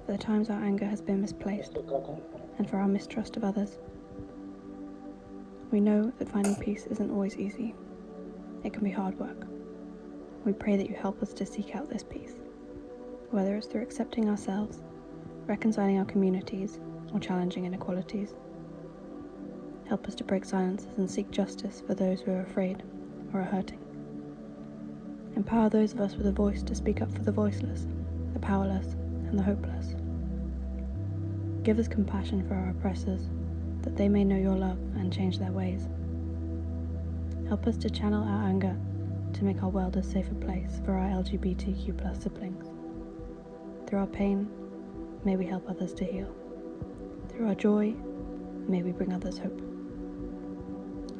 for the times our anger has been misplaced, and for our mistrust of others. We know that finding peace isn't always easy. It can be hard work. We pray that you help us to seek out this peace, whether it's through accepting ourselves, reconciling our communities, or challenging inequalities. Help us to break silences and seek justice for those who are afraid or are hurting. Empower those of us with a voice to speak up for the voiceless, the powerless, and the hopeless. Give us compassion for our oppressors, that they may know your love and change their ways. Help us to channel our anger to make our world a safer place for our LGBTQ+ siblings. Through our pain, may we help others to heal. Through our joy, may we bring others hope.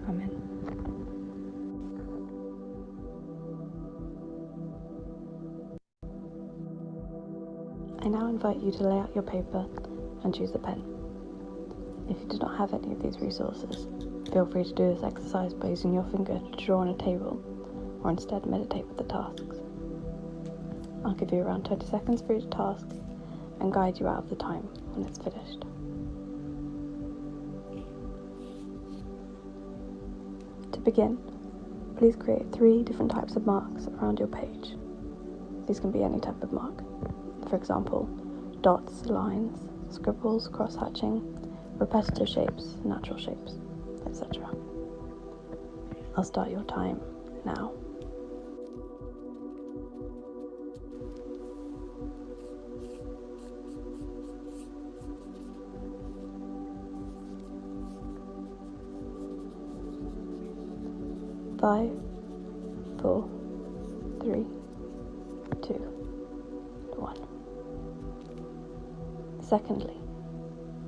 Amen. I now invite you to lay out your paper and choose a pen. If you do not have any of these resources, feel free to do this exercise by using your finger to draw on a table, or instead meditate with the tasks. I'll give you around 20 seconds for each task and guide you out of the time when it's finished. To begin, please create 3 different types of marks around your page. These can be any type of mark. For example, dots, lines, scribbles, cross-hatching, repetitive shapes, natural shapes, etc. I'll start your time now. Five, 4, 3, 2, 1. Secondly,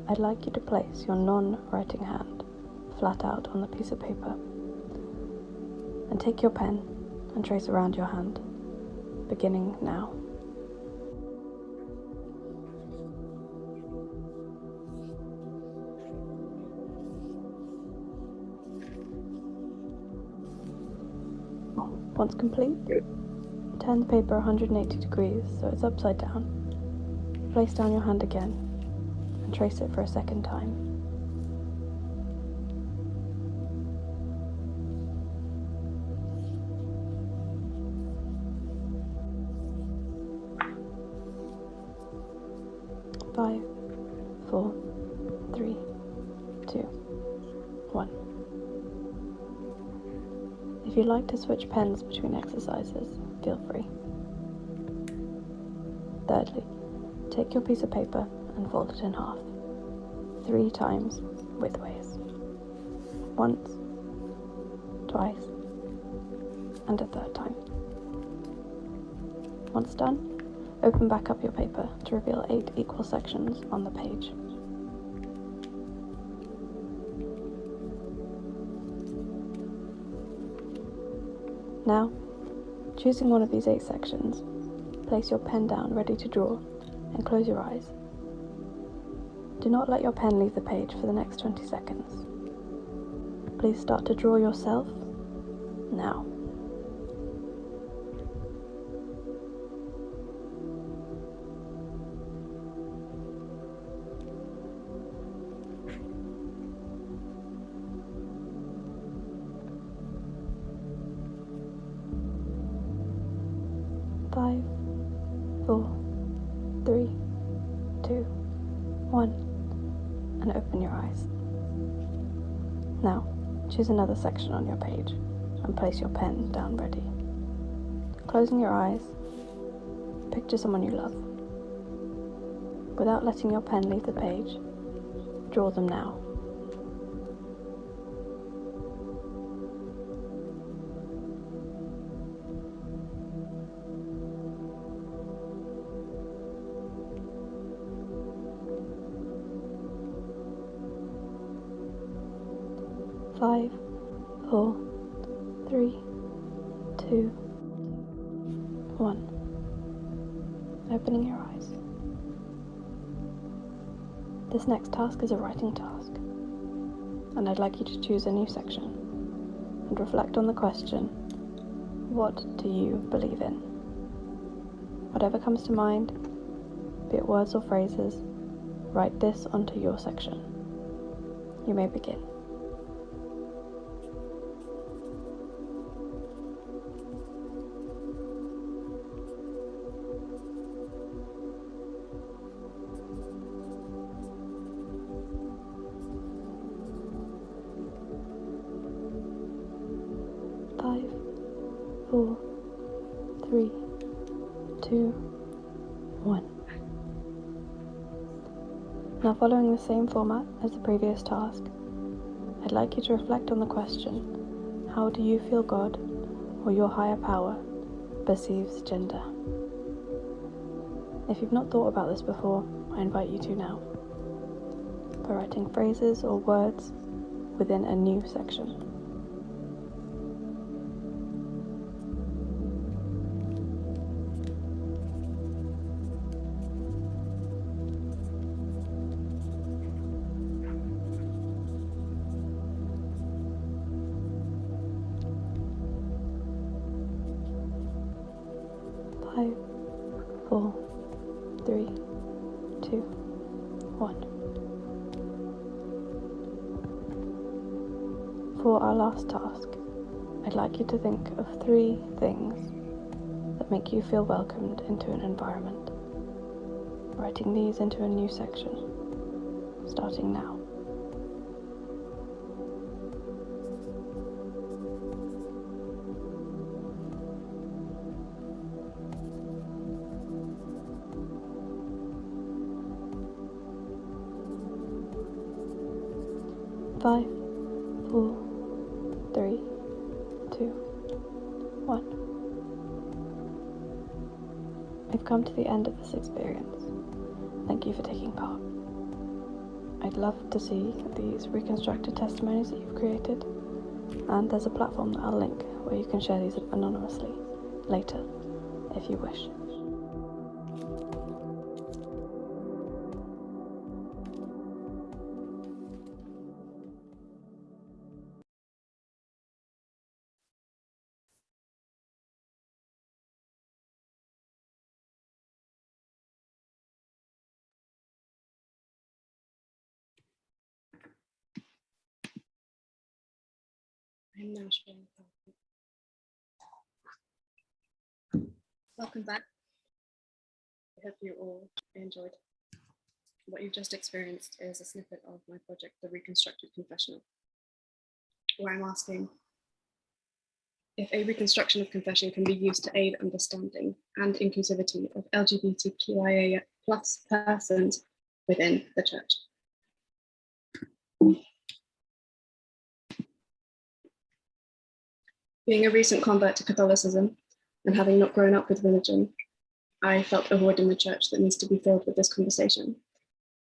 I'd like you to place your non-writing hand flat out on the piece of paper and take your pen and trace around your hand, beginning now. Once complete, turn the paper 180 degrees so it's upside down. Place down your hand again and trace it for a second time. Five, 4, 3, 2, 1. If you'd like to switch pens between exercises, feel free. Thirdly, take your piece of paper and fold it in half, 3 times widthways. Once, twice, and a third time. Once done, open back up your paper to reveal 8 equal sections on the page. Now, choosing one of these 8 sections, place your pen down ready to draw and close your eyes. Do not let your pen leave the page for the next 20 seconds. Please start to draw yourself now. Five, 4, 3, 2, 1, and open your eyes. Now, choose another section on your page and place your pen down ready. Closing your eyes, picture someone you love. Without letting your pen leave the page, draw them now. Five, 4, 3, 2, 1. Opening your eyes. This next task is a writing task, and I'd like you to choose a new section and reflect on the question, what do you believe in? Whatever comes to mind, be it words or phrases, write this onto your section. You may begin. Five, 4, 3, 2, 1. Now, following the same format as the previous task, I'd like you to reflect on the question, how do you feel God, or your higher power, perceives gender? If you've not thought about this before, I invite you to now, by writing phrases or words within a new section. Five, 4, 3, 2, 1. For our last task, I'd like you to think of 3 things that make you feel welcomed into an environment. Writing these into a new section, starting now. 5, 4, 3, 2, 1. We've come to the end of this experience. Thank you for taking part. I'd love to see these reconstructed testimonies that you've created, and there's a platform that I'll link where you can share these anonymously later if you wish. I'm now sharing. Welcome back. I hope you all enjoyed. What you've just experienced is a snippet of my project, the Reconstructed Confessional, where I'm asking if a reconstruction of confession can be used to aid understanding and inclusivity of LGBTQIA+ persons within the church. Being a recent convert to Catholicism and having not grown up with religion, I felt a void in the church that needs to be filled with this conversation,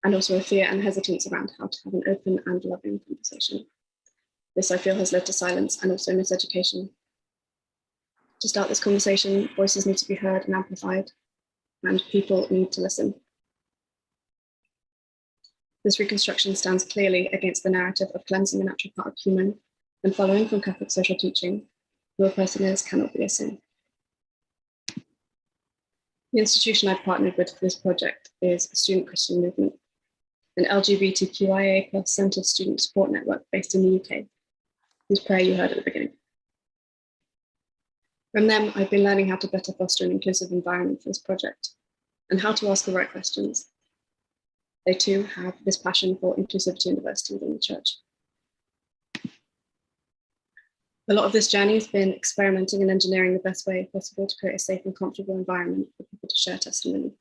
and also a fear and hesitance around how to have an open and loving conversation. This, I feel, has led to silence and also miseducation. To start this conversation, voices need to be heard and amplified, and people need to listen. This reconstruction stands clearly against the narrative of cleansing the natural part of human, and following from Catholic social teaching, who a person is cannot be a sin. The institution I've partnered with for this project is Student Christian Movement, an LGBTQIA+ centered student support network based in the UK, whose prayer you heard at the beginning. From them, I've been learning how to better foster an inclusive environment for this project and how to ask the right questions. They too have this passion for inclusivity and diversity within the church. A lot of this journey has been experimenting and engineering the best way possible to create a safe and comfortable environment for people to share testimony.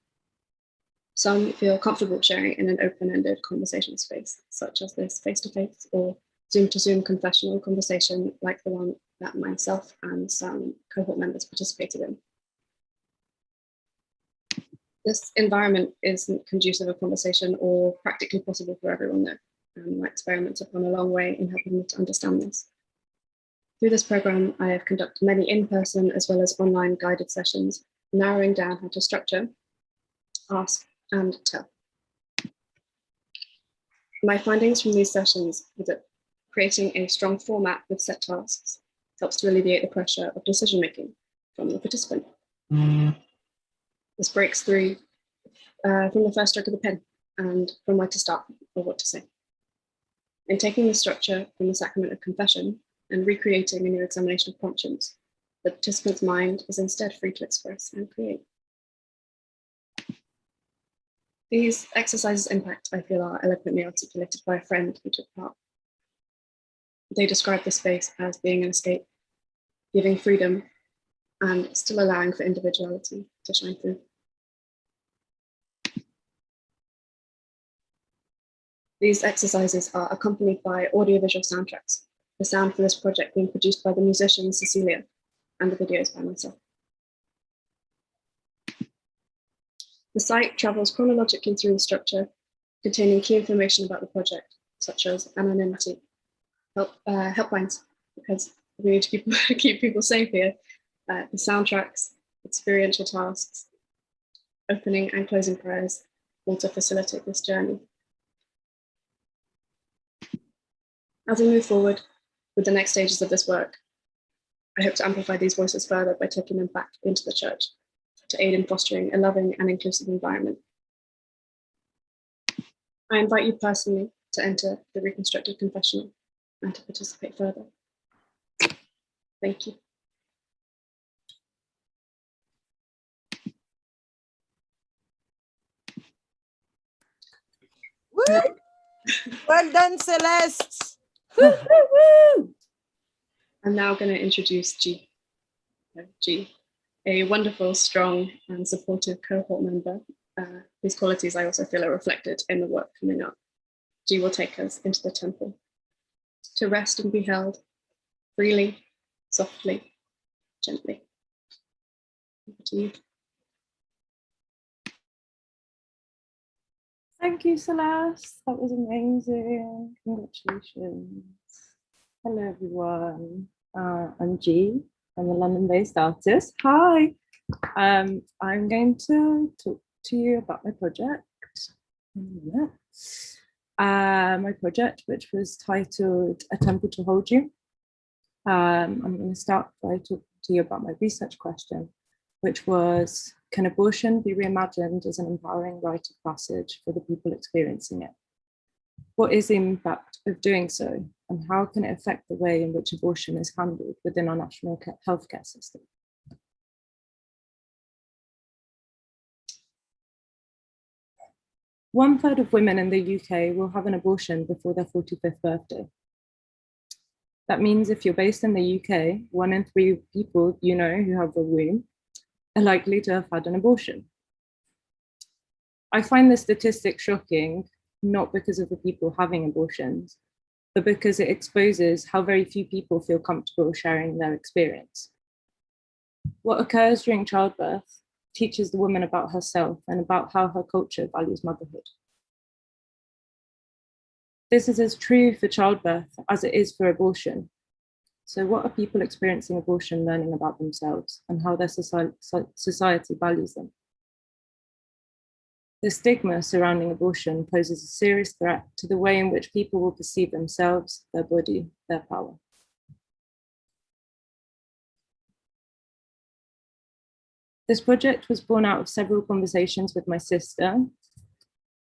Some feel comfortable sharing in an open-ended conversation space, such as this face-to-face or Zoom-to-Zoom confessional conversation like the one that myself and some cohort members participated in. This environment isn't conducive of conversation or practically possible for everyone though, and my experiments have gone a long way in helping me to understand this. Through this program, I have conducted many in-person as well as online guided sessions, narrowing down how to structure, ask, and tell. My findings from these sessions were that creating a strong format with set tasks helps to alleviate the pressure of decision-making from the participant. This breaks through from the first stroke of the pen and from where to start or what to say. In taking the structure from the sacrament of confession and recreating a new examination of conscience, the participant's mind is instead free to express and create. These exercises' impact, I feel, are eloquently articulated by a friend who took part. They describe the space as being an escape, giving freedom, and still allowing for individuality to shine through. These exercises are accompanied by audiovisual soundtracks, the sound for this project being produced by the musician Mycelia, and the videos by myself. The site travels chronologically through the structure, containing key information about the project, such as anonymity, helplines, because we need to keep people safe here, the soundtracks, experiential tasks, opening and closing prayers, all to facilitate this journey. As we move forward with the next stages of this work, I hope to amplify these voices further by taking them back into the church to aid in fostering a loving and inclusive environment. I invite you personally to enter the Reconstructed Confessional and to participate further. Thank you. Woo! Well done, Celeste. I'm now going to introduce G, a wonderful, strong, and supportive cohort member, whose qualities I also feel are reflected in the work coming up. G will take us into the temple to rest and be held freely, softly, gently. Over to you. Thank you, Celeste. That was amazing. Congratulations. Hello, everyone. I'm G. I'm a London-based artist. Hi. I'm going to talk to you about my project. My project, which was titled A Temple to Hold You. I'm going to start by talking to you about my research question, which was, can abortion be reimagined as an empowering rite of passage for the people experiencing it? What is the impact of doing so, and how can it affect the way in which abortion is handled within our national healthcare system? One-third of women in the UK will have an abortion before their 45th birthday. That means if you're based in the UK, 1 in 3 people you know who have a womb are likely to have had an abortion. I find this statistic shocking, not because of the people having abortions, but because it exposes how very few people feel comfortable sharing their experience. What occurs during childbirth teaches the woman about herself and about how her culture values motherhood. This is as true for childbirth as it is for abortion. So what are people experiencing abortion learning about themselves and how their society values them? The stigma surrounding abortion poses a serious threat to the way in which people will perceive themselves, their body, their power. This project was born out of several conversations with my sister,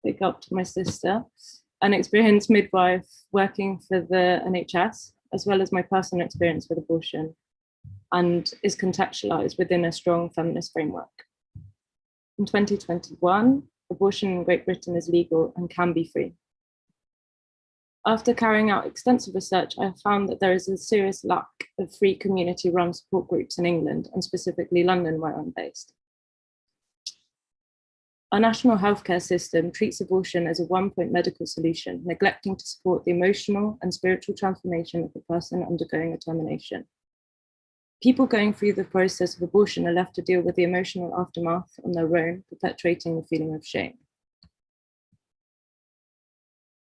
big up to my sister, an experienced midwife working for the NHS, as well as my personal experience with abortion, and is contextualized within a strong feminist framework. In 2021, abortion in Great Britain is legal and can be free. After carrying out extensive research, I have found that there is a serious lack of free community-run support groups in England, and specifically London, where I'm based. Our national healthcare system treats abortion as a one-point medical solution, neglecting to support the emotional and spiritual transformation of the person undergoing a termination. People going through the process of abortion are left to deal with the emotional aftermath on their own, perpetuating the feeling of shame.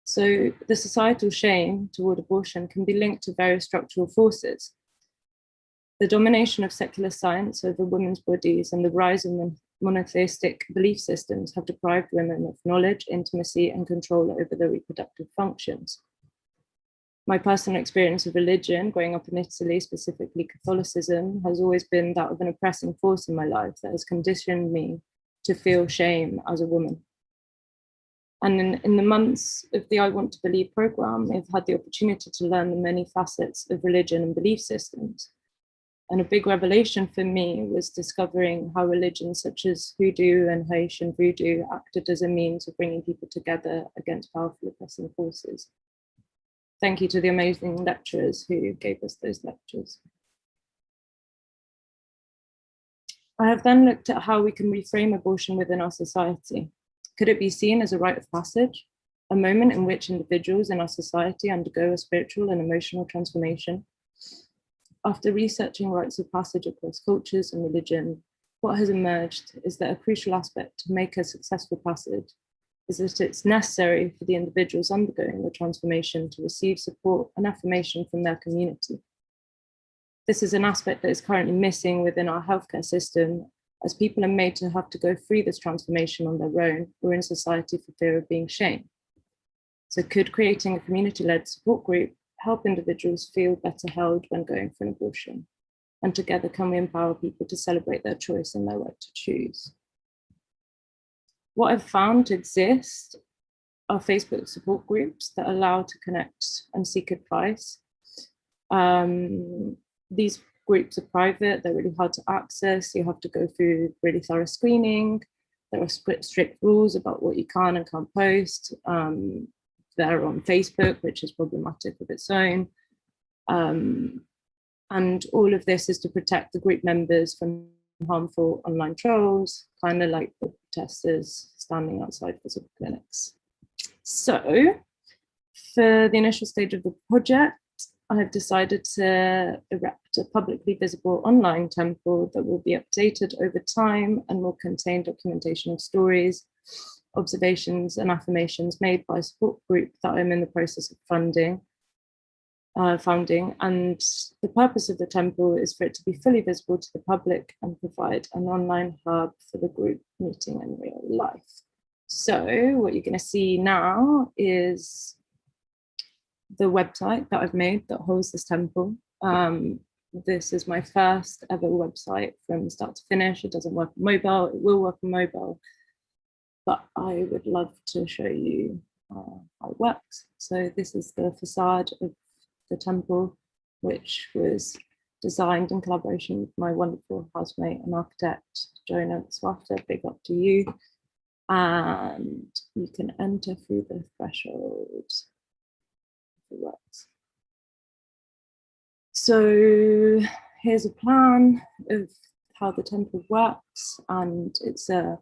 So the societal shame toward abortion can be linked to various structural forces. The domination of secular science over women's bodies and the rise of monotheistic belief systems have deprived women of knowledge, intimacy, and control over their reproductive functions. My personal experience of religion, growing up in Italy, specifically Catholicism, has always been that of an oppressing force in my life that has conditioned me to feel shame as a woman. And in the months of the I Want to Believe program, I've had the opportunity to learn the many facets of religion and belief systems. And a big revelation for me was discovering how religions such as Hoodoo and Haitian Voodoo acted as a means of bringing people together against powerful oppressing forces. Thank you to the amazing lecturers who gave us those lectures. I have then looked at how we can reframe abortion within our society. Could it be seen as a rite of passage, a moment in which individuals in our society undergo a spiritual and emotional transformation? After researching rites of passage across cultures and religion, what has emerged is that a crucial aspect to make a successful passage is that it's necessary for the individuals undergoing the transformation to receive support and affirmation from their community. This is an aspect that is currently missing within our healthcare system, as people are made to have to go through this transformation on their own or in society for fear of being shamed. So could creating a community-led support group help individuals feel better held when going for an abortion? And together, can we empower people to celebrate their choice and their right to choose? What I've found to exist are Facebook support groups that allow to connect and seek advice. These groups are private, they're really hard to access. You have to go through really thorough screening. There are strict rules about what you can and can't post. They're on Facebook, which is problematic of its own. And all of this is to protect the group members from harmful online trolls, kind of like the protesters standing outside physical clinics. So for the initial stage of the project, I have decided to erect a publicly visible online temple that will be updated over time and will contain documentation of stories, observations and affirmations made by a support group that I'm in the process of founding. And the purpose of the temple is for it to be fully visible to the public and provide an online hub for the group meeting in real life. So what you're going to see now is the website that I've made that holds this temple. This is my first ever website from start to finish. It doesn't work on mobile, it will work on mobile, but I would love to show you how it works. So this is the facade of the temple, which was designed in collaboration with my wonderful housemate and architect, Jonah Swafter. Big up to you. And you can enter through the threshold. It works. So here's a plan of how the temple works, and it's a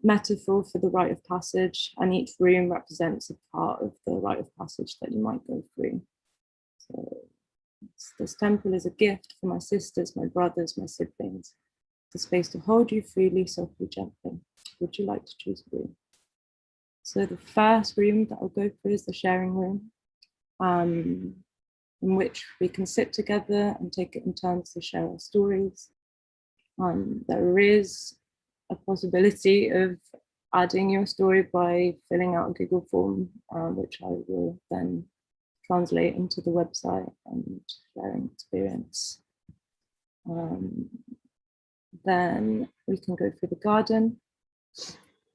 metaphor for the rite of passage, and each room represents a part of the rite of passage that you might go through. So this temple is a gift for my sisters, my brothers, my siblings, the space to hold you freely, softly, gently. Would you like to choose a room? So the first room that I'll go through is the sharing room, in which we can sit together and take it in turns to share our stories. There is a possibility of adding your story by filling out a Google form, which I will then translate into the website and sharing experience. Then we can go through the garden,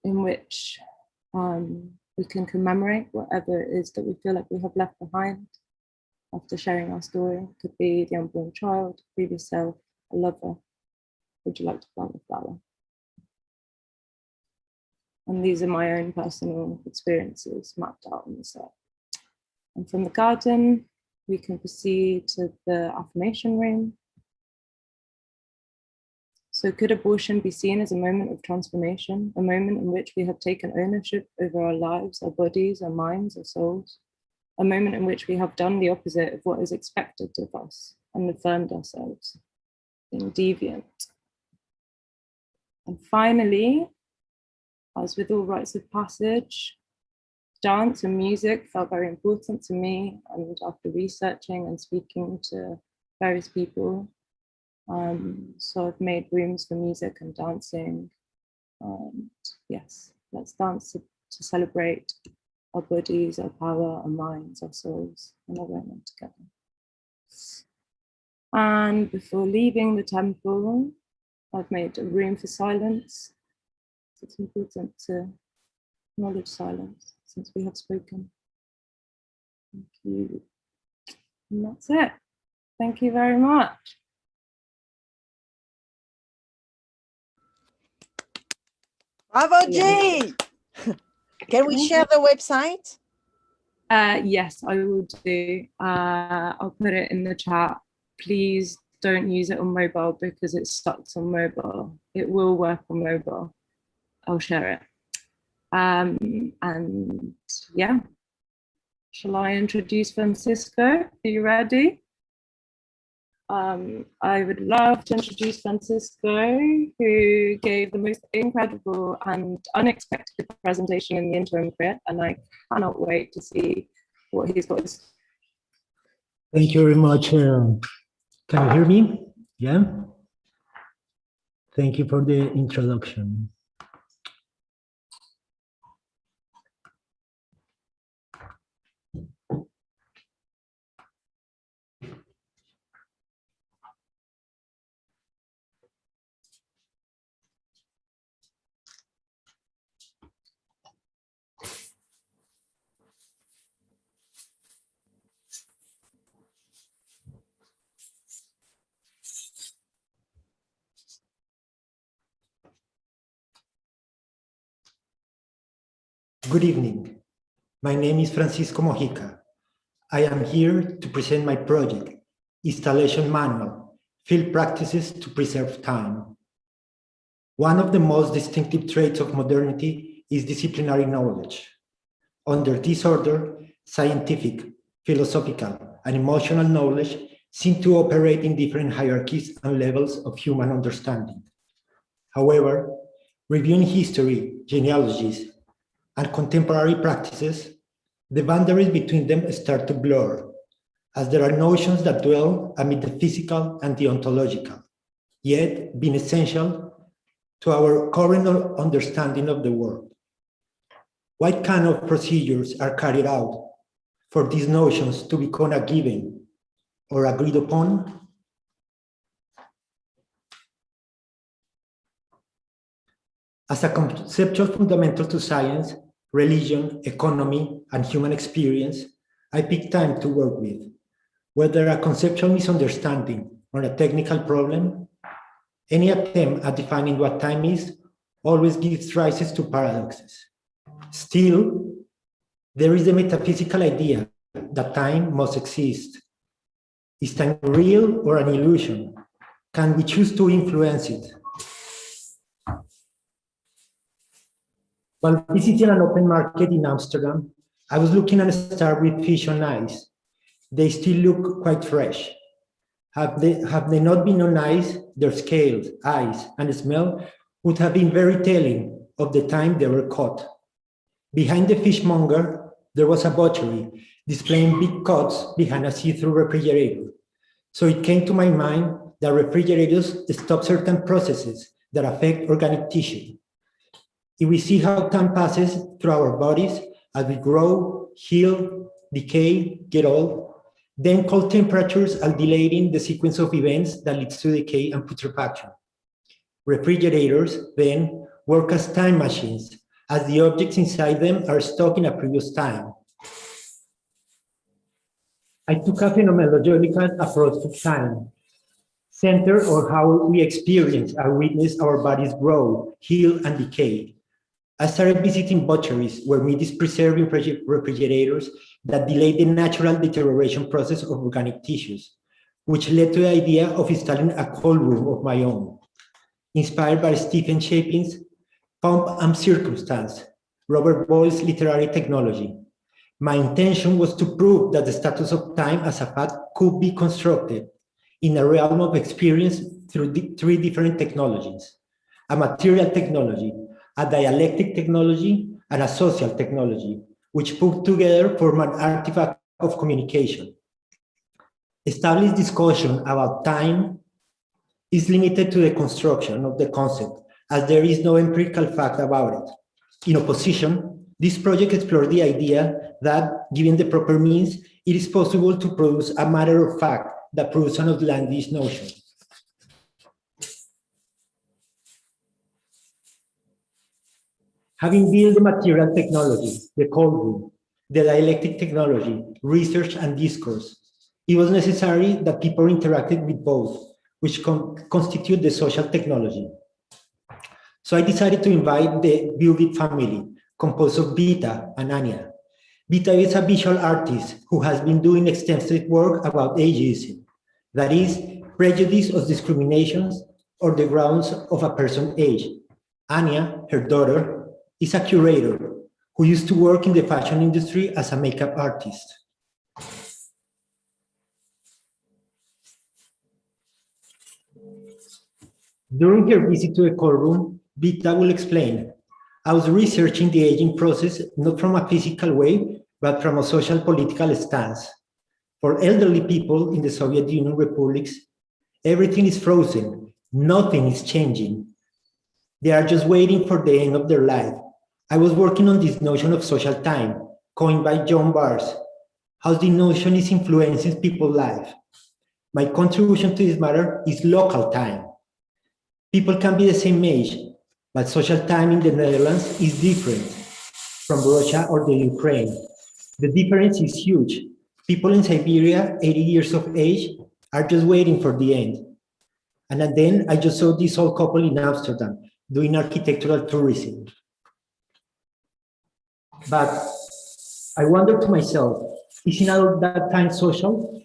in which we can commemorate whatever it is that we feel like we have left behind after sharing our story. It could be the unborn child, previous self, a lover. Would you like to plant a flower? And these are my own personal experiences mapped out on the site. And from the garden, we can proceed to the affirmation room. So could abortion be seen as a moment of transformation, a moment in which we have taken ownership over our lives, our bodies, our minds, our souls, a moment in which we have done the opposite of what is expected of us and affirmed ourselves, being deviant. And finally, as with all rites of passage, dance and music felt very important to me, and after researching and speaking to various people, so I've made rooms for music and dancing. Yes, let's dance to celebrate our bodies, our power, our minds, our souls, and our women together. And before leaving the temple, I've made a room for silence. it's important to acknowledge silence since we have spoken. Thank you. And that's it. Thank you very much. Bravo, G! Can we share the website? Yes, I will do. I'll put it in the chat. Please don't use it on mobile because it sucks on mobile. It will work on mobile. I'll share it. And yeah, shall I introduce Francisco? Are you ready? I would love to introduce Francisco, who gave the most incredible and unexpected presentation in the interim crit, and I cannot wait to see what he's got. Thank you very much. Can you hear me? Yeah? Thank you for the introduction. Good evening. My name is Francisco Mojica. I am here to present my project, Installation Manual, Field Practices to Preserve Time. One of the most distinctive traits of modernity is disciplinary knowledge. Under this order, scientific, philosophical, and emotional knowledge seem to operate in different hierarchies and levels of human understanding. However, reviewing history, genealogies, and contemporary practices, the boundaries between them start to blur, as there are notions that dwell amid the physical and the ontological, yet being essential to our current understanding of the world. What kind of procedures are carried out for these notions to become a given or agreed upon? As a conceptual fundamental to science, religion, economy, and human experience, I pick time to work with. Whether a conceptual misunderstanding or a technical problem, any attempt at defining what time is always gives rise to paradoxes. Still, there is the metaphysical idea that time must exist. Is time real or an illusion? Can we choose to influence it? While visiting an open market in Amsterdam, I was looking at stars with fish on ice. They still look quite fresh. Have they not been on ice, their scales, eyes, and smell would have been very telling of the time they were caught. Behind the fishmonger, there was a butchery displaying big cuts behind a see-through refrigerator. So it came to my mind that refrigerators stop certain processes that affect organic tissue. If we see how time passes through our bodies as we grow, heal, decay, get old, then cold temperatures are delaying the sequence of events that leads to decay and putrefaction. Refrigerators then work as time machines, as the objects inside them are stuck in a previous time. I took a phenomenological approach to time, centered on how we experience or witness our bodies grow, heal, and decay. I started visiting butcheries where meat is preserved in refrigerators that delay the natural deterioration process of organic tissues, which led to the idea of installing a cold room of my own. Inspired by Stephen Chapin's Pomp and Circumstance, Robert Boyle's literary technology, my intention was to prove that the status of time as a fact could be constructed in a realm of experience through three different technologies: a material technology, a dialectic technology, and a social technology, which put together form an artifact of communication. Established discussion about time is limited to the construction of the concept, as there is no empirical fact about it. In opposition, this project explored the idea that, given the proper means, it is possible to produce a matter of fact that proves an outlandish notion. Having built the material technology, the cold room, the dialectic technology, research and discourse, it was necessary that people interacted with both, which constitute the social technology. So I decided to invite the Build family, composed of Vita and Anya. Vita is a visual artist who has been doing extensive work about ageism, that is, prejudice or discriminations or the grounds of a person's age. Anya, her daughter, is a curator who used to work in the fashion industry as a makeup artist. During her visit to the courtroom, Vita will explain, I was researching the aging process not from a physical way, but from a social political stance. For elderly people in the Soviet Union republics, everything is frozen, nothing is changing. They are just waiting for the end of their life. I was working on this notion of social time, coined by John Bars, how the notion is influencing people's life. My contribution to this matter is local time. People can be the same age, but social time in the Netherlands is different from Russia or the Ukraine. The difference is huge. People in Siberia, 80 years of age, are just waiting for the end. And then I just saw this old couple in Amsterdam doing architectural tourism. But I wonder to myself, isn't all that time social?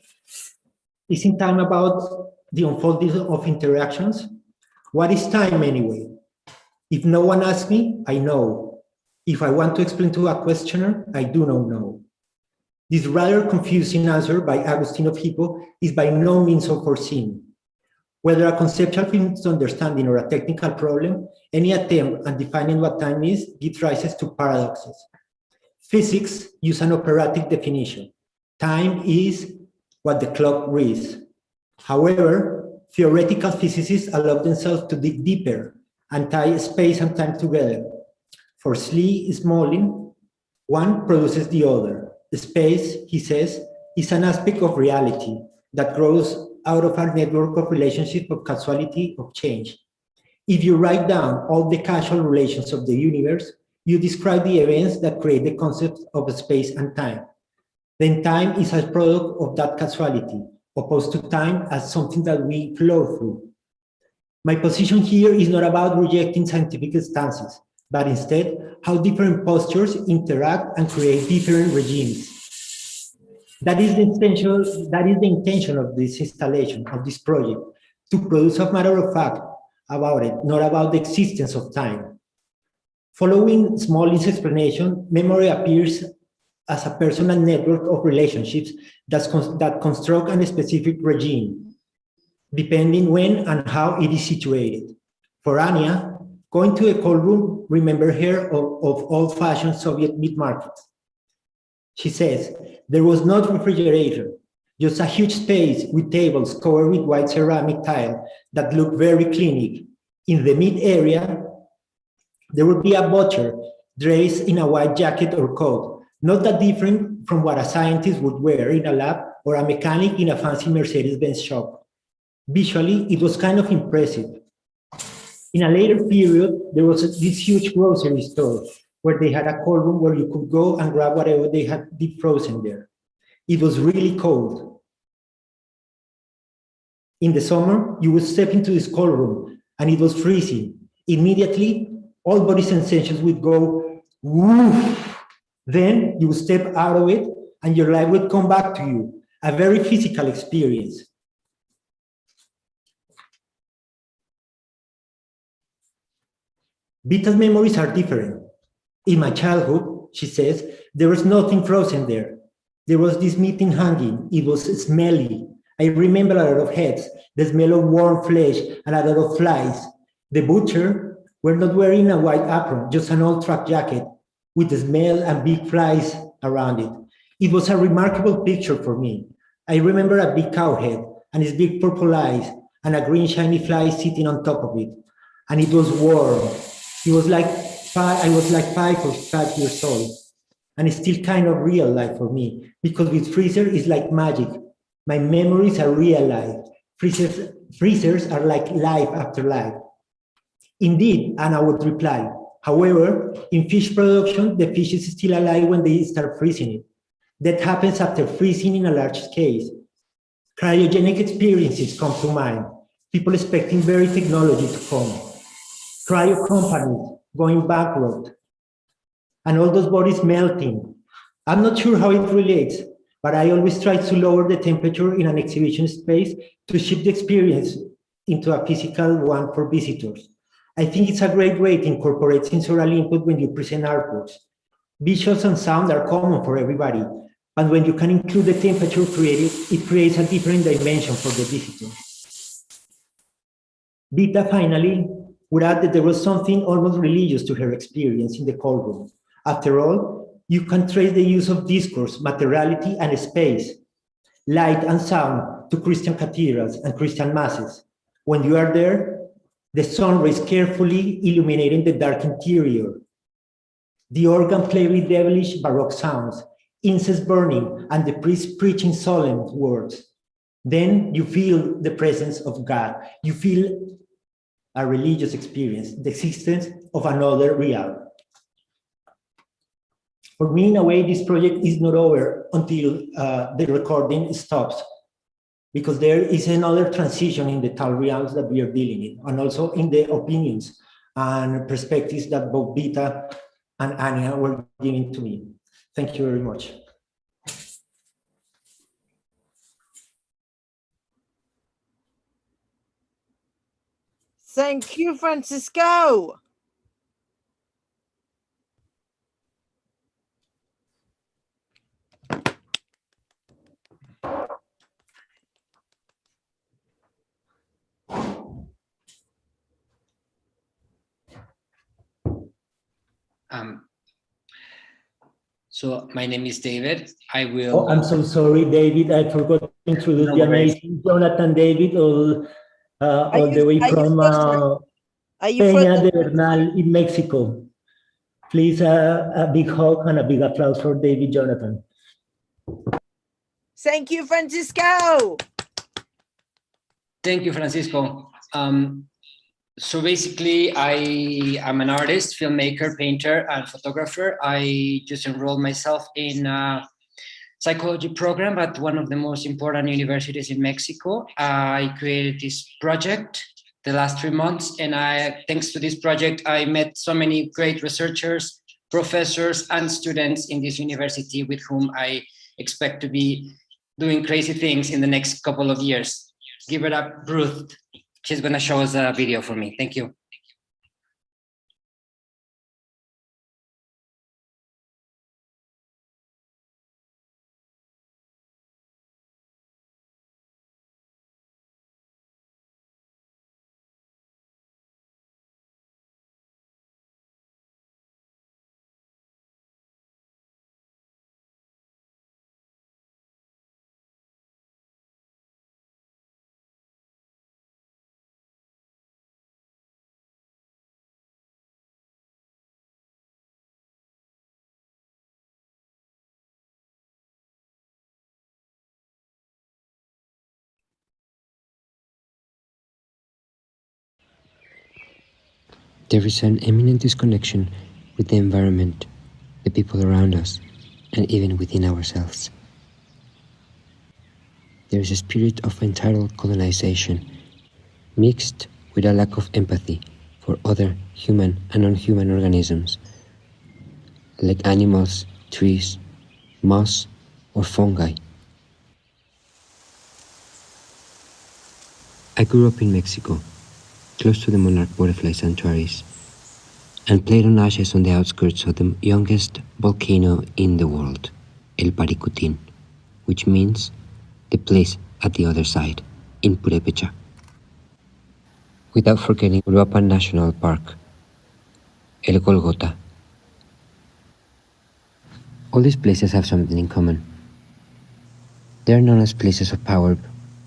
Isn't time about the unfolding of interactions? What is time anyway? If no one asks me, I know. If I want to explain to a questioner, I do not know. This rather confusing answer by Agustin of Hippo is by no means unforeseen. Whether a conceptual misunderstanding or a technical problem, any attempt at defining what time is gives rise to paradoxes. Physics use an operatic definition. Time is what the clock reads. However, theoretical physicists allow themselves to dig deeper and tie space and time together. For Slee Smolin, one produces the other. The space, he says, is an aspect of reality that grows out of our network of relationships of causality of change. If you write down all the causal relations of the universe, you describe the events that create the concept of space and time. Then time is a product of that causality, opposed to time as something that we flow through. My position here is not about rejecting scientific stances, but instead how different postures interact and create different regimes. That is the intention of this installation, of this project, to produce a matter of fact about it, not about the existence of time. Following Smolin's explanation, memory appears as a personal network of relationships that construct a specific regime, depending when and how it is situated. For Anya, going to a cold room remember her of old-fashioned Soviet meat markets. She says, there was no refrigerator, just a huge space with tables covered with white ceramic tile that looked very clinic. In the meat area, there would be a butcher dressed in a white jacket or coat, not that different from what a scientist would wear in a lab or a mechanic in a fancy Mercedes-Benz shop. Visually, it was kind of impressive. In a later period, there was this huge grocery store where they had a cold room where you could go and grab whatever they had deep frozen there. It was really cold. In the summer, you would step into this cold room and it was freezing. Immediately, all body sensations would go woof. Then you would step out of it and your life would come back to you, a very physical experience. Vita's memories are different. In my childhood, she says, there was nothing frozen there. There was this meeting hanging. It was smelly. I remember a lot of heads, the smell of warm flesh, and a lot of flies. The butcher were not wearing a white apron, just an old truck jacket with the smell and big flies around it. It was a remarkable picture for me. I remember a big cow head and its big purple eyes and a green shiny fly sitting on top of it. And it was warm. It was like I was like 5 or 5 years old. And it's still kind of real life for me because with freezer it's like magic. My memories are real life. Freezers are like life after life. Indeed, Anna would reply, However, in fish production, the fish is still alive when they start freezing it. That happens after freezing in a large scale. Cryogenic experiences come to mind. People expecting very technology to come. Cryo companies going bankrupt. And all those bodies melting. I'm not sure how it relates, but I always try to lower the temperature in an exhibition space to shift the experience into a physical one for visitors. I think it's a great way to incorporate sensorial input when you present artworks. Visuals and sound are common for everybody, but when you can include the temperature created, it creates a different dimension for the visitor. Vita finally would add that there was something almost religious to her experience in the courtroom. After all, you can trace the use of discourse, materiality, and space, light and sound to Christian cathedrals and Christian masses. When you are there, the sun rays carefully illuminating the dark interior. The organ played with devilish Baroque sounds, incense burning, and the priest preaching solemn words. Then you feel the presence of God. You feel a religious experience, the existence of another realm. For me, in a way, this project is not over until the recording stops, because there is another transition in the tal realms that we are dealing in, and also in the opinions and perspectives that both Vita and Anya were giving to me. Thank you very much. Thank you, Francisco. So my name is David. I will. Oh, I'm so sorry, David. I forgot to introduce the amazing Jonathan David, all the way from Peña de Bernal in Mexico. Please, a big hug and a big applause for David Jonathan. Thank you, Francisco. Thank you, Francisco. So basically, I am an artist, filmmaker, painter, and photographer. I just enrolled myself in a psychology program at one of the most important universities in Mexico. I created this project the last 3 months, and thanks to this project, I met so many great researchers, professors, and students in this university with whom I expect to be doing crazy things in the next couple of years. Give it up, Ruth. She's going to show us a video for me. Thank you. There is an eminent disconnection with the environment, the people around us, and even within ourselves. There is a spirit of entitled colonization, mixed with a lack of empathy for other human and non-human organisms, like animals, trees, moss, or fungi. I grew up in Mexico, close to the monarch butterfly sanctuaries, and played on ashes on the outskirts of the youngest volcano in the world, El Paricutin, which means the place at the other side, in Purepecha. Without forgetting Uruapan National Park, El Golgota. All these places have something in common. They are known as places of power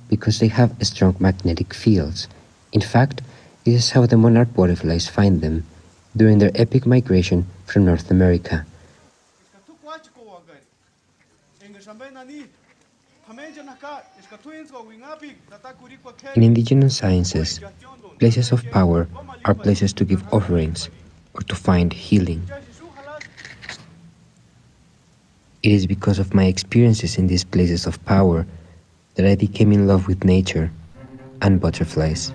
because they have strong magnetic fields. In fact, this is how the monarch butterflies find them during their epic migration from North America. In indigenous sciences, places of power are places to give offerings, or to find healing. It is because of my experiences in these places of power that I became in love with nature and butterflies.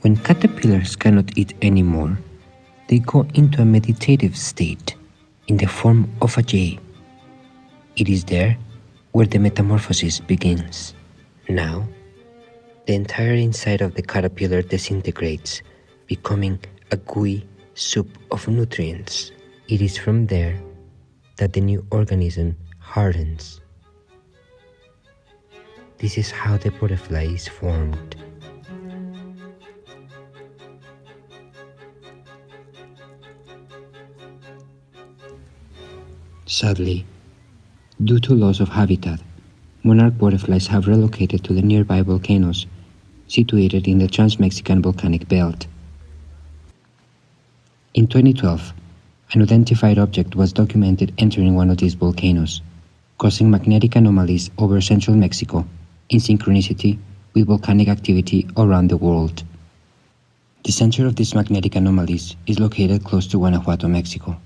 When caterpillars cannot eat anymore, they go into a meditative state in the form of a jay. It is there where the metamorphosis begins. Now, the entire inside of the caterpillar disintegrates, becoming a gooey soup of nutrients. It is from there that the new organism hardens. This is how the butterfly is formed. Sadly, due to loss of habitat, monarch butterflies have relocated to the nearby volcanoes situated in the Trans-Mexican Volcanic Belt. In 2012, an unidentified object was documented entering one of these volcanoes, causing magnetic anomalies over central Mexico in synchronicity with volcanic activity around the world. The center of these magnetic anomalies is located close to Guanajuato, Mexico.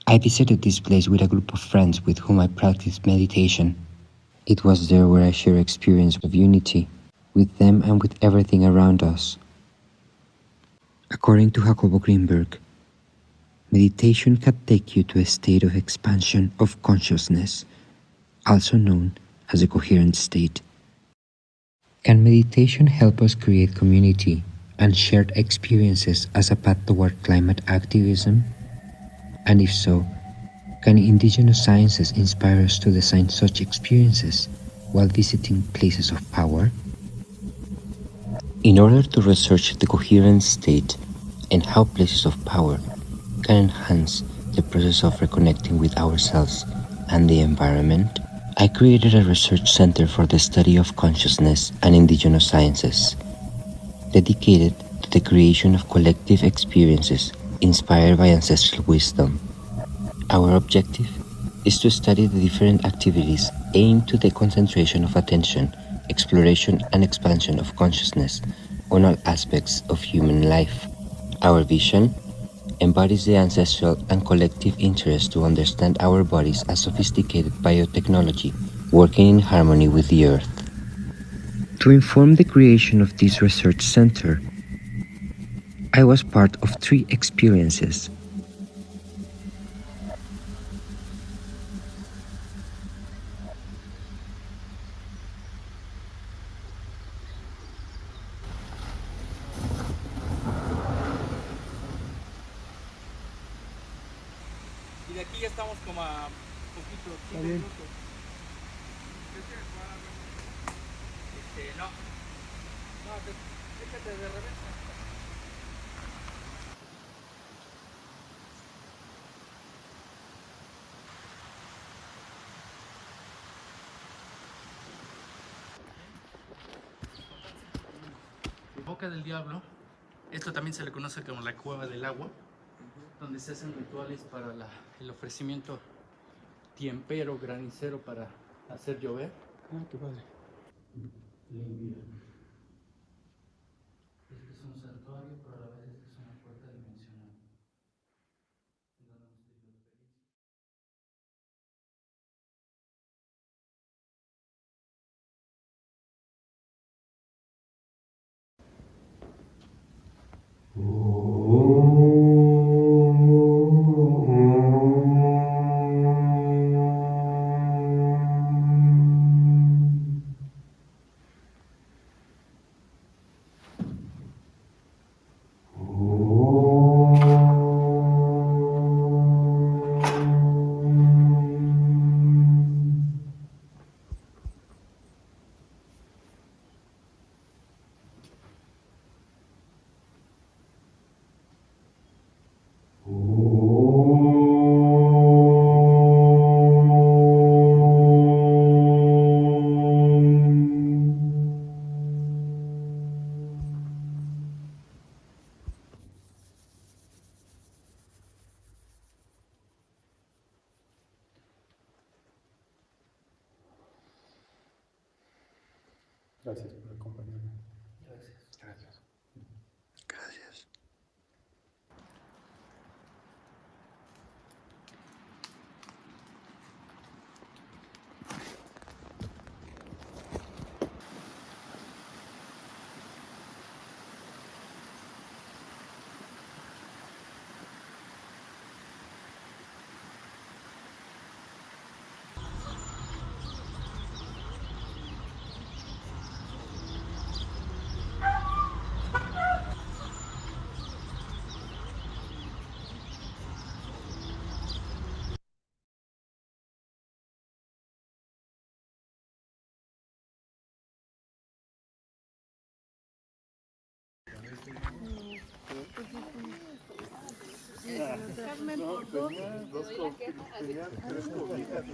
I visited this place with a group of friends with whom I practiced meditation. It was there where I shared experience of unity with them and with everything around us. According to Jacobo Greenberg, meditation can take you to a state of expansion of consciousness, also known as a coherent state. Can meditation help us create community and shared experiences as a path toward climate activism? And if so, can indigenous sciences inspire us to design such experiences while visiting places of power? In order to research the coherent state and how places of power can enhance the process of reconnecting with ourselves and the environment, I created a research center for the study of consciousness and indigenous sciences, dedicated to the creation of collective experiences inspired by ancestral wisdom. Our objective is to study the different activities aimed to the concentration of attention, exploration and expansion of consciousness on all aspects of human life. Our vision embodies the ancestral and collective interest to understand our bodies as sophisticated biotechnology working in harmony with the earth. To inform the creation of this research center, I was part of 3 experiences. Y de aquí ya estamos como a poquito, 5 minutos. No. No, déjate de reversa. Boca del Diablo. Esto también se le conoce como la cueva del agua, donde se hacen rituales para el ofrecimiento tiempero, granicero para hacer llover. Ah, qué padre. Este es un santuario, pero a la vez esta es una puerta dimensional. Gracias por acompañarme. Gracias. Gracias.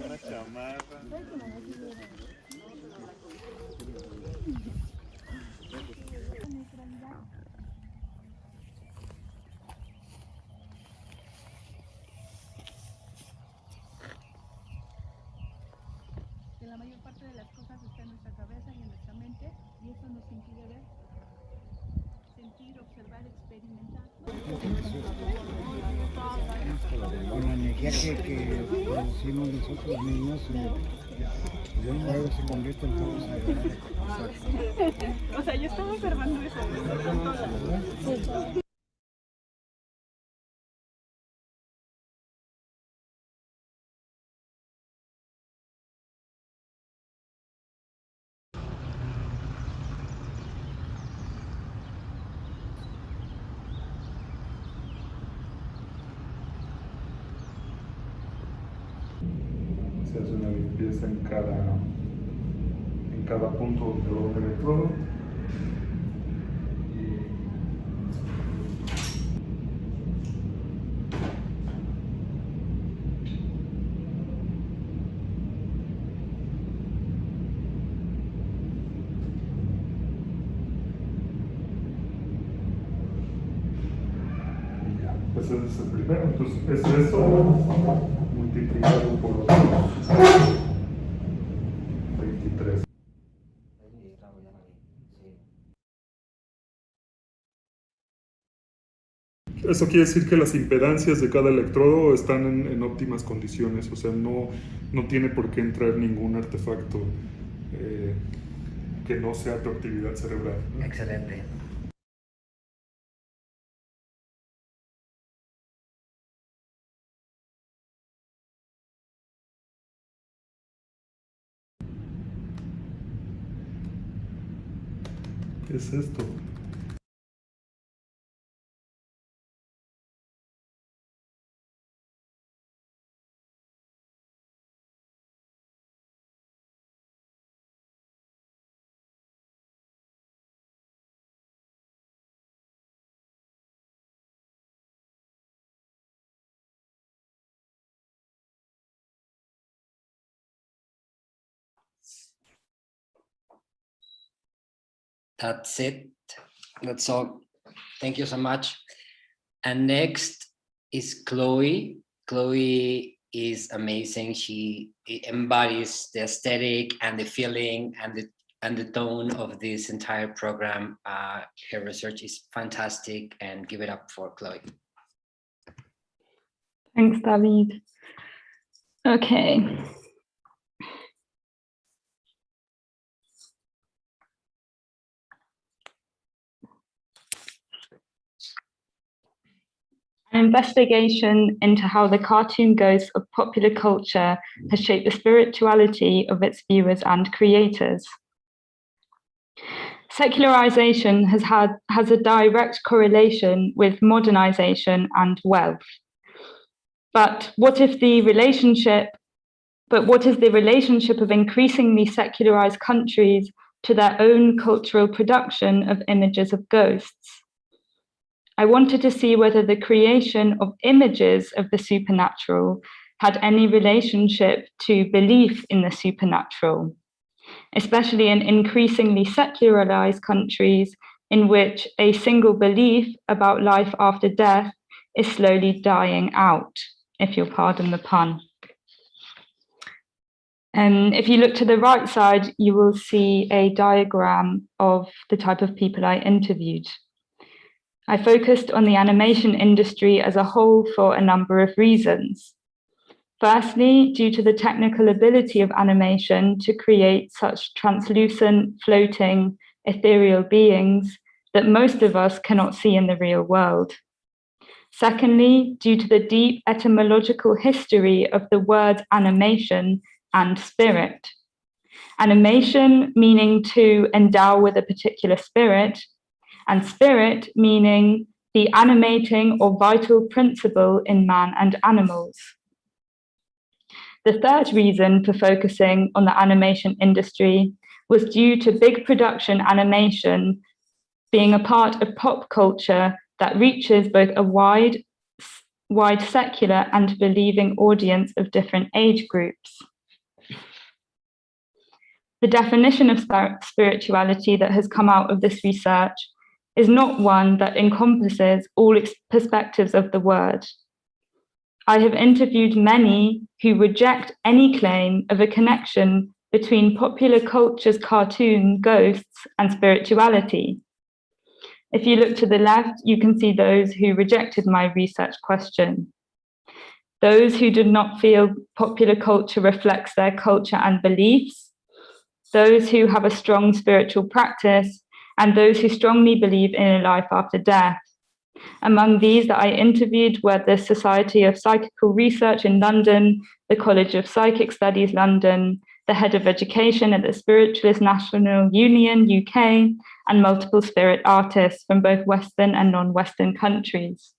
Una chamarra. Que la mayor parte de las cosas está en nuestra cabeza y en nuestra mente, y eso nos impide ver, sentir, observar, experimentar. Con la energía que producimos nosotros mismos, luego se convierte en todo. O sea, yo estaba observando eso. Se hace una limpieza en cada punto del electrodo. Pues ese es el primero, entonces es eso multiplicado por los 23. Eso quiere decir que las impedancias de cada electrodo están en óptimas condiciones, o sea, no tiene por qué entrar ningún artefacto que no sea tu actividad cerebral, ¿no? Excelente. ¿Qué es esto? That's it. That's all. Thank you so much. And next is Chloe. Chloe is amazing. She embodies the aesthetic and the feeling and the tone of this entire program. Her research is fantastic, and give it up for Chloe. Thanks, David. Okay. An investigation into how the cartoon ghost of popular culture has shaped the spirituality of its viewers and creators. Secularization has a direct correlation with modernization and wealth. But what is the relationship of increasingly secularized countries to their own cultural production of images of ghosts? I wanted to see whether the creation of images of the supernatural had any relationship to belief in the supernatural, especially in increasingly secularized countries in which a single belief about life after death is slowly dying out, if you'll pardon the pun. If you look to the right side, you will see a diagram of the type of people I interviewed. I focused on the animation industry as a whole for a number of reasons. Firstly, due to the technical ability of animation to create such translucent, floating, ethereal beings that most of us cannot see in the real world. Secondly, due to the deep etymological history of the words animation and spirit. Animation meaning to endow with a particular spirit, and spirit meaning the animating or vital principle in man and animals. The third reason for focusing on the animation industry was due to big production animation being a part of pop culture that reaches both a wide secular and believing audience of different age groups. The definition of spirituality that has come out of this research is not one that encompasses all perspectives of the word. I have interviewed many who reject any claim of a connection between popular culture's cartoon ghosts and spirituality. If you look to the left, you can see those who rejected my research question. Those who did not feel popular culture reflects their culture and beliefs, those who have a strong spiritual practice, and those who strongly believe in a life after death. Among these that I interviewed were the Society of Psychical Research in London, the College of Psychic Studies London, the head of education at the Spiritualist National Union, UK, and multiple spirit artists from both Western and non-Western countries.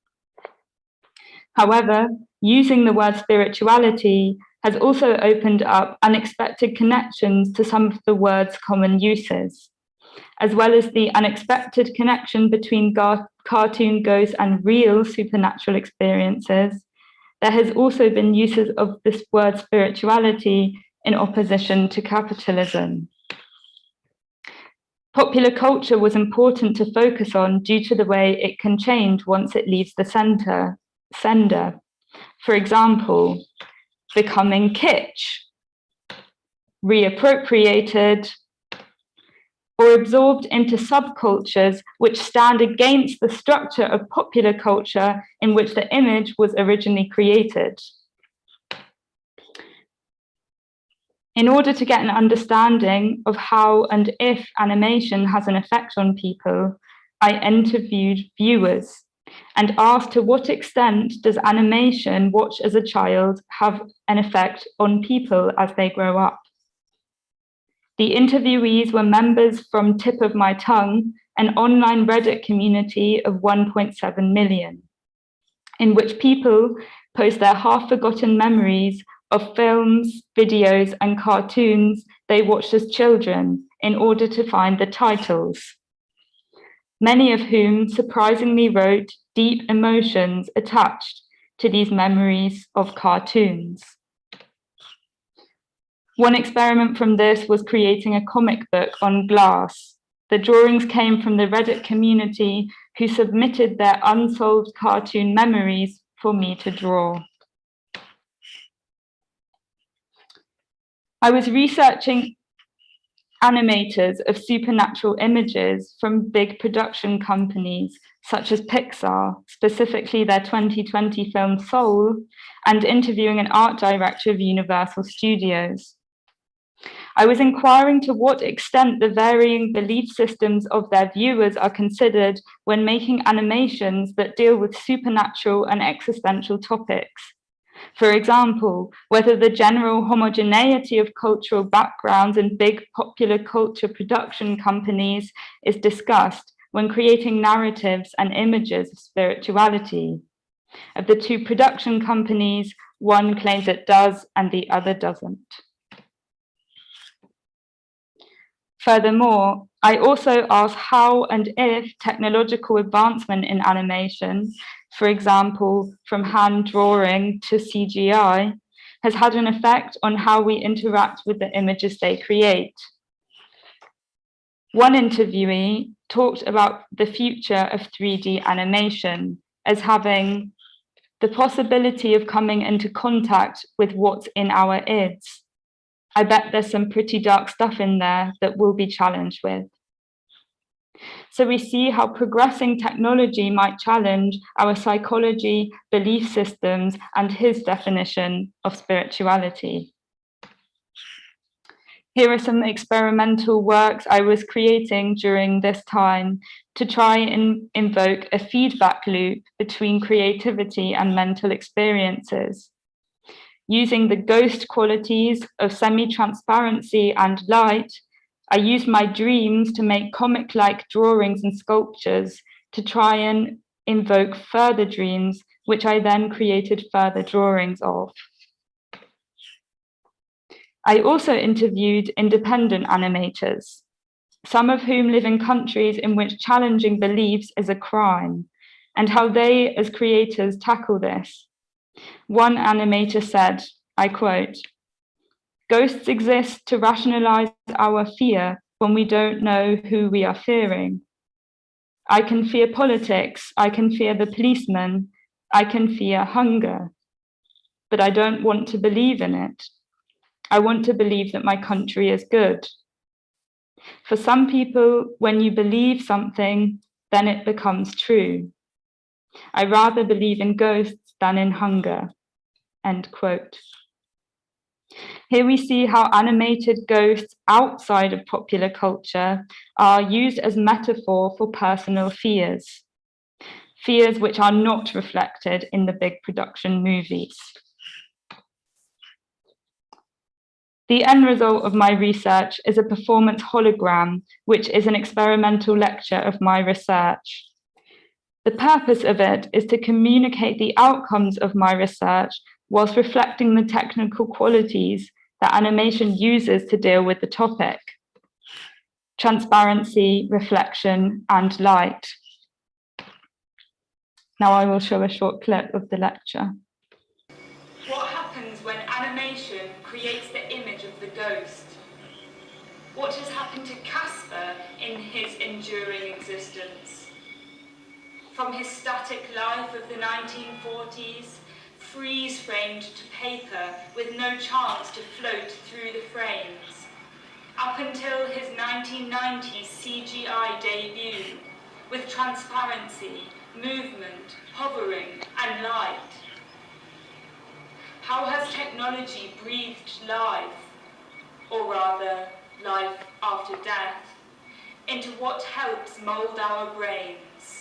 However, using the word spirituality has also opened up unexpected connections to some of the word's common uses, as well as the unexpected connection between cartoon ghosts and real supernatural experiences. There has also been uses of this word spirituality in opposition to capitalism. Popular culture was important to focus on due to the way it can change once it leaves the sender. For example, becoming kitsch, reappropriated, or absorbed into subcultures which stand against the structure of popular culture in which the image was originally created. In order to get an understanding of how and if animation has an effect on people, I interviewed viewers and asked to what extent does animation watched as a child have an effect on people as they grow up. The interviewees were members from Tip of My Tongue, an online Reddit community of 1.7 million, in which people post their half-forgotten memories of films, videos, and cartoons they watched as children in order to find the titles, many of whom surprisingly wrote deep emotions attached to these memories of cartoons. One experiment from this was creating a comic book on glass. The drawings came from the Reddit community who submitted their unsolved cartoon memories for me to draw. I was researching animators of supernatural images from big production companies such as Pixar, specifically their 2020 film Soul, and interviewing an art director of Universal Studios. I was inquiring to what extent the varying belief systems of their viewers are considered when making animations that deal with supernatural and existential topics. For example, whether the general homogeneity of cultural backgrounds in big popular culture production companies is discussed when creating narratives and images of spirituality. Of the two production companies, one claims it does and the other doesn't. Furthermore, I also asked how and if technological advancement in animation, for example, from hand drawing to CGI, has had an effect on how we interact with the images they create. One interviewee talked about the future of 3D animation as having the possibility of coming into contact with what's in our ids. I bet there's some pretty dark stuff in there that we'll be challenged with. So we see how progressing technology might challenge our psychology, belief systems, and his definition of spirituality. Here are some experimental works I was creating during this time to try and invoke a feedback loop between creativity and mental experiences. Using the ghost qualities of semi-transparency and light, I used my dreams to make comic-like drawings and sculptures to try and invoke further dreams, which I then created further drawings of. I also interviewed independent animators, some of whom live in countries in which challenging beliefs is a crime, and how they, as creators, tackle this. One animator said, I quote, "Ghosts exist to rationalize our fear when we don't know who we are fearing. I can fear politics, I can fear the policeman, I can fear hunger, but I don't want to believe in it. I want to believe that my country is good. For some people, when you believe something, then it becomes true. I rather believe in ghosts than in hunger." End quote. Here we see how animated ghosts outside of popular culture are used as metaphor for personal fears, fears which are not reflected in the big production movies. The end result of my research is a performance hologram, which is an experimental lecture of my research. The purpose of it is to communicate the outcomes of my research whilst reflecting the technical qualities that animation uses to deal with the topic: transparency, reflection, and light. Now I will show a short clip of the lecture. What happens when animation creates the image of the ghost? What has happened to Casper in his enduring existence? From his static life of the 1940s, freeze-framed to paper with no chance to float through the frames, up until his 1990s CGI debut, with transparency, movement, hovering, and light. How has technology breathed life, or rather, life after death, into what helps mold our brains?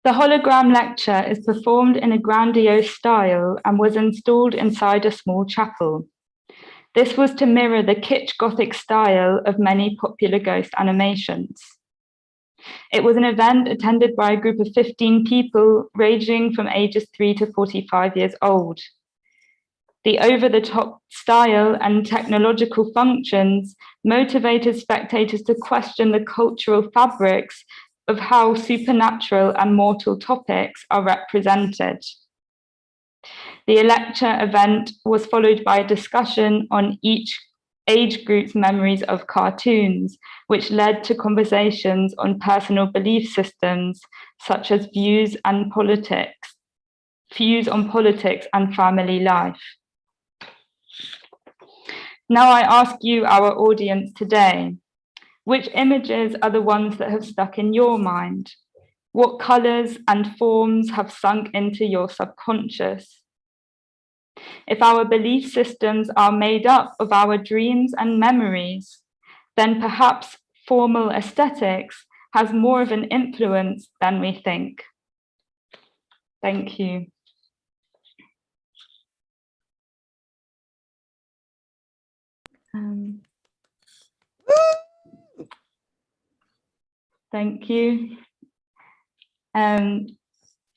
The hologram lecture is performed in a grandiose style and was installed inside a small chapel. This was to mirror the kitsch Gothic style of many popular ghost animations. It was an event attended by a group of 15 people ranging from ages 3 to 45 years old. The over-the-top style and technological functions motivated spectators to question the cultural fabrics of how supernatural and mortal topics are represented. The lecture event was followed by a discussion on each age group's memories of cartoons, which led to conversations on personal belief systems, such as views on politics and family life. Now I ask you, our audience today, which images are the ones that have stuck in your mind? What colors and forms have sunk into your subconscious? If our belief systems are made up of our dreams and memories, then perhaps formal aesthetics has more of an influence than we think. Thank you. Thank you.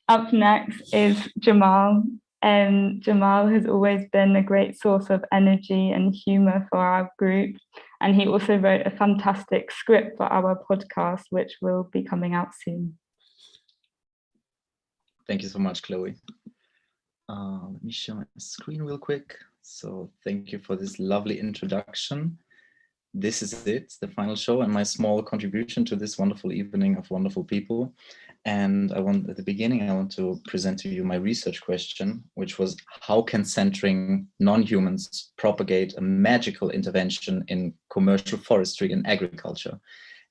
Up next is Jamal. Jamal has always been a great source of energy and humor for our group. And he also wrote a fantastic script for our podcast, which will be coming out soon. Thank you so much, Chloe. Let me share my screen real quick. So thank you for this lovely introduction. this is it, the final show and my small contribution to this wonderful evening of wonderful people. And at the beginning, I want to present to you my research question, which was, how can centering non-humans propagate a magical intervention in commercial forestry and agriculture?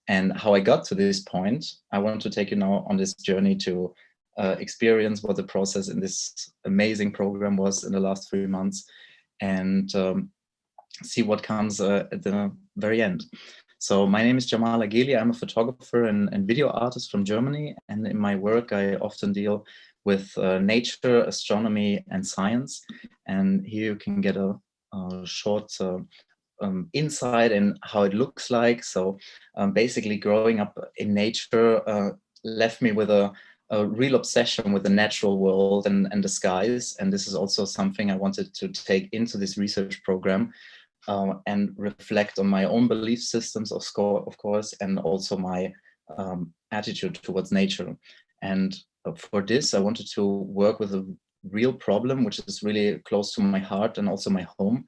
And how I got to this point, I want to take you now on this journey to experience what the process in this amazing program was in the last 3 months, and see what comes at the very end. So my name is Jamal Ageli. I'm a photographer and video artist from Germany. And in my work, I often deal with nature, astronomy, and science. And here you can get a short insight in how it looks like. So basically growing up in nature left me with a real obsession with the natural world and the skies. And this is also something I wanted to take into this research program. And reflect on my own belief systems, of course, and also my attitude towards nature. And for this, I wanted to work with a real problem, which is really close to my heart and also my home.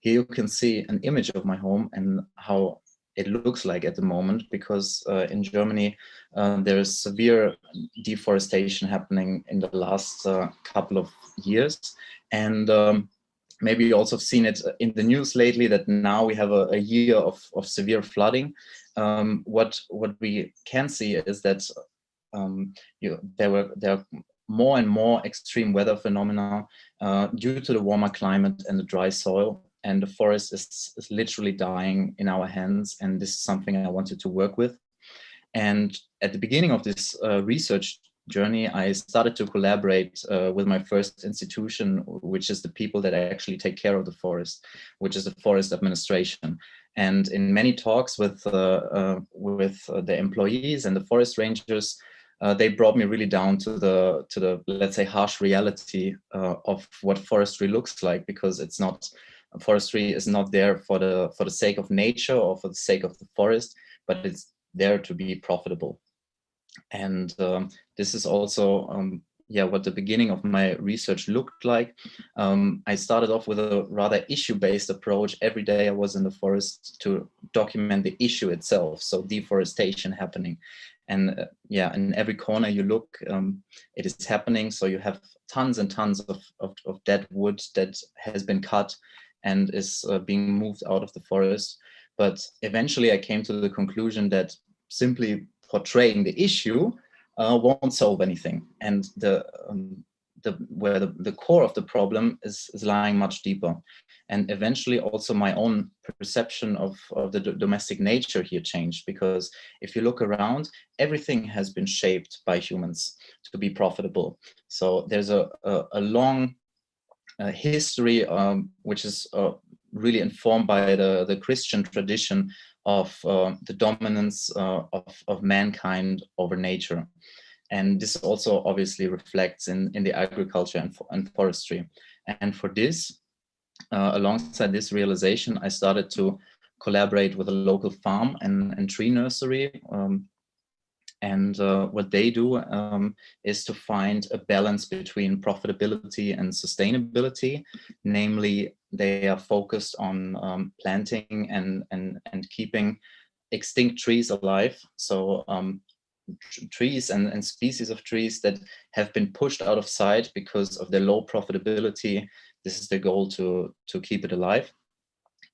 Here you can see an image of my home and how it looks like at the moment, because in Germany, there is severe deforestation happening in the last couple of years. And maybe you also have seen it in the news lately that now we have a year of severe flooding. What we can see is that there are more and more extreme weather phenomena due to the warmer climate and the dry soil, and the forest is literally dying in our hands. And this is something I wanted to work with. And at the beginning of this research journey, I started to collaborate with my first institution, which is the people that actually take care of the forest, which is the forest administration. And in many talks with the employees and the forest rangers, they brought me really down to the let's say harsh reality of what forestry looks like, because it's not, forestry is not there for the sake of nature or for the sake of the forest, but it's there to be profitable. And this is also what the beginning of my research looked like. I started off with a rather issue-based approach. Every day I was in the forest to document the issue itself, so deforestation happening. And in every corner you look, it is happening. So you have tons and tons of dead wood that has been cut and is being moved out of the forest. But eventually I came to the conclusion that simply portraying the issue won't solve anything, and the core of the problem is lying much deeper. And eventually also my own perception of the domestic nature here changed, because if you look around, everything has been shaped by humans to be profitable. So there's a long history which is really informed by the Christian tradition of the dominance of mankind over nature. And this also obviously reflects in the agriculture and forestry. And for this, alongside this realization, I started to collaborate with a local farm and tree nursery. And what they do is to find a balance between profitability and sustainability. Namely, they are focused on planting and keeping extinct trees alive. So trees and species of trees that have been pushed out of sight because of their low profitability. This is the goal, to keep it alive.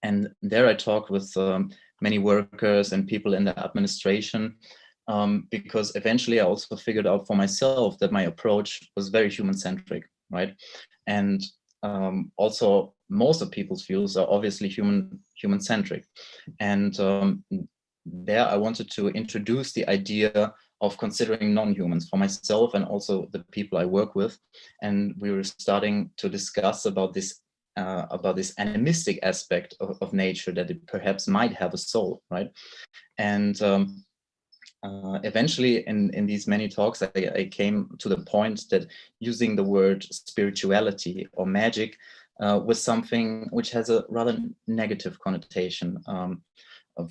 And there I talked with many workers and people in the administration, because eventually I also figured out for myself that my approach was very human-centric, right? And also most of people's views are obviously human-centric. And there I wanted to introduce the idea of considering non-humans for myself and also the people I work with. And we were starting to discuss about this animistic aspect of nature, that it perhaps might have a soul, right? And eventually in these many talks, I came to the point that using the word spirituality or magic was something which has a rather negative connotation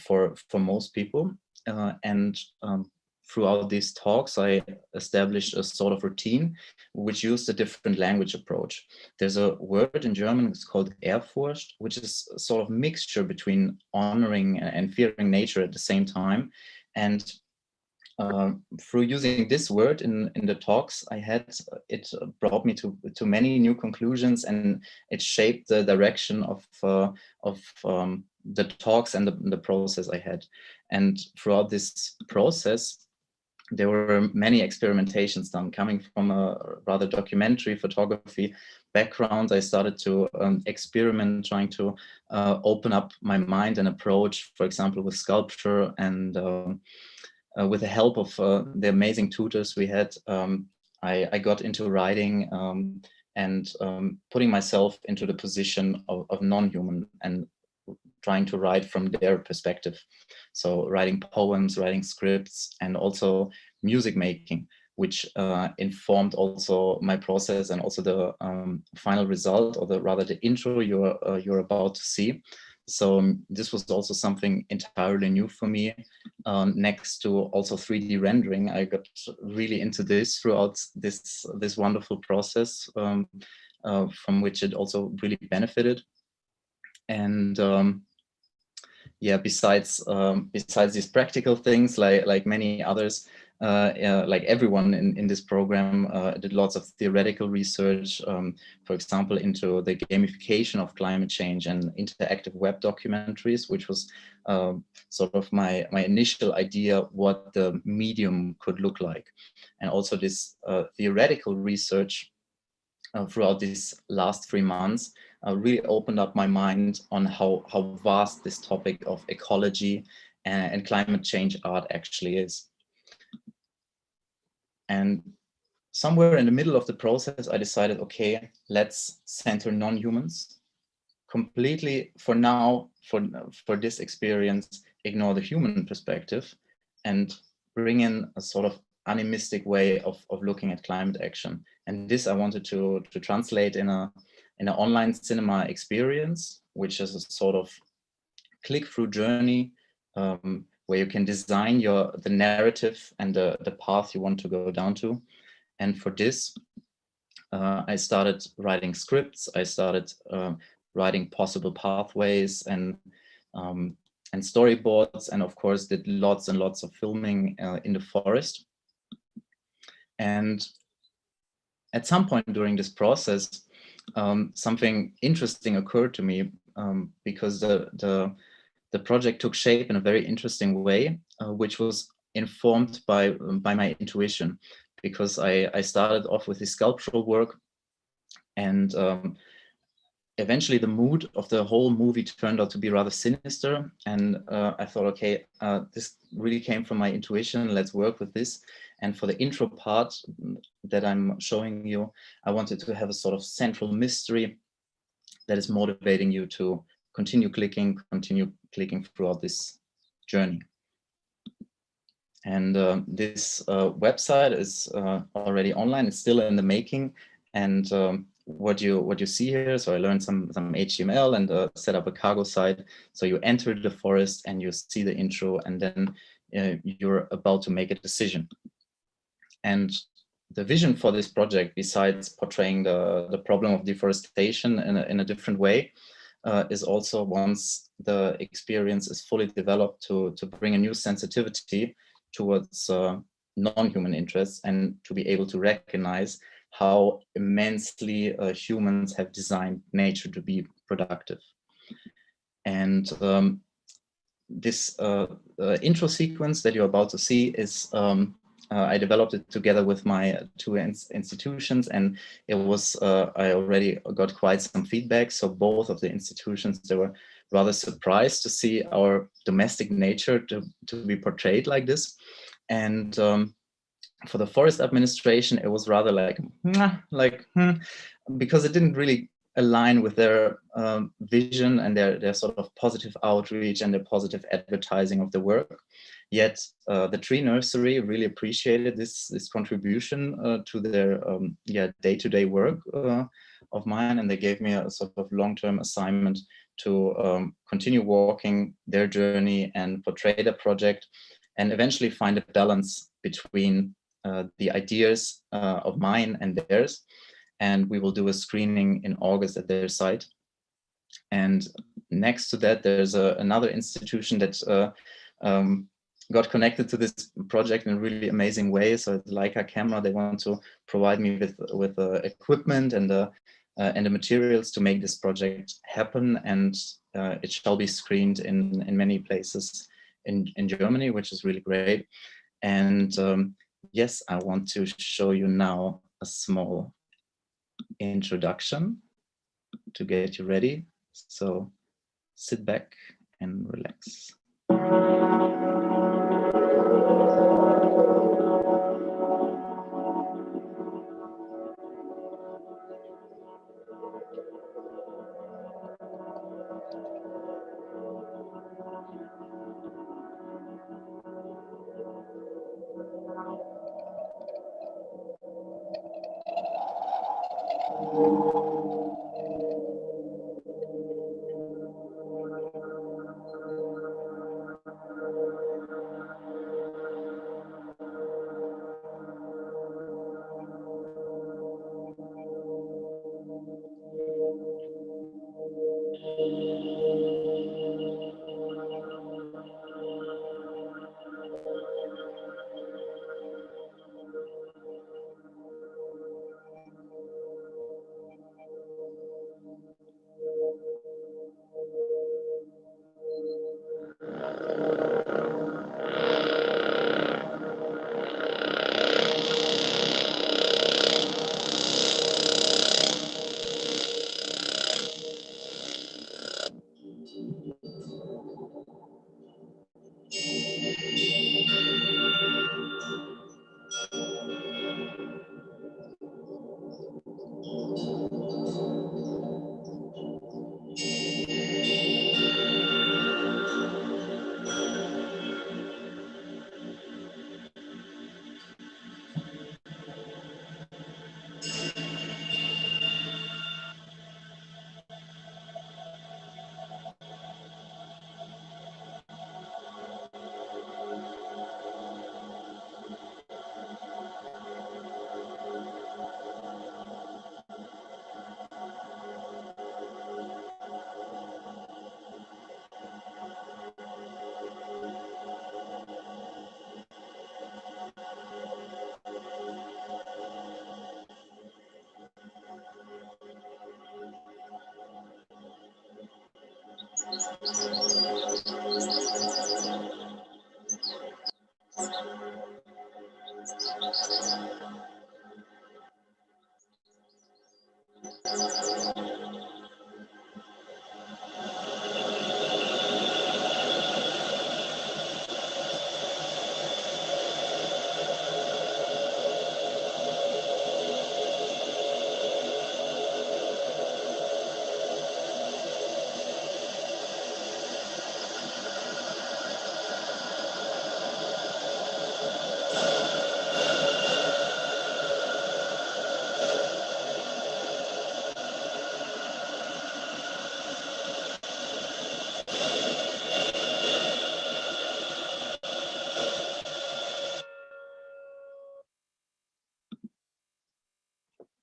for most people. And throughout these talks, I established a sort of routine which used a different language approach. There's a word in German, it's called Ehrfurcht, which is a sort of mixture between honoring and fearing nature at the same time. And through using this word in the talks I had, it brought me to many new conclusions, and it shaped the direction of the talks and the process I had. And throughout this process, there were many experimentations done. Coming from a rather documentary photography background, I started to experiment, trying to open up my mind and approach, for example, with sculpture, and with the help of the amazing tutors we had, I got into writing and putting myself into the position of non-human and trying to write from their perspective. So writing poems, writing scripts, and also music making, which informed also my process and also the final result, or rather the intro you're about to see. So this was also something entirely new for me. Next to also 3D rendering, I got really into this throughout this wonderful process, from which it also really benefited. And yeah, besides these practical things, like many others, like everyone in this program, did lots of theoretical research, for example, into the gamification of climate change and interactive web documentaries, which was sort of my initial idea what the medium could look like. And also this theoretical research throughout these last 3 months really opened up my mind on how vast this topic of ecology and climate change art actually is. And somewhere in the middle of the process, I decided, okay, let's center non-humans. Completely, for now, for this experience, ignore the human perspective and bring in a sort of animistic way of looking at climate action. And this I wanted to translate in an online cinema experience, which is a sort of click-through journey where you can design the narrative and the path you want to go down to. And for this, I started writing scripts. I started writing possible pathways and storyboards, and of course did lots and lots of filming in the forest. And at some point during this process, something interesting occurred to me, because the project took shape in a very interesting way, which was informed by my intuition, because I started off with this sculptural work, and eventually the mood of the whole movie turned out to be rather sinister. And I thought, okay, this really came from my intuition, let's work with this. And for the intro part that I'm showing you, I wanted to have a sort of central mystery that is motivating you to continue clicking throughout this journey. And this website is already online. It's still in the making. And what you see here, so I learned some HTML and set up a cargo site. So you enter the forest and you see the intro, and then you're about to make a decision. And the vision for this project, besides portraying the problem of deforestation in a different way, is also, once the experience is fully developed, to bring a new sensitivity towards non-human interests, and to be able to recognize how immensely humans have designed nature to be productive. And this intro sequence that you're about to see is I developed it together with my two institutions, and it was I already got quite some feedback. So both of the institutions, they were rather surprised to see our domestic nature to be portrayed like this. And for the forest administration, it was rather because it didn't really align with their vision and their sort of positive outreach and their positive advertising of the work. Yet the tree nursery really appreciated this contribution to their day-to-day work of mine, and they gave me a sort of long-term assignment to continue walking their journey and portray the project, and eventually find a balance between the ideas of mine and theirs. And we will do a screening in August at their site. And next to that, there's another institution that got connected to this project in a really amazing way. So it's Leica camera. They want to provide me with equipment and the materials to make this project happen. And it shall be screened in many places in Germany, which is really great. And yes, I want to show you now a small introduction to get you ready. So sit back and relax.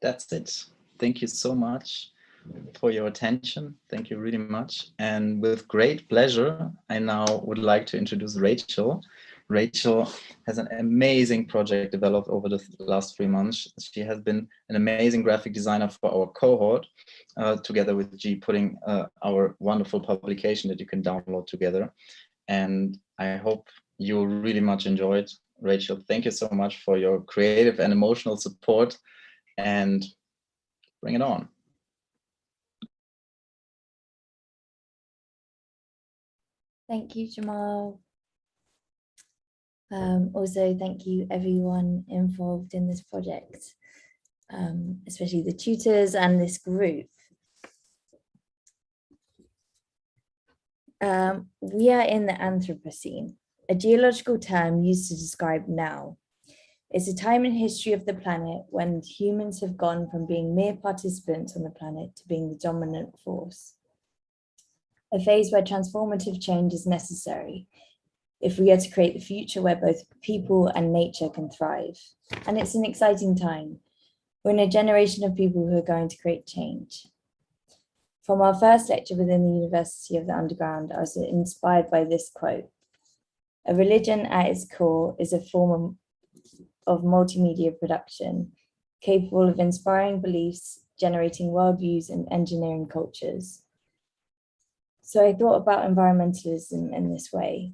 That's it. Thank you so much for your attention. Thank you really much. And with great pleasure, I now would like to introduce Rachel. Rachel has an amazing project developed over the last 3 months. She has been an amazing graphic designer for our cohort, together with G, putting our wonderful publication that you can download together. And I hope you really much enjoyed. Rachel, thank you so much for your creative and emotional support, and bring it on. Thank you, Jamal. Also, thank you everyone involved in this project, especially the tutors and this group. We are in the Anthropocene, a geological term used to describe now. It's a time in history of the planet when humans have gone from being mere participants on the planet to being the dominant force. A phase where transformative change is necessary if we are to create the future where both people and nature can thrive. And it's an exciting time. We're in a generation of people who are going to create change. From our first lecture within the University of the Underground, I was inspired by this quote: "A religion at its core is a form of multimedia production, capable of inspiring beliefs, generating worldviews, and engineering cultures." So I thought about environmentalism in this way,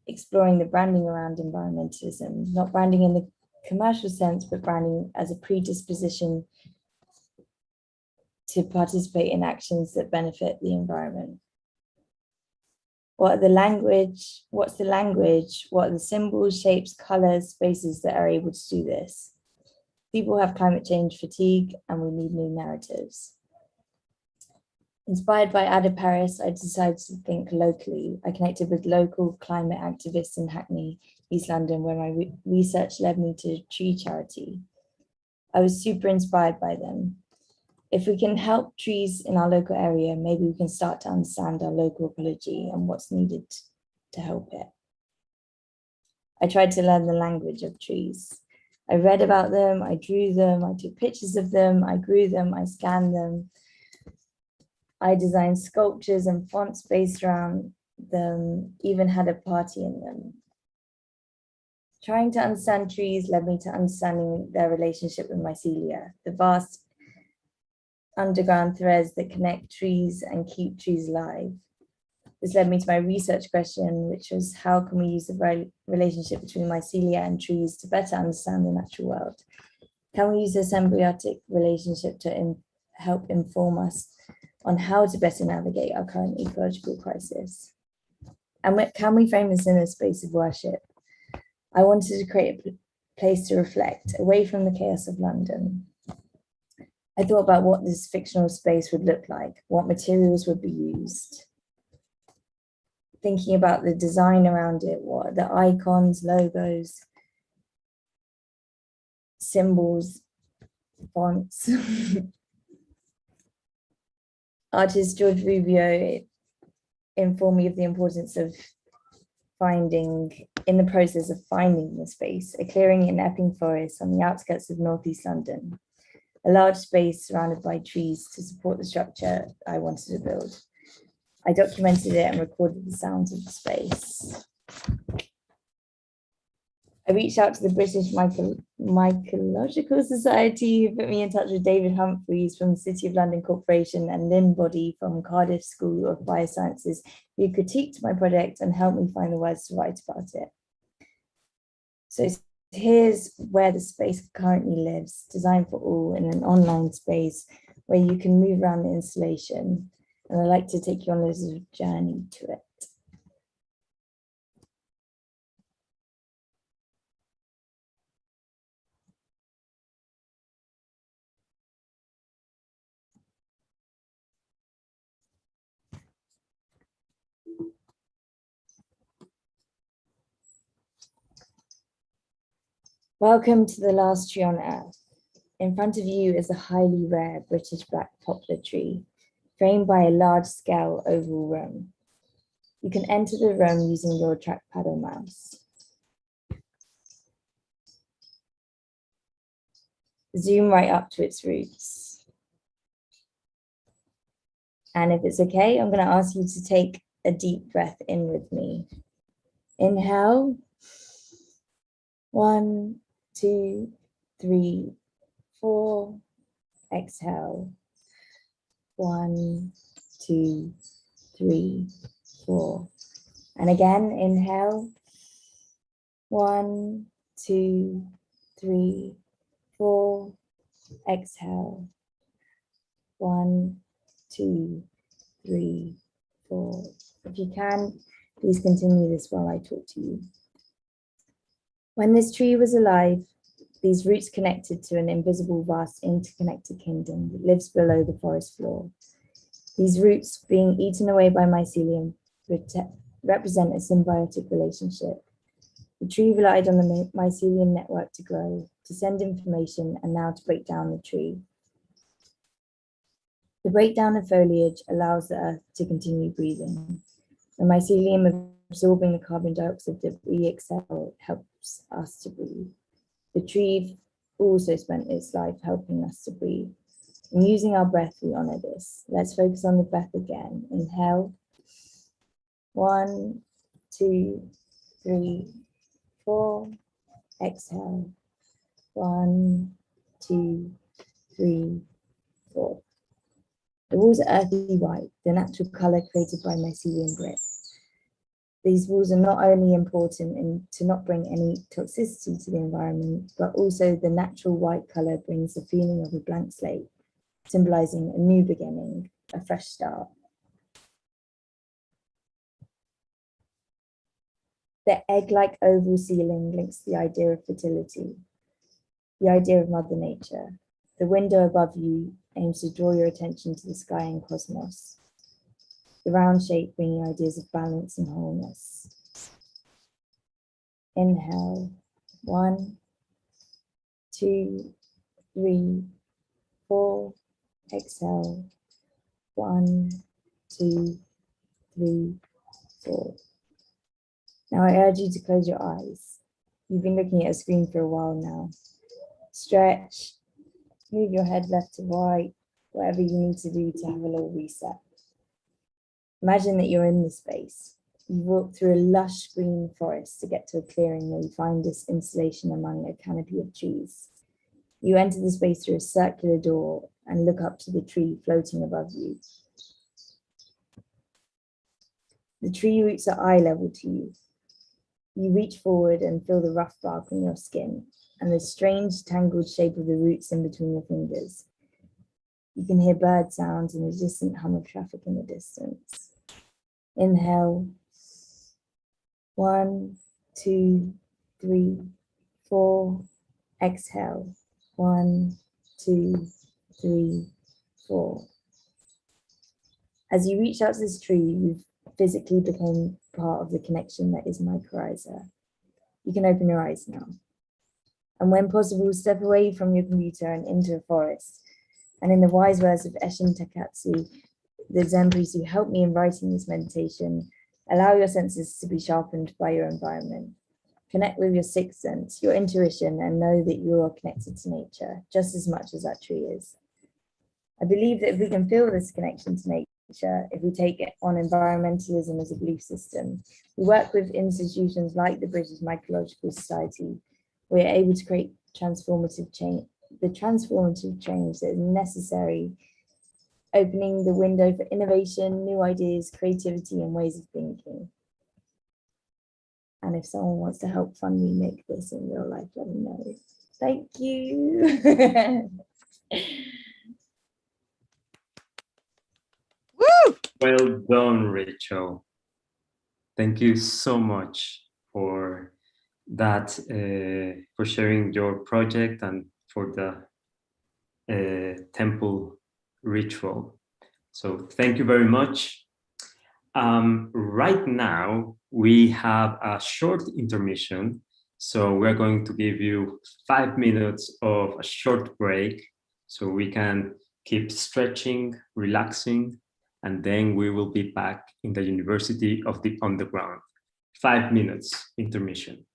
exploring the branding around environmentalism, not branding in the commercial sense, but branding as a predisposition to participate in actions that benefit the environment. What's the language? What are the symbols, shapes, colors, spaces that are able to do this? People have climate change fatigue and we need new narratives. Inspired by Ada Paris, I decided to think locally. I connected with local climate activists in Hackney, East London, where my research led me to Tree Charity. I was super inspired by them. If we can help trees in our local area, maybe we can start to understand our local ecology and what's needed to help it. I tried to learn the language of trees. I read about them, I drew them, I took pictures of them, I grew them, I scanned them. I designed sculptures and fonts based around them, even had a party in them. Trying to understand trees led me to understanding their relationship with mycelia, the vast underground threads that connect trees and keep trees alive. This led me to my research question, which was how can we use the relationship between mycelia and trees to better understand the natural world? Can we use this symbiotic relationship to help inform us on how to better navigate our current ecological crisis? And can we frame this in a space of worship? I wanted to create a place to reflect away from the chaos of London. I thought about what this fictional space would look like, what materials would be used. Thinking about the design around it, what are the icons, logos, symbols, fonts. Artist George Rubio informed me of the importance of in the process of finding the space, a clearing in Epping Forest on the outskirts of northeast London, a large space surrounded by trees to support the structure I wanted to build. I documented it and recorded the sounds of the space. I reached out to the British Mycological Society, who put me in touch with David Humphreys from the City of London Corporation and Lynn Boddy from Cardiff School of Biosciences, who critiqued my project and helped me find the words to write about it. So here's where the space currently lives, designed for all in an online space where you can move around the installation. And I'd like to take you on a little journey to it. Welcome to the last tree on earth. In front of you is a highly rare British black poplar tree, framed by a large-scale oval room. You can enter the room using your trackpad or mouse. Zoom right up to its roots. And if it's okay, I'm going to ask you to take a deep breath in with me. Inhale. 1, 2, 3, 4. Exhale. 1, 2, 3, 4. And again, inhale. 1, 2, 3, 4. Exhale. 1, 2, 3, 4. If you can, please continue this while I talk to you. When this tree was alive, these roots connected to an invisible, vast, interconnected kingdom that lives below the forest floor. These roots, being eaten away by mycelium, represent a symbiotic relationship. The tree relied on the mycelium network to grow, to send information, and now to break down the tree. The breakdown of foliage allows the earth to continue breathing. The mycelium absorbing the carbon dioxide that we exhale helps us to breathe. The tree also spent its life helping us to breathe. And using our breath, we honor this. Let's focus on the breath again. Inhale. 1, 2, 3, 4. Exhale. 1, 2, 3, 4. The walls are earthy white, the natural color created by mycelium grit. These walls are not only important to not bring any toxicity to the environment, but also the natural white color brings the feeling of a blank slate, symbolizing a new beginning, a fresh start. The egg-like oval ceiling links the idea of fertility, the idea of Mother Nature. The window above you aims to draw your attention to the sky and cosmos. The round shape bringing ideas of balance and wholeness. Inhale. 1, 2, 3, 4. Exhale. 1, 2, 3, 4. Now I urge you to close your eyes. You've been looking at a screen for a while now. Stretch, move your head left to right, whatever you need to do to have a little reset. Imagine that you're in this space. You walk through a lush green forest to get to a clearing where you find this installation among a canopy of trees. You enter the space through a circular door and look up to the tree floating above you. The tree roots are eye level to you. You reach forward and feel the rough bark on your skin and the strange tangled shape of the roots in between your fingers. You can hear bird sounds and a distant hum of traffic in the distance. Inhale. 1, 2, 3, 4. Exhale. 1, 2, 3, 4. As you reach out to this tree, you've physically become part of the connection that is mycorrhiza. You can open your eyes now. And when possible, step away from your computer and into a forest. And in the wise words of Eshin Takatsu, the Zen priest who helped me in writing this meditation, allow your senses to be sharpened by your environment. Connect with your sixth sense, your intuition, and know that you are connected to nature just as much as that tree is. I believe that if we can feel this connection to nature, if we take it on environmentalism as a belief system, we work with institutions like the British Mycological Society, we're able to create transformative change, the transformative change that is necessary, opening the window for innovation, new ideas, creativity, and ways of thinking. And if someone wants to help fund me make this in real life, let me know. Thank you. Woo! Well done, Rachel. Thank you so much for that, for sharing your project and for the temple ritual. So thank you very much. Right now, we have a short intermission. So we're going to give you 5 minutes of a short break so we can keep stretching, relaxing, and then we will be back in the University of the Underground. 5 minutes intermission.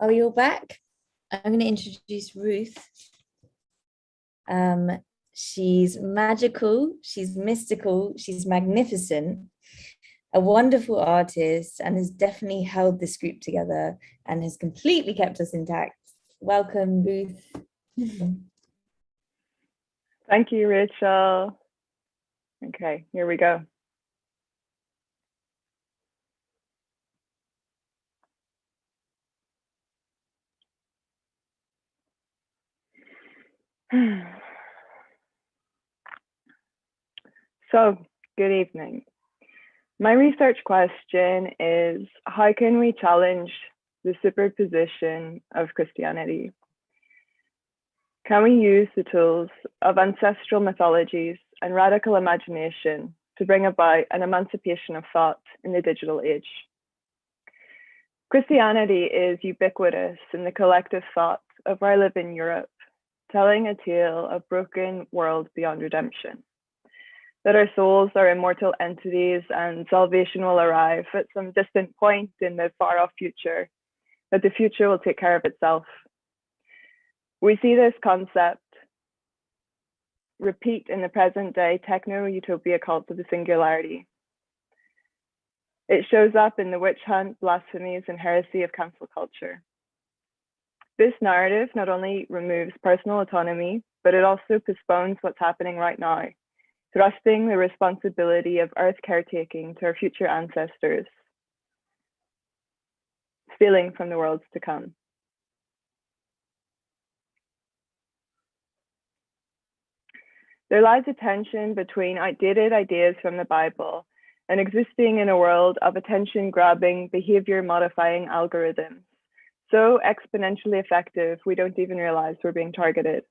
Oh, you're back? I'm going to introduce Ruth. She's magical, she's mystical, she's magnificent, a wonderful artist, and has definitely held this group together and has completely kept us intact. Welcome, Ruth. Thank you, Rachel. Okay, here we go. So, good evening. My research question is, how can we challenge the superposition of Christianity? Can we use the tools of ancestral mythologies and radical imagination to bring about an emancipation of thought in the digital age? Christianity is ubiquitous in the collective thought of where I live in Europe, telling a tale of broken world beyond redemption. That our souls are immortal entities and salvation will arrive at some distant point in the far off future, that the future will take care of itself. We see this concept repeat in the present day techno-utopia cult of the singularity. It shows up in the witch hunt, blasphemies, and heresy of cancel culture. This narrative not only removes personal autonomy, but it also postpones what's happening right now, thrusting the responsibility of earth caretaking to our future ancestors, stealing from the worlds to come. There lies a tension between outdated ideas from the Bible and existing in a world of attention-grabbing, behavior-modifying algorithms, so exponentially effective we don't even realize we're being targeted.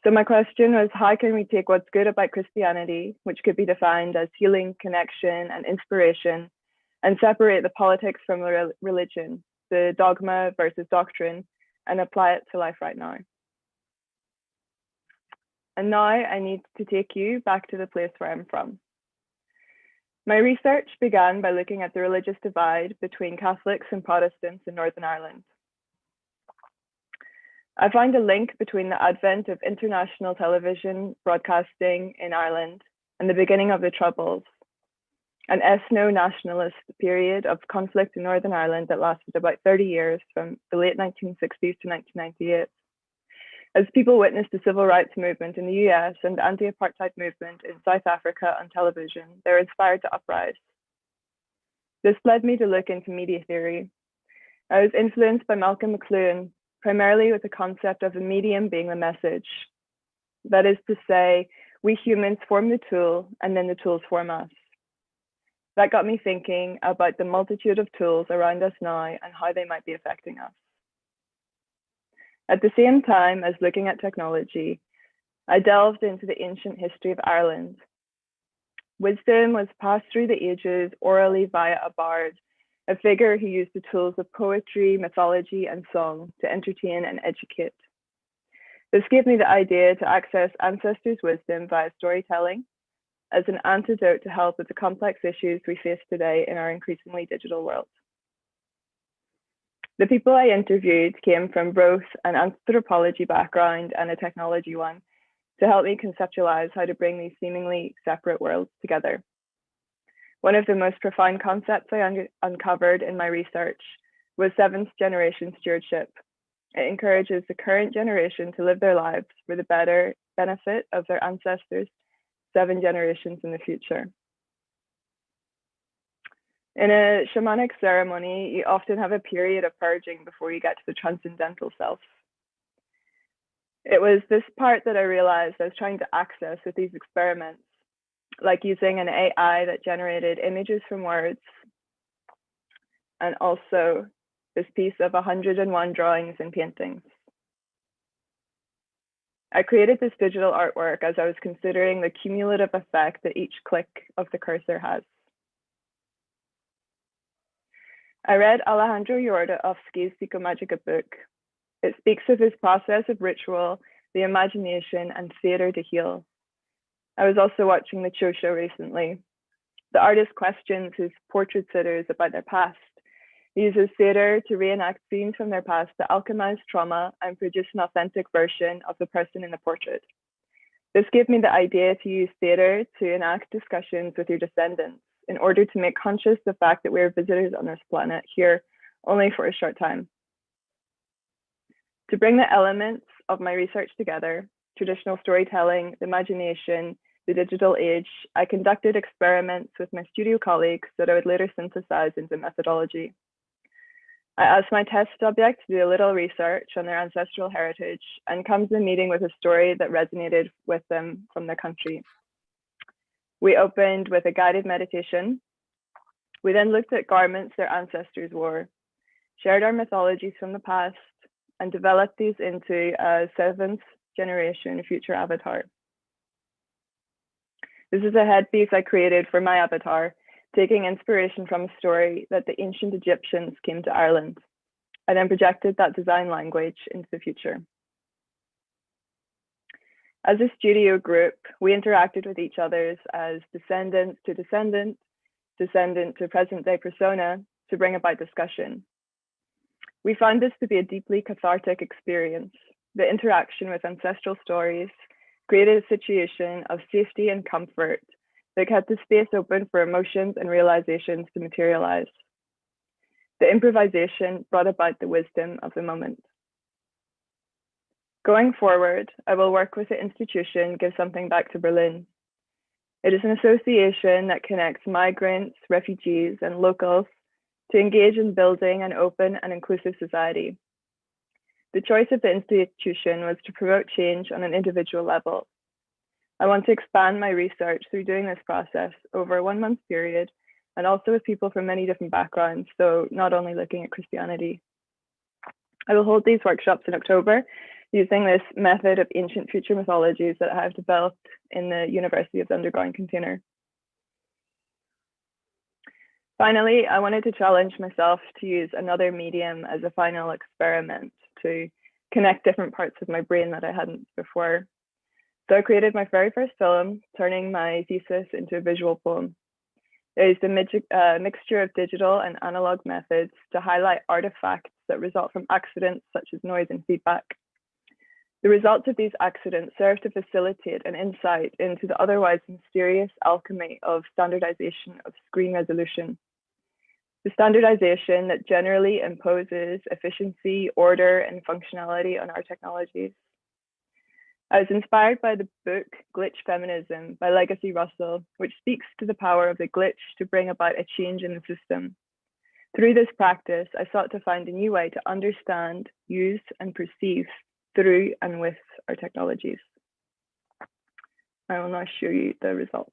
So my question was, how can we take what's good about Christianity, which could be defined as healing, connection, and inspiration, and separate the politics from the religion, the dogma versus doctrine, and apply it to life right now? And now I need to take you back to the place where I'm from. My research began by looking at the religious divide between Catholics and Protestants in Northern Ireland. I found a link between the advent of international television broadcasting in Ireland and the beginning of the Troubles, an ethno-nationalist period of conflict in Northern Ireland that lasted about 30 years from the late 1960s to 1998. As people witnessed the civil rights movement in the US and the anti-apartheid movement in South Africa on television, they were inspired to uprise. This led me to look into media theory. I was influenced by Malcolm McLuhan, primarily with the concept of the medium being the message. That is to say, we humans form the tool and then the tools form us. That got me thinking about the multitude of tools around us now and how they might be affecting us. At the same time as looking at technology, I delved into the ancient history of Ireland. Wisdom was passed through the ages orally via a bard, a figure who used the tools of poetry, mythology, and song to entertain and educate. This gave me the idea to access ancestors' wisdom via storytelling as an antidote to help with the complex issues we face today in our increasingly digital world. The people I interviewed came from both an anthropology background and a technology one to help me conceptualize how to bring these seemingly separate worlds together. One of the most profound concepts I uncovered in my research was seventh generation stewardship. It encourages the current generation to live their lives for the better benefit of their ancestors 7 generations in the future. In a shamanic ceremony, you often have a period of purging before you get to the transcendental self. It was this part that I realized I was trying to access with these experiments, like using an AI that generated images from words, and also this piece of 101 drawings and paintings. I created this digital artwork as I was considering the cumulative effect that each click of the cursor has. I read Alejandro Jodorowsky's Psychomagica book. It speaks of his process of ritual, the imagination, and theater to heal. I was also watching the Cho show recently. The artist questions his portrait sitters about their past, He uses theatre to reenact scenes from their past to alchemize trauma and produce an authentic version of the person in the portrait. This gave me the idea to use theatre to enact discussions with your descendants in order to make conscious the fact that we are visitors on this planet here only for a short time. To bring the elements of my research together, traditional storytelling, the imagination, the digital age, I conducted experiments with my studio colleagues that I would later synthesize into methodology. I asked my test subject to do a little research on their ancestral heritage and come to the meeting with a story that resonated with them from their country. We opened with a guided meditation. We then looked at garments their ancestors wore, shared our mythologies from the past, and developed these into a 7th generation future avatar. This is a headpiece I created for my avatar, taking inspiration from a story that the ancient Egyptians came to Ireland. I then projected that design language into the future. As a studio group, we interacted with each other as descendant to descendant, descendant to present day persona to bring about discussion. We found this to be a deeply cathartic experience. The interaction with ancestral stories created a situation of safety and comfort that kept the space open for emotions and realizations to materialize. The improvisation brought about the wisdom of the moment. Going forward, I will work with the institution Give Something Back to Berlin. It is an association that connects migrants, refugees, and locals to engage in building an open and inclusive society. The choice of the institution was to promote change on an individual level. I want to expand my research through doing this process over a 1-month period and also with people from many different backgrounds, so not only looking at Christianity. I will hold these workshops in October using this method of ancient future mythologies that I have developed in the University of the Underground container. Finally, I wanted to challenge myself to use another medium as a final experiment to connect different parts of my brain that I hadn't before. So I created my very first film, turning my thesis into a visual poem. I used a mixture of digital and analog methods to highlight artifacts that result from accidents such as noise and feedback. The results of these accidents serve to facilitate an insight into the otherwise mysterious alchemy of standardization of screen resolution. The standardization that generally imposes efficiency, order, and functionality on our technologies. I was inspired by the book Glitch Feminism by Legacy Russell, which speaks to the power of the glitch to bring about a change in the system. Through this practice, I sought to find a new way to understand, use, and perceive through and with our technologies. I will now show you the result.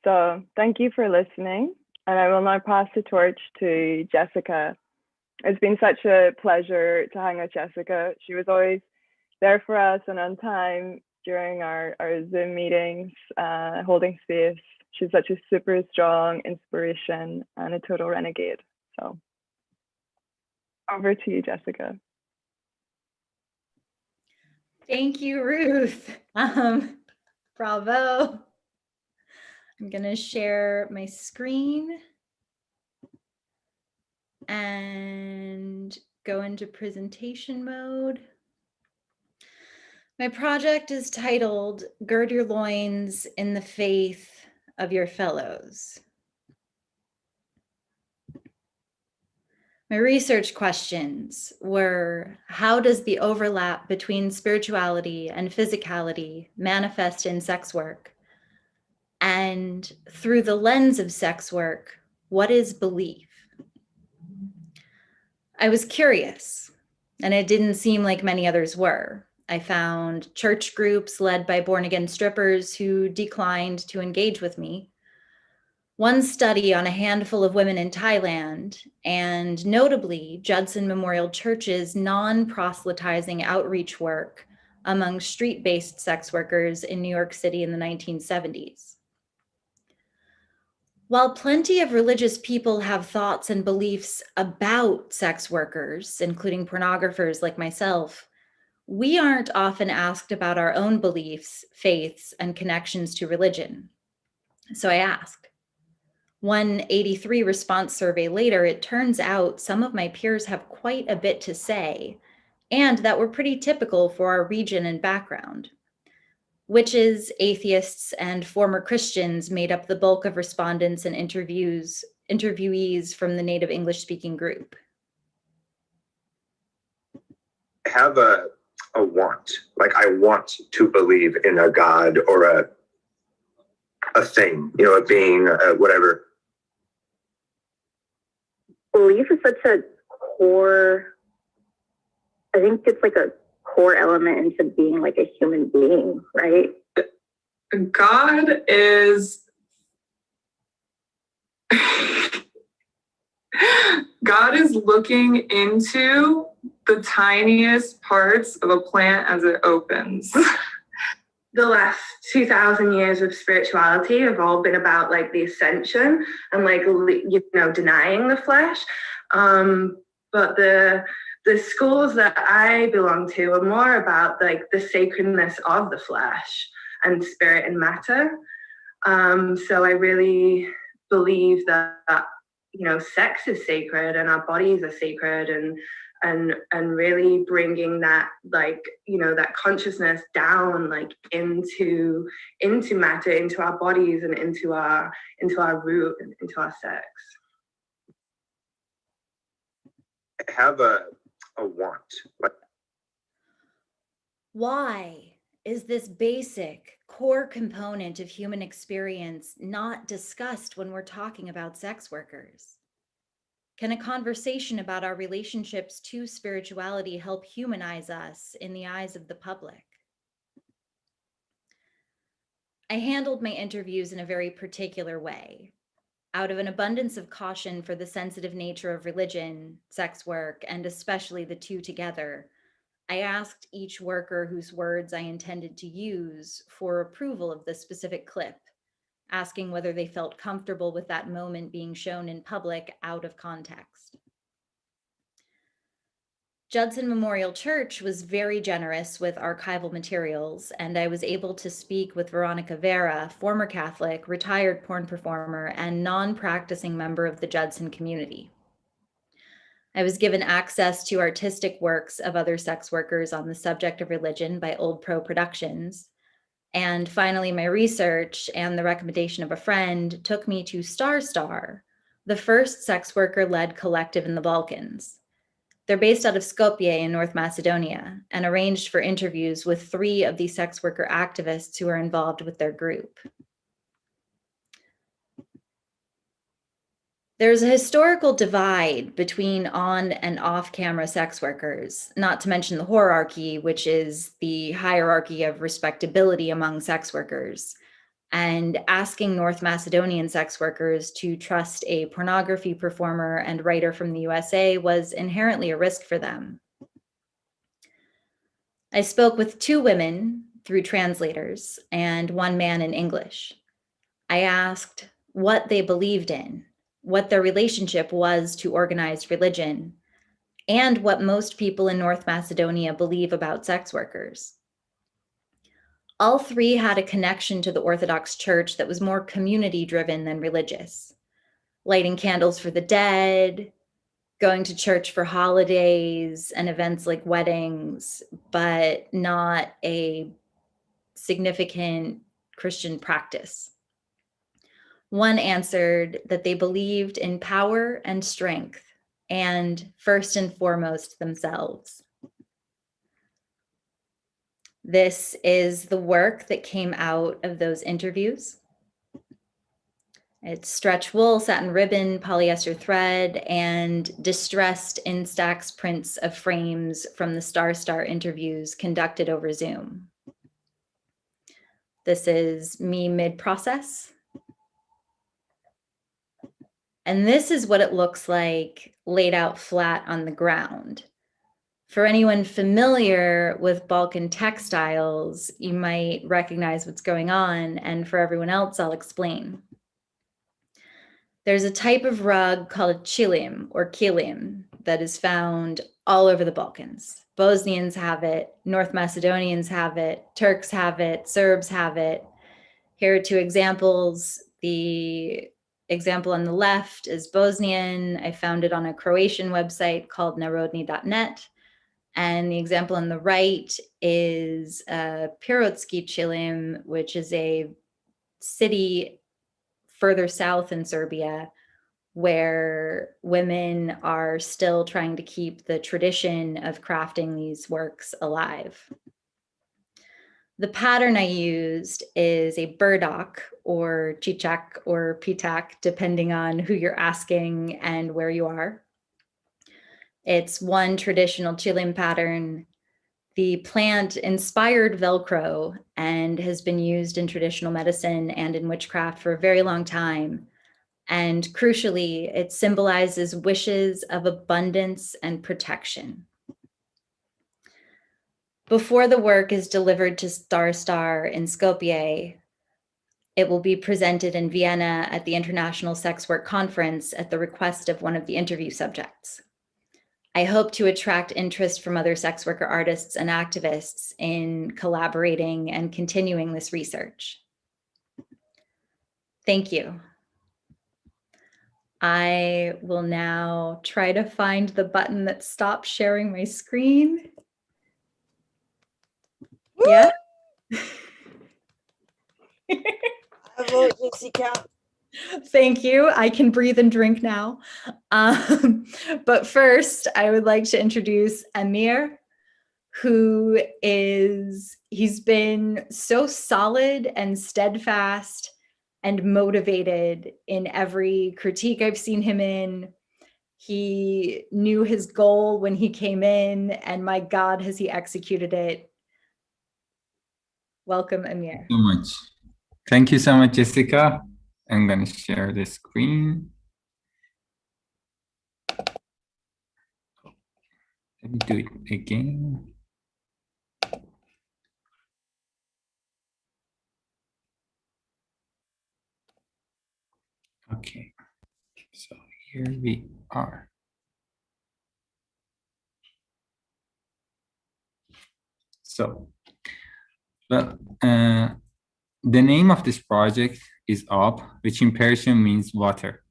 So thank you for listening. And I will now pass the torch to Jessica. It's been such a pleasure to hang with Jessica. She was always there for us and on time during our Zoom meetings, holding space. She's such a super strong inspiration and a total renegade. So over to you, Jessica. Thank you, Ruth. Bravo. I'm gonna share my screen and go into presentation mode. My project is titled Gird Your Loins in the Faith of Your Fellows. My research questions were, how does the overlap between spirituality and physicality manifest in sex work? And through the lens of sex work, what is belief? I was curious, and it didn't seem like many others were. I found church groups led by born-again strippers who declined to engage with me. One study on a handful of women in Thailand, and notably Judson Memorial Church's non-proselytizing outreach work among street-based sex workers in New York City in the 1970s. While plenty of religious people have thoughts and beliefs about sex workers, including pornographers like myself, we aren't often asked about our own beliefs, faiths, and connections to religion. So I asked. One 83 response survey later, it turns out some of my peers have quite a bit to say, and that were pretty typical for our region and background. Witches, atheists, and former Christians made up the bulk of respondents and interviewees from the native English-speaking group. I have a want, like I want to believe in a God or a thing, you know, a being, whatever. Belief is such a core, I think it's like a core element into being like a human being, right? God is God is looking into the tiniest parts of a plant as it opens. The last 2,000 years of spirituality have all been about like the ascension and like, you know, denying the flesh. But the schools that I belong to are more about like the sacredness of the flesh and spirit and matter. So I really believe that, you know, sex is sacred and our bodies are sacred, and really bringing that, like, you know, that consciousness down, like into matter, into our bodies and into our root and into our sex. I have a want. Why is this basic core component of human experience not discussed when we're talking about sex workers? Can a conversation about our relationships to spirituality help humanize us in the eyes of the public? I handled my interviews in a very particular way. Out of an abundance of caution for the sensitive nature of religion, sex work, and especially the two together, I asked each worker whose words I intended to use for approval of the specific clip, asking whether they felt comfortable with that moment being shown in public out of context. Judson Memorial Church was very generous with archival materials, and I was able to speak with Veronica Vera, former Catholic, retired porn performer, and non-practicing member of the Judson community. I was given access to artistic works of other sex workers on the subject of religion by Old Pro Productions. And finally, my research and the recommendation of a friend took me to Star, the first sex worker-led collective in the Balkans. They're based out of Skopje in North Macedonia and arranged for interviews with 3 of the sex worker activists who are involved with their group. There's a historical divide between on and off-camera sex workers, not to mention the hierarchy, which is the hierarchy of respectability among sex workers. and asking North Macedonian sex workers to trust a pornography performer and writer from the USA was inherently a risk for them. I spoke with 2 women through translators and 1 man in English. I asked what they believed in, what their relationship was to organized religion, and what most people in North Macedonia believe about sex workers. All 3 had a connection to the Orthodox Church that was more community-driven than religious, lighting candles for the dead, going to church for holidays and events like weddings, but not a significant Christian practice. One answered that they believed in power and strength, and first and foremost themselves. This is the work that came out of those interviews. It's stretch wool, satin ribbon, polyester thread, and distressed Instax prints of frames from the Star interviews conducted over Zoom. This is me mid-process. And this is what it looks like laid out flat on the ground. For anyone familiar with Balkan textiles, you might recognize what's going on, and for everyone else, I'll explain. There's a type of rug called chilim or kilim that is found all over the Balkans. Bosnians have it, North Macedonians have it, Turks have it, Serbs have it. Here are 2 examples. The example on the left is Bosnian. I found it on a Croatian website called narodni.net. And the example on the right is Pirotski Chilim, which is a city further south in Serbia, where women are still trying to keep the tradition of crafting these works alive. The pattern I used is a burdock or chichak or pitak, depending on who you're asking and where you are. It's one traditional chilim pattern. The plant inspired Velcro and has been used in traditional medicine and in witchcraft for a very long time. And crucially, it symbolizes wishes of abundance and protection. Before the work is delivered to Star in Skopje, it will be presented in Vienna at the International Sex Work Conference at the request of one of the interview subjects. I hope to attract interest from other sex worker artists and activists in collaborating and continuing this research. Thank you. I will now try to find the button that stops sharing my screen. Yeah. I vote Jessica. Thank you. I can breathe and drink now. But first, I would like to introduce Amir, he's been so solid and steadfast and motivated in every critique I've seen him in. He knew his goal when he came in, and my God, has he executed it. Welcome, Amir. So much. Thank you so much, Jessica. I'm going to share the screen. Let me do it again. Okay, so here we are. So, well, the name of this project is Ab, which in Persian means water.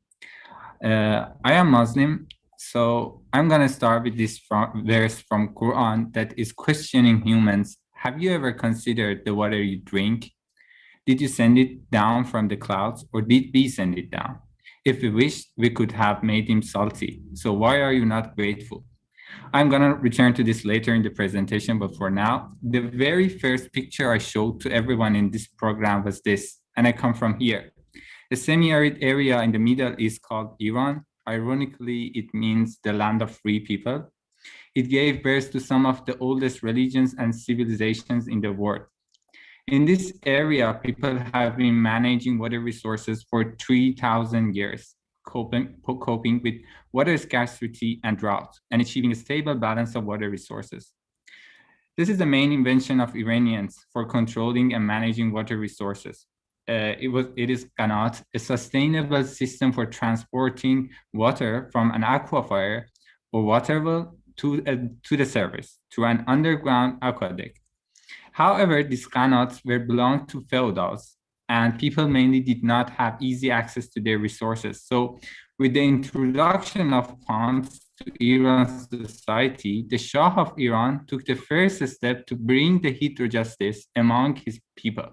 I am Muslim, so I'm gonna start with this verse from Quran that is questioning humans. Have you ever considered the water you drink? Did you send it down from the clouds, or did we send it down? If we wished, we could have made him salty. So why are you not grateful? I'm gonna return to this later in the presentation, but for now, the very first picture I showed to everyone in this program was this, and I come from here. The semi-arid area in the Middle East called Iran. Ironically, it means the land of free people. It gave birth to some of the oldest religions and civilizations in the world. In this area, people have been managing water resources for 3,000 years, coping with water scarcity and drought, and achieving a stable balance of water resources. This is the main invention of Iranians for controlling and managing water resources. It is qanat, a sustainable system for transporting water from an aquifer or water well to the surface through an underground aqueduct. However, these qanats were belonged to feudals, and people mainly did not have easy access to their resources. So with the introduction of pumps to Iran's society, the Shah of Iran took the first step to bring the hydrojustice among his people.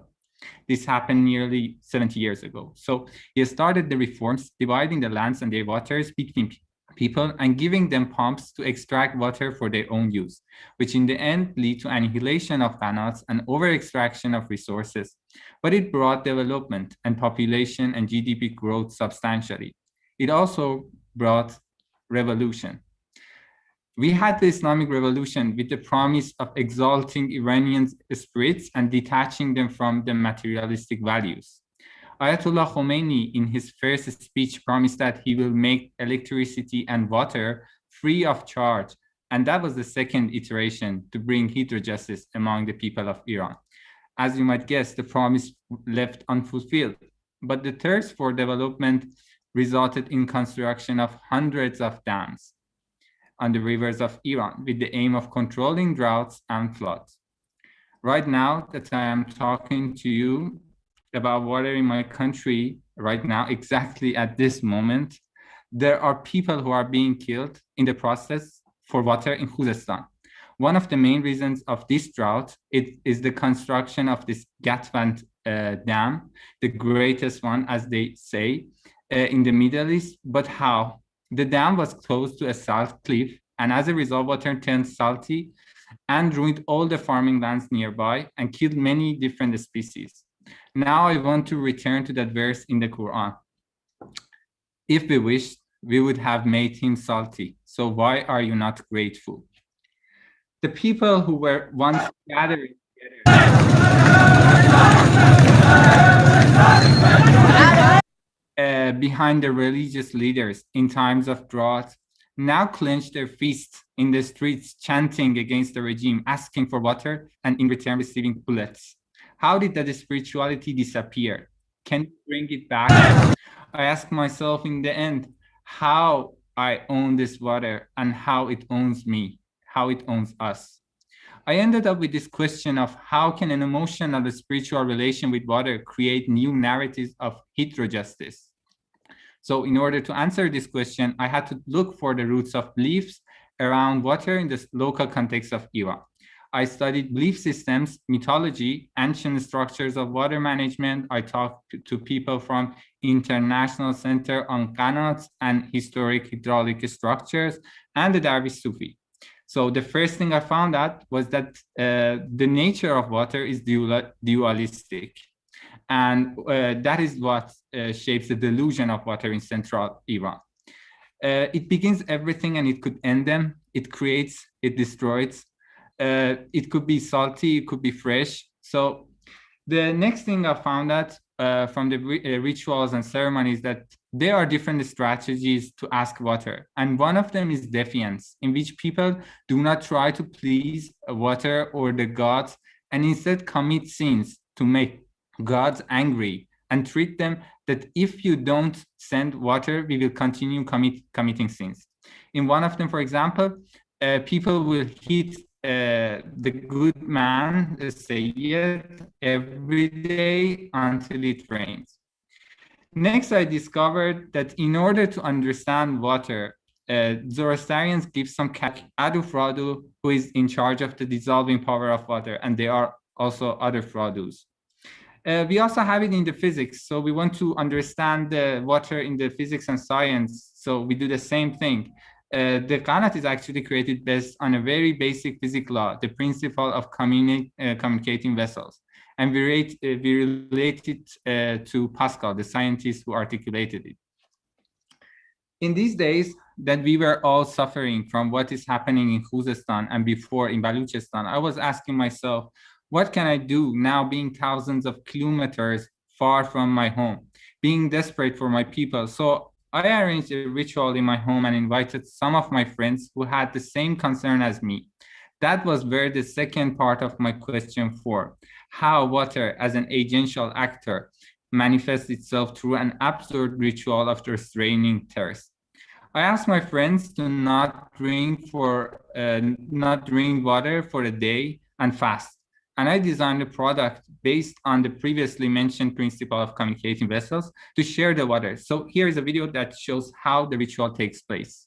This happened nearly 70 years ago. So he started the reforms, dividing the lands and their waters between people and giving them pumps to extract water for their own use, which in the end lead to annihilation of qanats and over-extraction of resources. But it brought development and population and GDP growth substantially. It also brought revolution. We had the Islamic Revolution with the promise of exalting Iranian spirits and detaching them from the materialistic values. Ayatollah Khomeini, in his first speech, promised that he will make electricity and water free of charge. And that was the second iteration to bring hydrojustice among the people of Iran. As you might guess, the promise left unfulfilled. But the thirst for development resulted in construction of hundreds of dams on the rivers of Iran with the aim of controlling droughts and floods. Right now that I am talking to you about water in my country, right now, exactly at this moment, there are people who are being killed in the process for water in Khuzestan. One of the main reasons of this drought is the construction of this Gatvand dam, the greatest one, as they say, in the Middle East. But how? The dam was close to a salt cliff, and as a result, water turned salty and ruined all the farming lands nearby and killed many different species. Now I want to return to that verse in the Quran. If we wished, we would have made him salty. So why are you not grateful? The people who were once gathering behind the religious leaders in times of drought now clench their fists in the streets, chanting against the regime, asking for water, and in return receiving bullets. How did that spirituality disappear? Can you bring it back? I ask myself in the end, how I own this water and how it owns me, how it owns us. I ended up with this question of how can an emotional or spiritual relation with water create new narratives of hydrojustice? So in order to answer this question, I had to look for the roots of beliefs around water in the local context of Iran. I studied belief systems, mythology, ancient structures of water management. I talked to people from International Center on Qanats and historic hydraulic structures and the Darwish Sufi. So the first thing I found out was that the nature of water is dualistic. And that is what shapes the delusion of water in central Iran. It begins everything and it could end them. It creates, it destroys. It could be salty, it could be fresh. So the next thing I found out from the rituals and ceremonies that there are different strategies to ask water. And one of them is defiance, in which people do not try to please water or the gods, and instead commit sins to make gods angry and treat them that if you don't send water, we will continue committing sins. In one of them, for example, people will hit the good man, the Sayyid, every day until it rains. Next, I discovered that in order to understand water, Zoroastrians give some Adu Fradu, who is in charge of the dissolving power of water, and there are also other Fradus. We also have it in the physics, so we want to understand the water in the physics and science, so we do the same thing. The qanat is actually created based on a very basic physics law, the principle of communicating vessels. And we relate it to Pascal, the scientist who articulated it. In these days that we were all suffering from what is happening in Khuzestan and before in Baluchistan, I was asking myself, What can I do now being thousands of kilometers far from my home, being desperate for my people? So I arranged a ritual in my home and invited some of my friends who had the same concern as me. That was where the second part of my question for how water as an agential actor manifests itself through an absurd ritual of restraining thirst. I asked my friends to not drink water for a day and fast. And I designed a product based on the previously mentioned principle of communicating vessels to share the water. So here is a video that shows how the ritual takes place.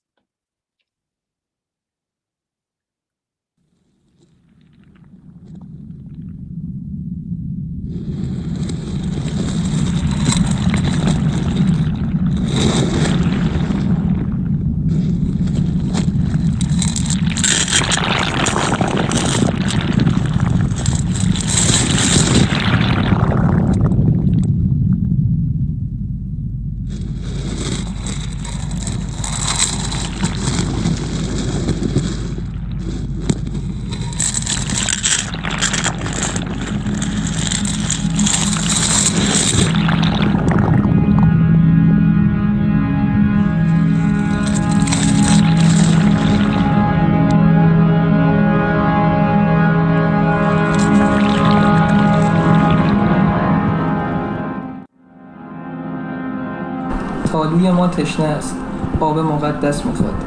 تالوی ما تشنه است. آب مقدس میخواد.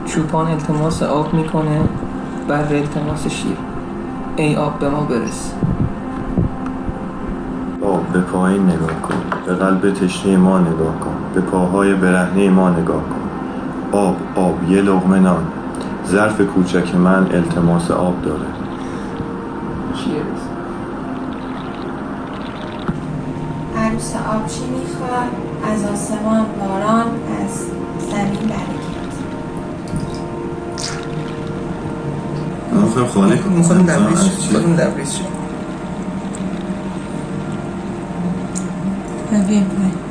چوپان التماس آب میکنه، بره التماس شیر. ای آب به ما برس. آب به پایین نگاه کن، به قلب تشنه ما نگاه کن، به پاهای برهنه ما نگاه کن. آب یه لقمه نان. ظرف کوچک من التماس آب داره. عروس آبچی میخواد، از آسمان باران، از زمین برکت. آخر خاله میخوادم دبریز شد. بیایم پایین.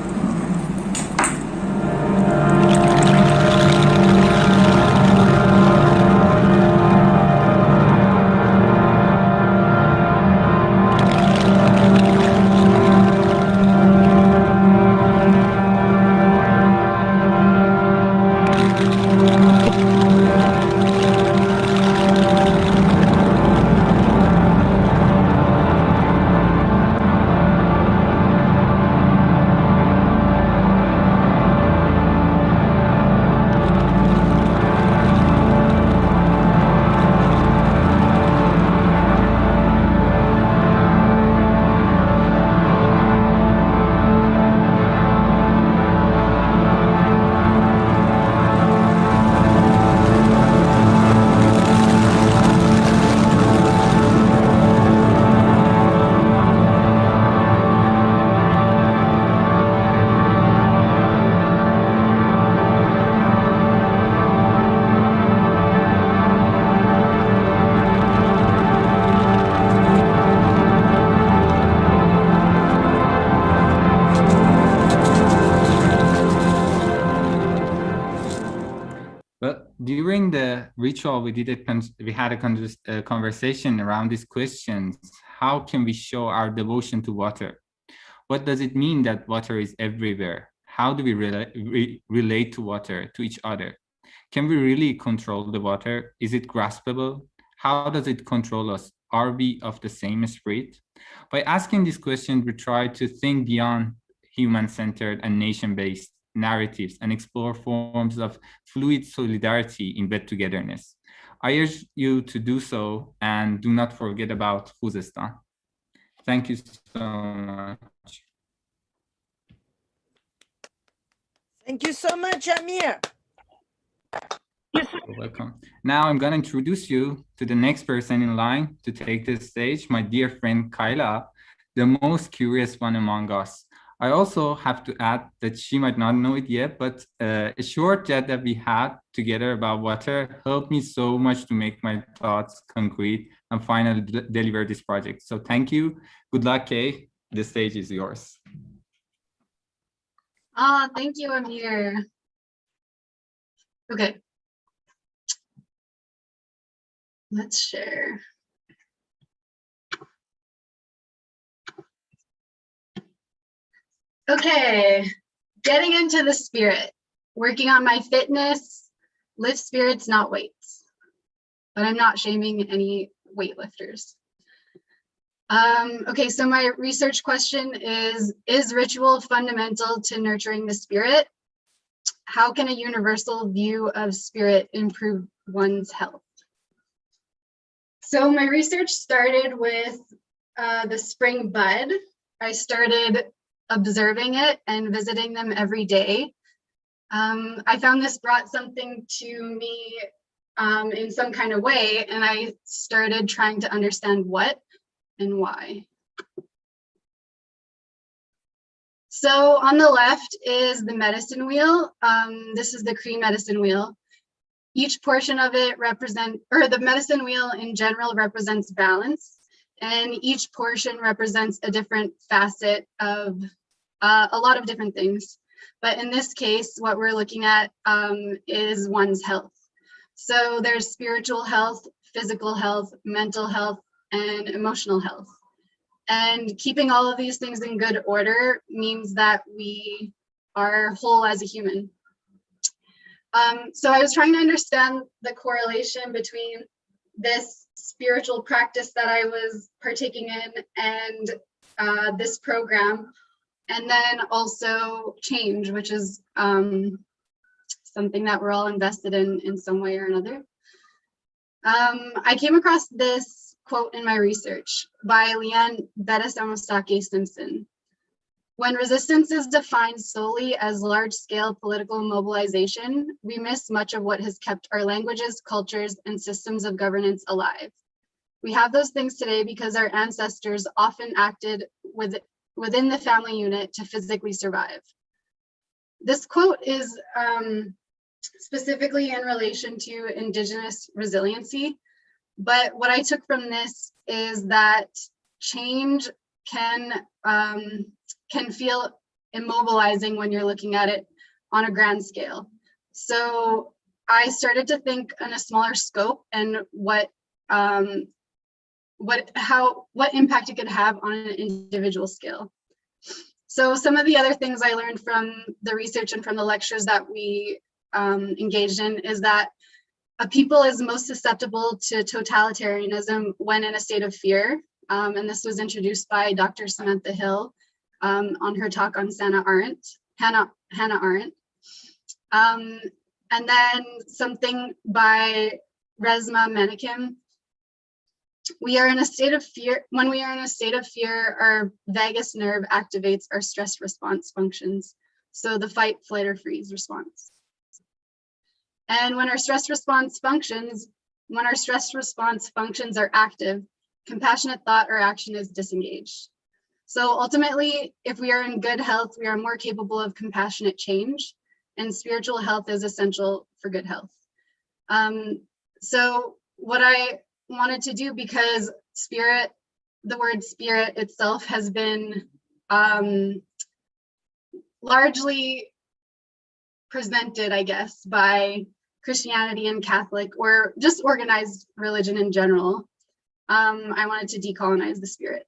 During the ritual, we had a conversation around these questions. How can we show our devotion to water? What does it mean that water is everywhere? How do we relate to water, to each other? Can we really control the water? Is it graspable? How does it control us? Are we of the same spirit? By asking these questions, we try to think beyond human-centered and nation-based narratives and explore forms of fluid solidarity in bed togetherness. I urge you to do so and do not forget about Khuzestan. Thank you so much. Thank you so much, Amir. You're welcome. Now I'm going to introduce you to the next person in line to take the stage, my dear friend Kayla, the most curious one among us. I also have to add that she might not know it yet, but a short chat that we had together about water helped me so much to make my thoughts concrete and finally deliver this project. So thank you. Good luck, Kay. The stage is yours. Thank you, Amir. Okay. Let's share. Okay, getting into the spirit, working on my fitness, lift spirits, not weights. But I'm not shaming any weightlifters. Okay, so my research question is ritual fundamental to nurturing the spirit? How can a universal view of spirit improve one's health? So my research started with the spring bud. I started observing it and visiting them every day. I found this brought something to me in some kind of way, and I started trying to understand what and why. So on the left is the medicine wheel. This is the Cree medicine wheel. Each portion of it the medicine wheel in general represents balance, and each portion represents a different facet of a lot of different things. But in this case, what we're looking at is one's health. So there's spiritual health, physical health, mental health, and emotional health. And keeping all of these things in good order means that we are whole as a human. So I was trying to understand the correlation between this spiritual practice that I was partaking in and this program, and then also change, which is something that we're all invested in some way or another. I came across this quote in my research by Leanne Bettis-Amostake Simpson. When resistance is defined solely as large-scale political mobilization, we miss much of what has kept our languages, cultures, and systems of governance alive. We have those things today because our ancestors often acted within the family unit to physically survive. This quote is specifically in relation to Indigenous resiliency, but what I took from this is that change can feel immobilizing when you're looking at it on a grand scale. So I started to think on a smaller scope and what impact it could have on an individual scale. So some of the other things I learned from the research and from the lectures that we engaged in is that a people is most susceptible to totalitarianism when in a state of fear. And this was introduced by Dr. Samantha Hill on her talk on Hannah Arendt. And then something by Resmaa Menakem. We are in a state of fear. When we are in a state of fear, our vagus nerve activates our stress response functions. So the fight, flight, or freeze response. And when our stress response functions are active, compassionate thought or action is disengaged. So ultimately, if we are in good health, we are more capable of compassionate change, and spiritual health is essential for good health. So what I wanted to do, because the word spirit itself has been largely presented, I guess, by Christianity and Catholic, or just organized religion in general. I wanted to decolonize the spirit.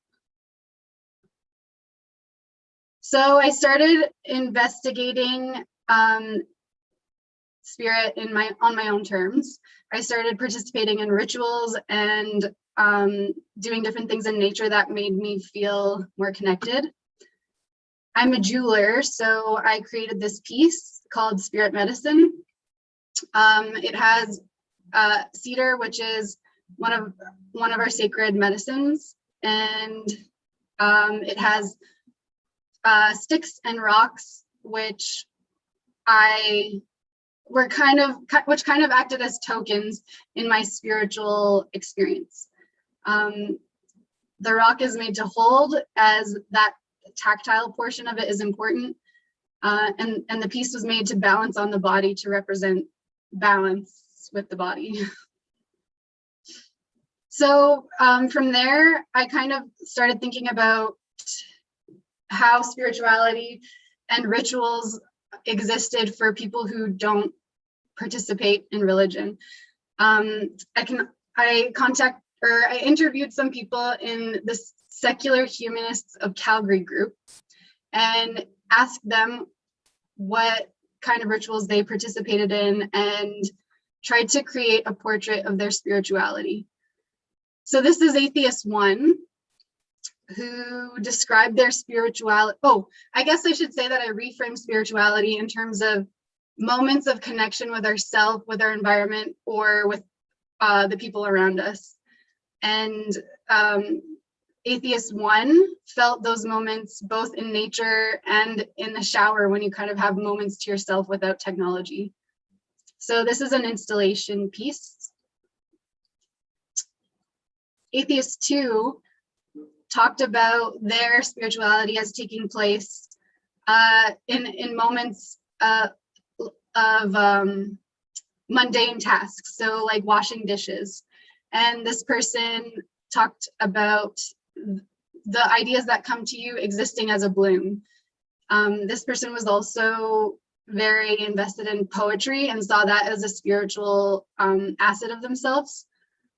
So I started investigating spirit on my own terms. I started participating in rituals and doing different things in nature that made me feel more connected. I'm a jeweler, so I created this piece called Spirit Medicine. It has cedar, which is one of our sacred medicines, and it has sticks and rocks, which kind of acted as tokens in my spiritual experience. The rock is made to hold, as that tactile portion of it is important, and the piece was made to balance on the body, to represent balance with the body. So from there, I kind of started thinking about how spirituality and rituals existed for people who don't participate in religion. I interviewed some people in the Secular Humanists of Calgary group, and asked them what kind of rituals they participated in and tried to create a portrait of their spirituality. So this is Atheist 1, who described their spirituality. Oh, I guess I should say that I reframe spirituality in terms of moments of connection with ourselves, with our environment, or with the people around us. And Atheist 1 felt those moments both in nature and in the shower when you kind of have moments to yourself without technology. So this is an installation piece. Atheist 2 talked about their spirituality as taking place in moments of mundane tasks, so like washing dishes. And this person talked about the ideas that come to you existing as a bloom. This person was also very invested in poetry and saw that as a spiritual asset of themselves.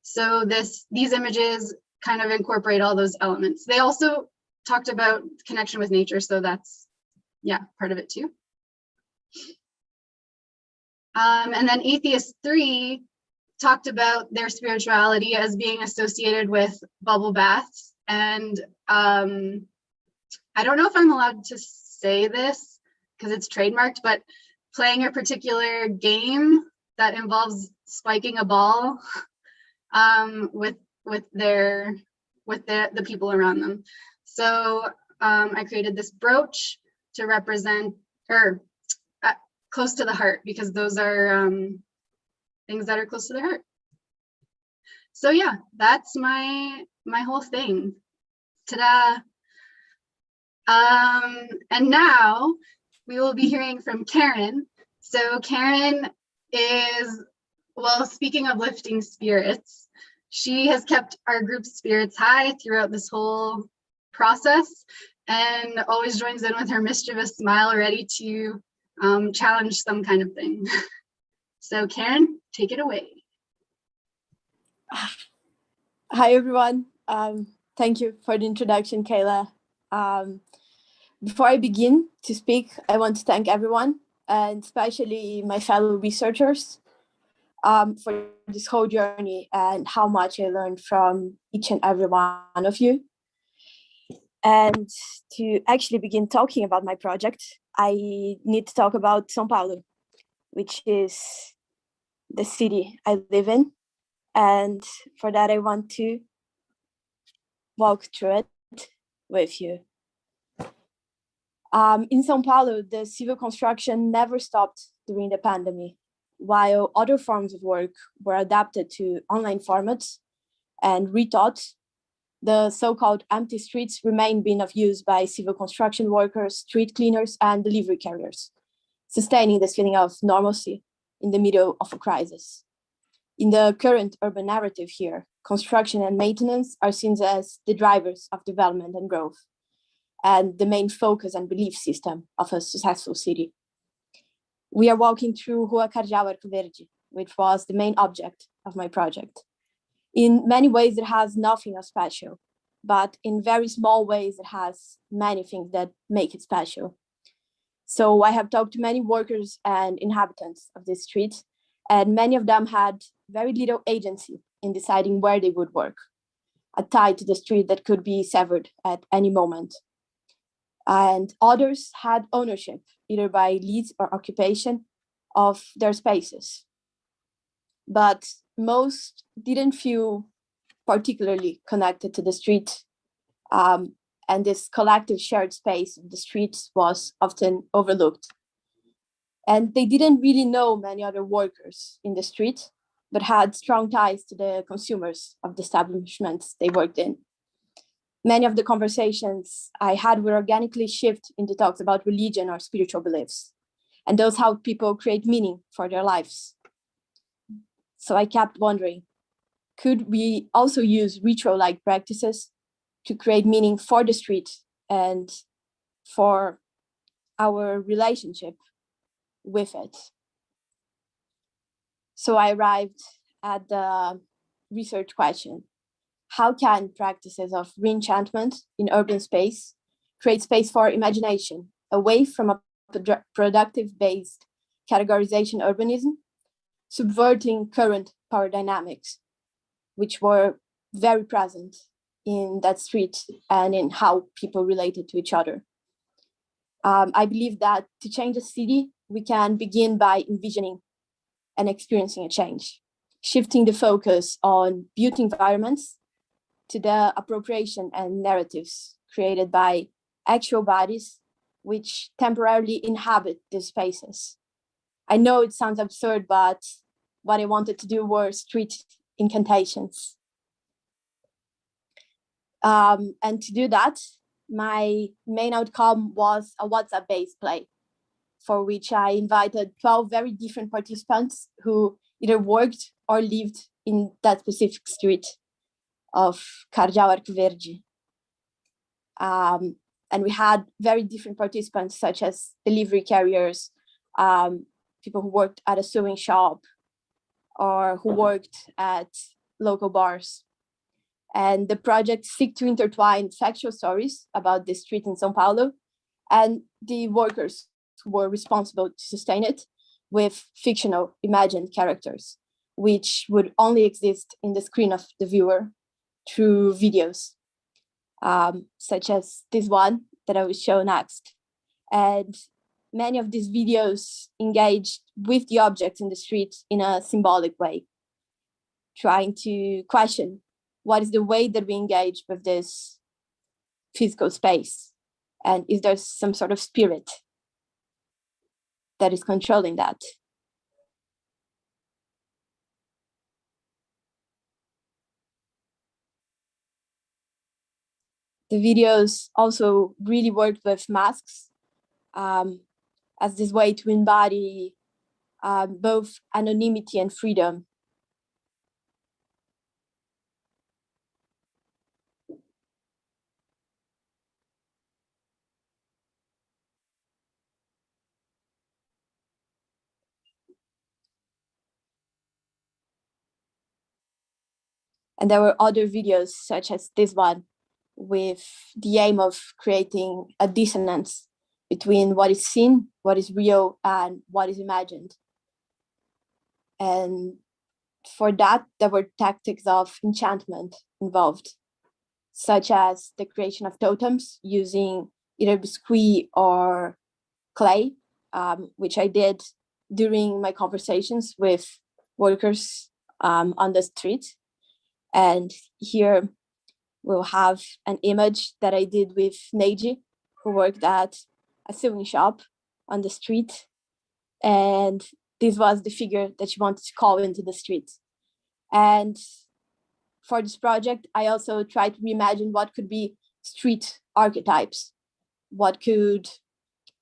So these images kind of incorporate all those elements. They also talked about connection with nature, so that's, yeah, part of it too. And then Atheist 3 talked about their spirituality as being associated with bubble baths. And I don't know if I'm allowed to say this because it's trademarked, but playing a particular game that involves spiking a ball with the people around them. So I created this brooch to represent, or close to the heart, because those are things that are close to the heart. So yeah, that's my whole thing. Ta-da! And now we will be hearing from Karen. So Karen is, well, speaking of lifting spirits, she has kept our group's spirits high throughout this whole process and always joins in with her mischievous smile, ready to challenge some kind of thing. So Karen, take it away. Hi, everyone. Thank you for the introduction, Kayla. Before I begin to speak, I want to thank everyone, and especially my fellow researchers, for this whole journey and how much I learned from each and every one of you. And to actually begin talking about my project, I need to talk about São Paulo, which is the city I live in. And for that, I want to walk through it with you. In São Paulo, the civil construction never stopped during the pandemic, while other forms of work were adapted to online formats and rethought. The so-called empty streets remain being of use by civil construction workers, street cleaners, and delivery carriers, sustaining this feeling of normalcy in the middle of a crisis. In the current urban narrative here, construction and maintenance are seen as the drivers of development and growth, and the main focus and belief system of a successful city. We are walking through Rua Cardeal Arco Verde, which was the main object of my project. In many ways, it has nothing of special, but in very small ways, it has many things that make it special. So I have talked to many workers and inhabitants of this street, and many of them had very little agency in deciding where they would work, a tie to the street that could be severed at any moment. And others had ownership, either by lease or occupation, of their spaces. But most didn't feel particularly connected to the street, and this collective shared space of the streets was often overlooked. And they didn't really know many other workers in the street, but had strong ties to the consumers of the establishments they worked in. Many of the conversations I had would organically shift into talks about religion or spiritual beliefs, and those help people create meaning for their lives. So I kept wondering, could we also use ritual-like practices to create meaning for the street and for our relationship with it? So I arrived at the research question: how can practices of reenchantment in urban space create space for imagination away from a productive-based categorization urbanism, subverting current power dynamics, which were very present in that street and in how people related to each other. I believe that to change a city, we can begin by envisioning and experiencing a change, shifting the focus on built environments to the appropriation and narratives created by actual bodies which temporarily inhabit these spaces. I know it sounds absurd, but what I wanted to do were street incantations. And to do that, my main outcome was a WhatsApp-based play, for which I invited 12 very different participants who either worked or lived in that specific street of Cardeal Arco Verde. And we had very different participants, such as delivery carriers, people who worked at a sewing shop, or who worked at local bars. And the project seeks to intertwine factual stories about the street in São Paulo and the workers who were responsible to sustain it with fictional imagined characters, which would only exist in the screen of the viewer through videos, such as this one that I will show next. And many of these videos engaged with the objects in the street in a symbolic way, trying to question what is the way that we engage with this physical space, and is there some sort of spirit that is controlling that? The videos also really worked with masks as this way to embody both anonymity and freedom. And there were other videos such as this one, with the aim of creating a dissonance between what is seen, what is real, and what is imagined. And for that, there were tactics of enchantment involved, such as the creation of totems using either biscuit or clay, which I did during my conversations with workers on the street. And here we'll have an image that I did with Neji, who worked at a sewing shop on the street. And this was the figure that she wanted to call into the street. And for this project, I also tried to reimagine what could be street archetypes, what could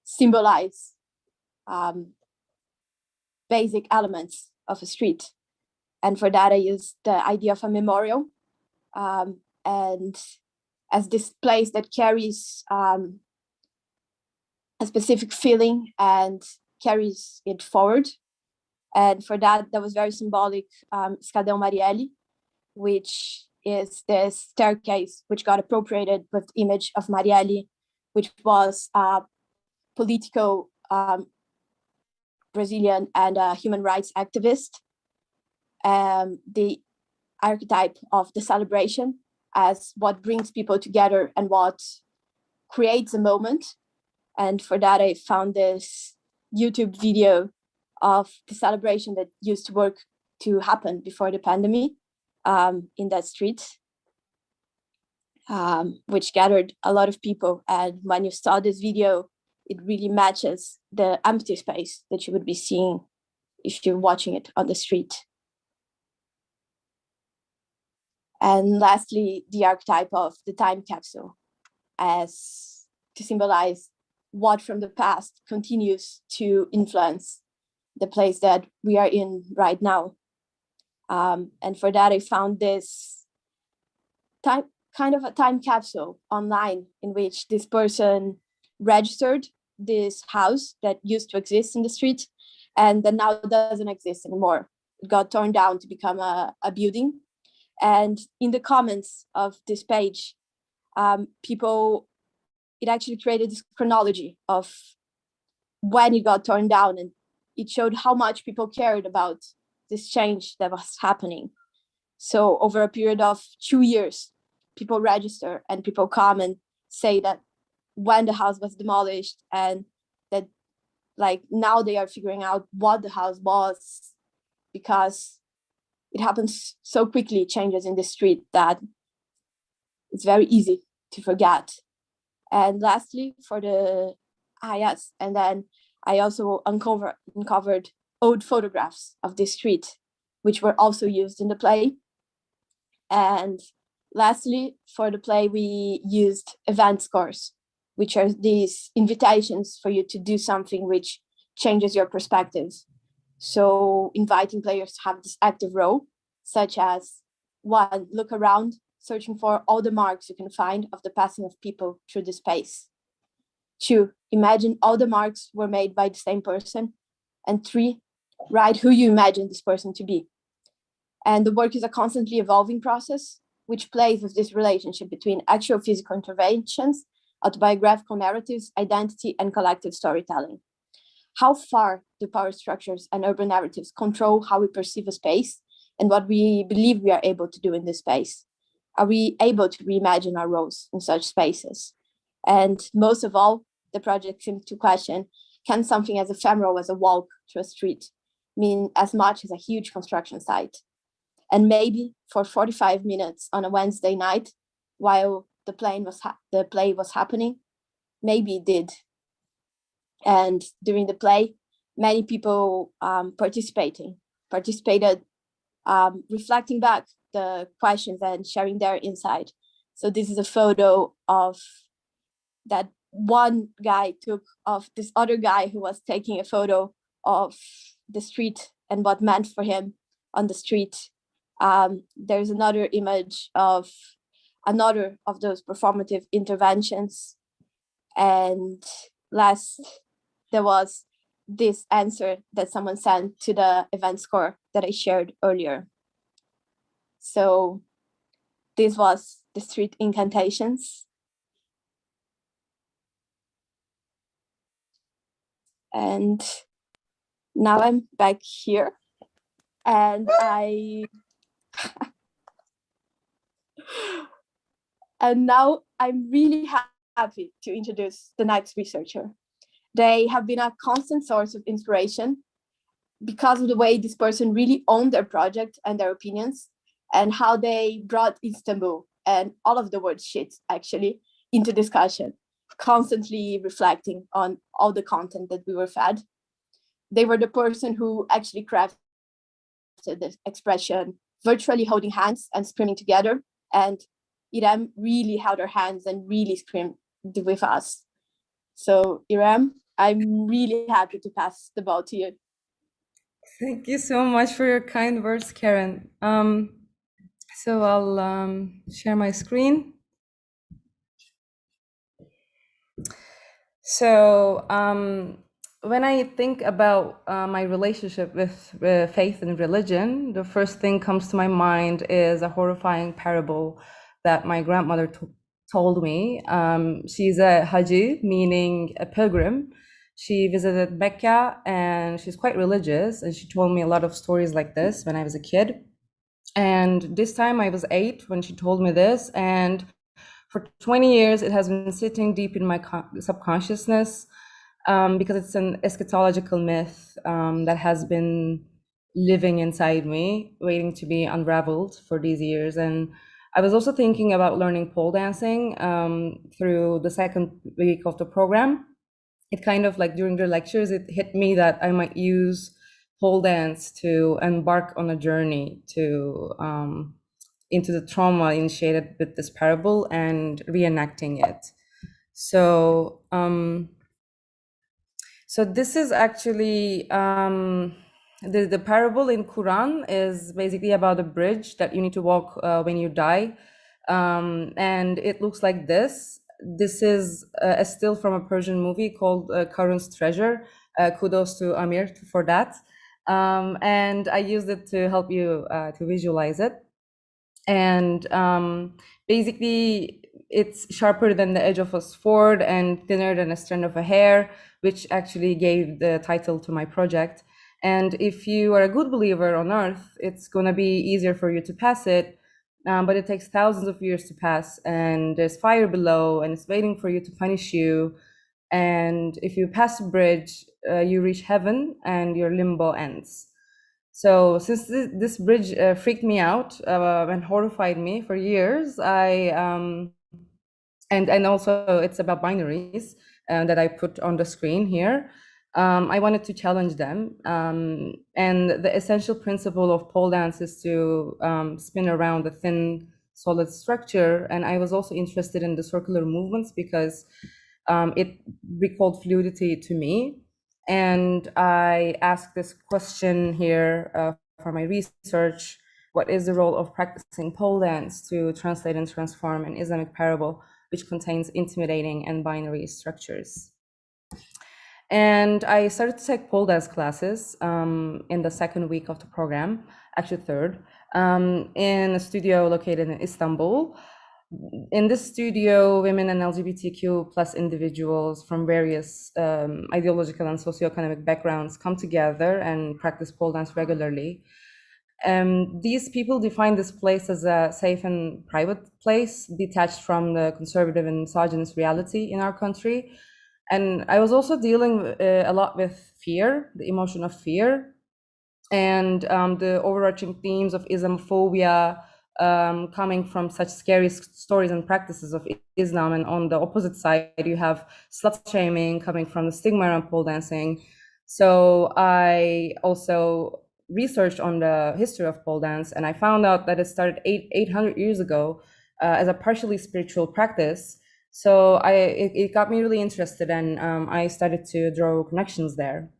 symbolize basic elements of a street. And for that, I used the idea of a memorial, and as this place that carries a specific feeling and carries it forward. And for that, that was very symbolic, Escadão Marielle, which is the staircase which got appropriated with the image of Marielle, which was a political Brazilian and a human rights activist. The archetype of the celebration as what brings people together and what creates a moment. And for that, I found this YouTube video of the celebration that used to work to happen before the pandemic in that street, which gathered a lot of people. And when you saw this video, it really matches the empty space that you would be seeing if you're watching it on the street. And lastly, the archetype of the time capsule, as to symbolize what from the past continues to influence the place that we are in right now. And for that, I found this kind of a time capsule online in which this person registered this house that used to exist in the street and that now doesn't exist anymore. It got torn down to become a building. And in the comments of this page, people it actually created this chronology of when it got torn down, and it showed how much people cared about this change that was happening. So over a period of 2 years, people register and people come and say that when the house was demolished, and that like now they are figuring out what the house was, because it happens so quickly, changes in the street, that it's very easy to forget. And lastly, for the yes, and then I also uncovered old photographs of this street, which were also used in the play. And lastly, for the play, we used event scores, which are these invitations for you to do something which changes your perspective. So inviting players to have this active role, such as 1, look around, searching for all the marks you can find of the passing of people through the space. 2, imagine all the marks were made by the same person. And 3, write who you imagine this person to be. And the work is a constantly evolving process, which plays with this relationship between actual physical interventions, autobiographical narratives, identity, and collective storytelling. How far do power structures and urban narratives control how we perceive a space and what we believe we are able to do in this space? Are we able to reimagine our roles in such spaces? And most of all, the project seems to question, can something as ephemeral as a walk through a street mean as much as a huge construction site? And maybe for 45 minutes on a Wednesday night, while the play was happening, maybe it did. And during the play, many people participated, reflecting back the questions and sharing their insight. So this is a photo of that one guy took of this other guy who was taking a photo of the street and what meant for him on the street. There's another image of another of those performative interventions. And last, there was this answer that someone sent to the event score that I shared earlier. So this was the street incantations. And now I'm back here, and and now I'm really happy to introduce the next researcher. They have been a constant source of inspiration because of the way this person really owned their project and their opinions, and how they brought Istanbul and all of the word shit actually into discussion, constantly reflecting on all the content that we were fed. They were the person who actually crafted the expression virtually holding hands and screaming together. And Irem really held her hands and really screamed with us. So Irem, I'm really happy to pass the ball to you. Thank you so much for your kind words, Karen. So I'll share my screen. So when I think about my relationship with faith and religion, the first thing comes to my mind is a horrifying parable that my grandmother told me. She's a Haji, meaning a pilgrim. She visited Mecca and she's quite religious, and she told me a lot of stories like this when I was a kid. And this time I was 8 when she told me this, and for 20 years it has been sitting deep in my subconsciousness, because it's an eschatological myth that has been living inside me, waiting to be unraveled for these years. And I was also thinking about learning pole dancing through the second week of the program. It kind of like during the lectures, it hit me that I might use pole dance to embark on a journey to into the trauma initiated with this parable and reenacting it. So so this is actually the parable in Quran is basically about a bridge that you need to walk when you die, and it looks like this. This is a still from a Persian movie called Current's Treasure. Kudos to Amir for that. And I used it to help you to visualize it. And basically, it's sharper than the edge of a sword and thinner than a strand of a hair, which actually gave the title to my project. And if you are a good believer on Earth, it's going to be easier for you to pass it, but it takes thousands of years to pass, and there's fire below, and it's waiting for you to punish you. And if you pass the bridge, you reach heaven, and your limbo ends. So since this bridge freaked me out and horrified me for years, and also it's about binaries that I put on the screen here. I wanted to challenge them. And the essential principle of pole dance is to spin around a thin, solid structure. And I was also interested in the circular movements because it recalled fluidity to me. And I asked this question here for my research: what is the role of practicing pole dance to translate and transform an Islamic parable which contains intimidating and binary structures? And I started to take pole dance classes in the second week of the program, actually third, in a studio located in Istanbul. In this studio, women and LGBTQ plus individuals from various ideological and socioeconomic backgrounds come together and practice pole dance regularly. These people define this place as a safe and private place, detached from the conservative and misogynist reality in our country. And I was also dealing a lot with fear, the emotion of fear, and the overarching themes of Islamophobia, coming from such scary stories and practices of Islam. And on the opposite side, you have slut shaming coming from the stigma around pole dancing. So I also researched on the history of pole dance, and I found out that it started 800 years ago as a partially spiritual practice. So it got me really interested, and I started to draw connections there.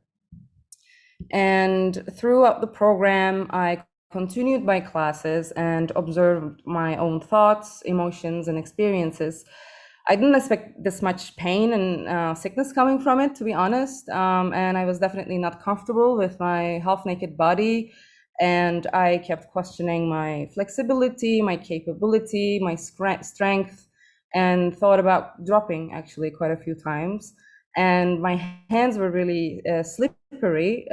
And throughout the program, I continued my classes and observed my own thoughts, emotions, and experiences. I didn't expect this much pain and sickness coming from it, to be honest. And I was definitely not comfortable with my half-naked body. And I kept questioning my flexibility, my capability, my strength, and thought about dropping actually quite a few times. And my hands were really slippery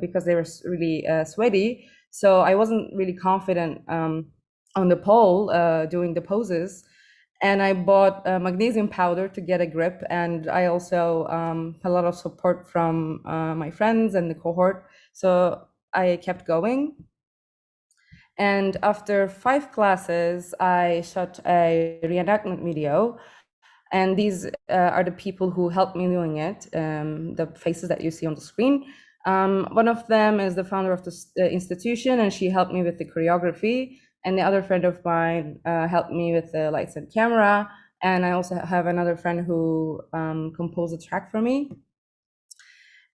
because they were really sweaty. So I wasn't really confident on the pole doing the poses. And I bought magnesium powder to get a grip. And I also had a lot of support from my friends and the cohort. So I kept going. And after 5 classes, I shot a reenactment video. And these are the people who helped me doing it, the faces that you see on the screen. One of them is the founder of the institution, and she helped me with the choreography. And the other friend of mine helped me with the lights and camera. And I also have another friend who composed a track for me.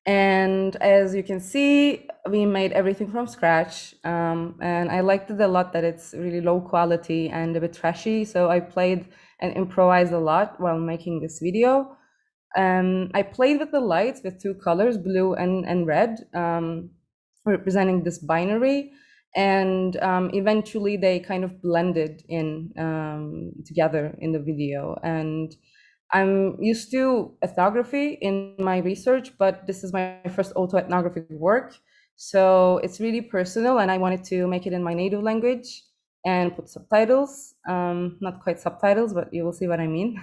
And as you can see, we made everything from scratch. And I liked it a lot that it's really low quality and a bit trashy. So I played and improvised a lot while making this video. I played with the lights with 2 colors, blue and red, representing this binary. And eventually they kind of blended in together in the video. And I'm used to ethnography in my research, but this is my first autoethnographic work. So it's really personal, and I wanted to make it in my native language and put subtitles, not quite subtitles, but you will see what I mean.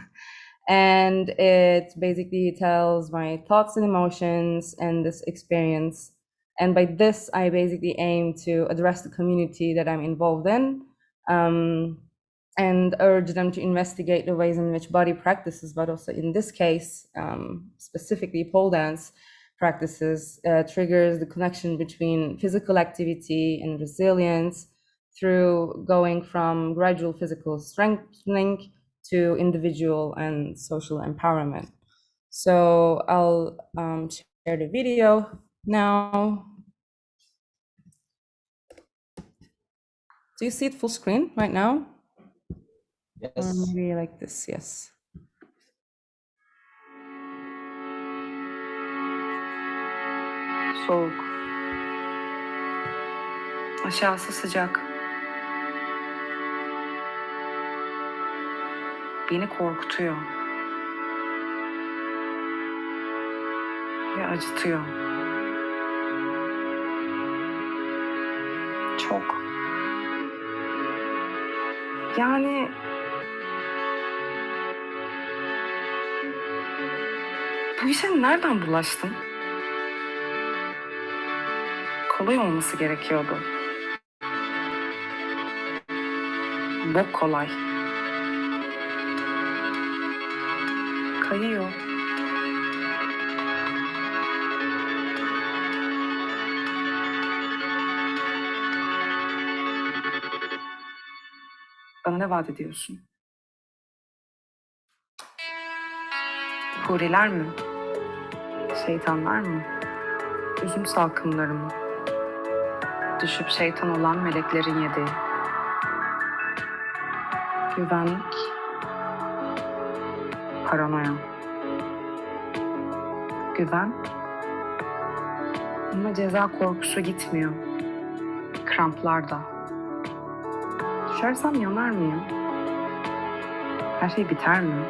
And it basically tells my thoughts and emotions and this experience. And by this, I basically aim to address the community that I'm involved in, and urge them to investigate the ways in which body practices, but also in this case, specifically pole dance practices, triggers the connection between physical activity and resilience through going from gradual physical strengthening to individual and social empowerment. So I'll share the video now. Do you see it full screen right now? Yes. Maybe like this, yes. Soğuk. Aşağısı sıcak. Beni korkutuyor. Ve acıtıyor. Çok. Yani bu işe nereden bulaştın? Kolay olması gerekiyordu. Bok kolay. Kayıyor. Bana ne vaat ediyorsun? Huriler mi? Şeytanlar mı? Üzüm salkımları mı? Düşüp şeytan olan meleklerin yediği. Güvenlik. Paranoya. Güven. Ama ceza korkusu gitmiyor. Kramplar da. Düşersem yanar mıyım? Her şey biter mi?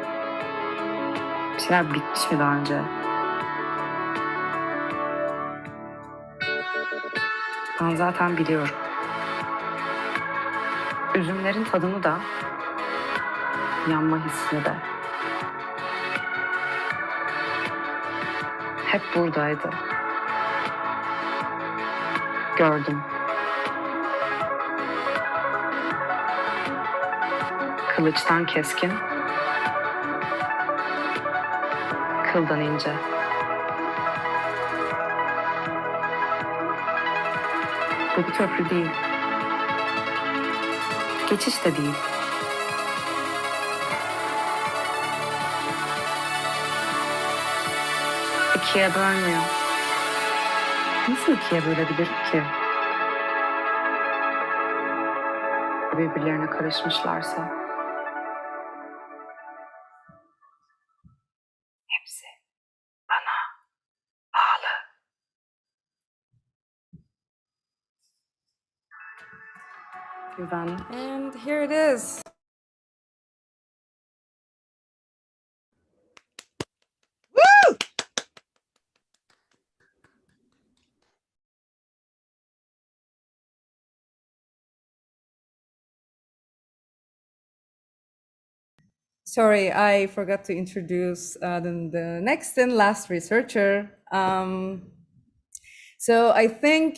Bir şeyler bitmiş mi daha önce? Ben zaten biliyorum. Üzümlerin tadını da, yanma hissini de. Hep buradaydı. Gördüm. Kılıçtan keskin, kıldan ince. Bu bir köprü değil. Geçiş de değil. İkiye bölmüyor. Nasıl ikiye bölebilir ki? Birbirlerine karışmışlarsa. Hepsi bana bağlı. Güven. And here it is. Woo! Sorry, I forgot to introduce the next and last researcher. So I think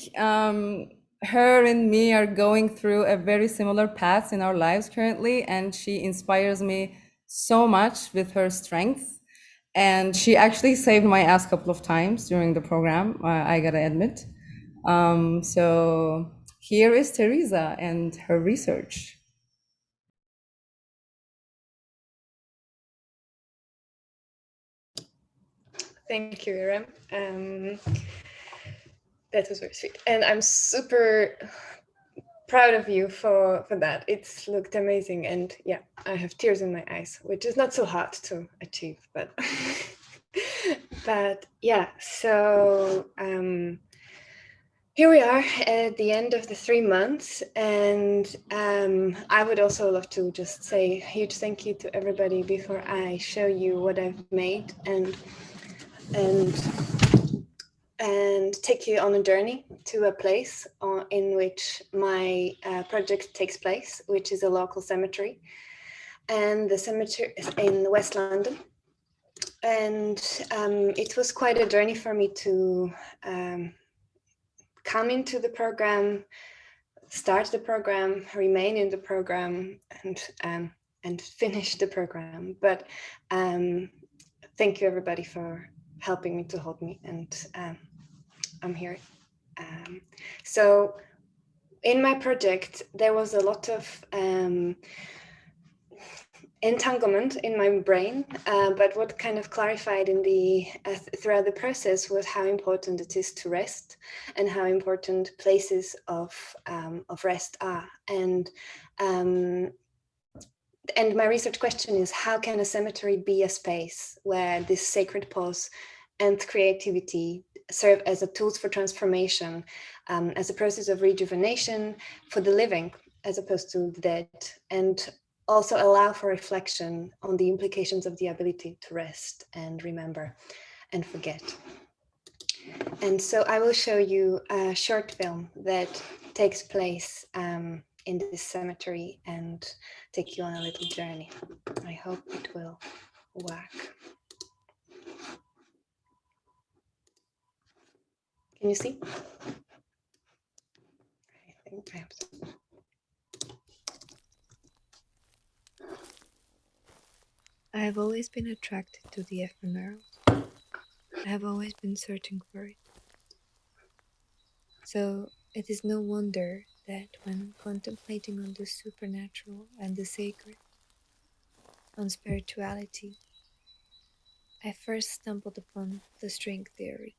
her and me are going through a very similar path in our lives currently, and she inspires me so much with her strength. And she actually saved my ass a couple of times during the program, I gotta admit. So here is Teresa and her research. Thank you, Irem. That was very sweet. And I'm super proud of you for that. It's looked amazing. And yeah, I have tears in my eyes, which is not so hard to achieve, but but yeah, so here we are at the end of the 3 months. And I would also love to just say a huge thank you to everybody before I show you what I've made and take you on a journey to a place in which my project takes place, which is a local cemetery. And the cemetery is in West London. And it was quite a journey for me to come into the program, start the program, remain in the program, and finish the program. But thank you everybody for helping me to hold me, and I'm here. So in my project, there was a lot of entanglement in my brain, but what kind of clarified in the throughout the process was how important it is to rest, and how important places of rest are. And my research question is, how can a cemetery be a space where this sacred pause and creativity serve as a tools for transformation, as a process of rejuvenation for the living as opposed to the dead, and also allow for reflection on the implications of the ability to rest and remember and forget. And so I will show you a short film that takes place in this cemetery and take you on a little journey. I hope it will work. Can you see? I think I have to. I have always been attracted to the ephemeral. I have always been searching for it. So it is no wonder that when contemplating on the supernatural and the sacred, on spirituality, I first stumbled upon the string theory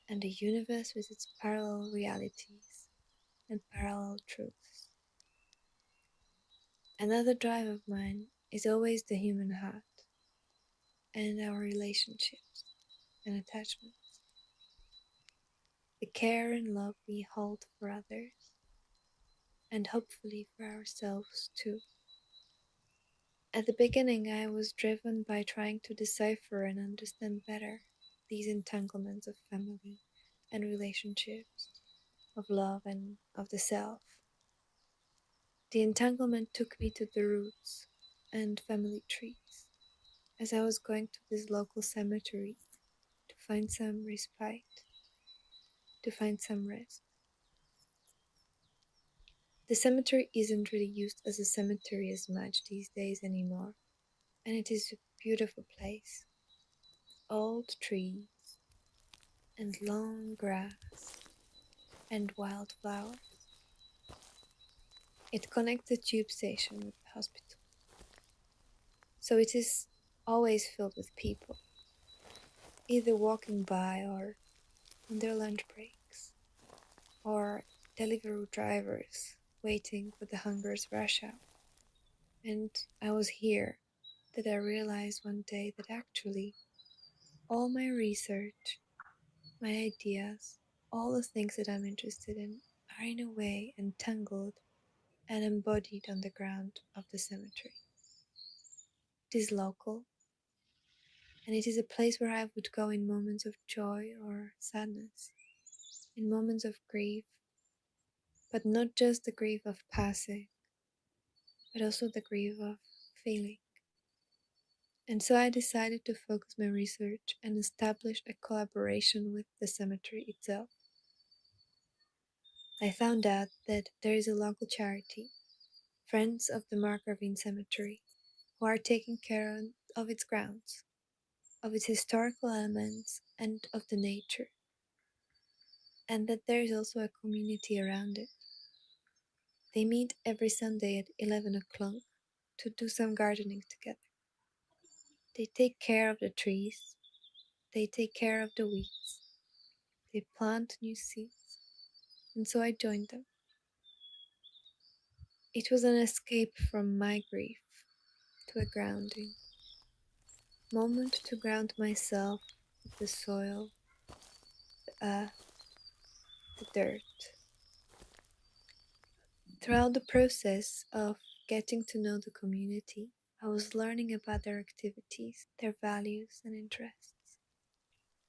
and the universe with its parallel realities and parallel truths. Another drive of mine is always the human heart and our relationships and attachments. The care and love we hold for others, and hopefully for ourselves too. At the beginning, I was driven by trying to decipher and understand better these entanglements of family and relationships, of love and of the self. The entanglement took me to the roots and family trees, as I was going to this local cemetery to find some respite, to find some rest. The cemetery isn't really used as a cemetery as much these days anymore, and it is a beautiful place. Old trees and long grass and wildflowers. It connects the tube station with the hospital, so it is always filled with people, either walking by or on their lunch breaks, or Deliveroo drivers waiting for the hunger's rush hour. And I was here that I realized one day that actually all my research, my ideas, all the things that I'm interested in are in a way entangled and embodied on the ground of the cemetery. It is local, and it is a place where I would go in moments of joy or sadness, in moments of grief, but not just the grief of passing, but also the grief of feeling. And so I decided to focus my research and establish a collaboration with the cemetery itself. I found out that there is a local charity, Friends of the Mark Ravine Cemetery, who are taking care of its grounds, of its historical elements, and of the nature, and that there is also a community around it. They meet every Sunday at 11 o'clock to do some gardening together. They take care of the trees, they take care of the weeds, they plant new seeds, and so I joined them. It was an escape from my grief to a grounding moment to ground myself with the soil, the earth, the dirt. Throughout the process of getting to know the community, I was learning about their activities, their values and interests.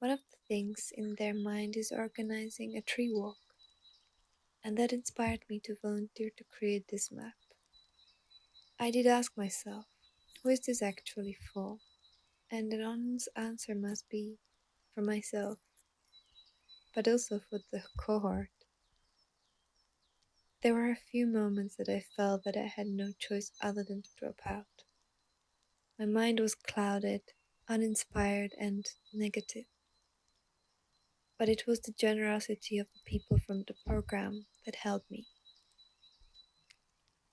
One of the things in their mind is organizing a tree walk, and that inspired me to volunteer to create this map. I did ask myself, who is this actually for? And an honest answer must be for myself, but also for the cohort. There were a few moments that I felt that I had no choice other than to drop out. My mind was clouded, uninspired, and negative. But it was the generosity of the people from the program that held me.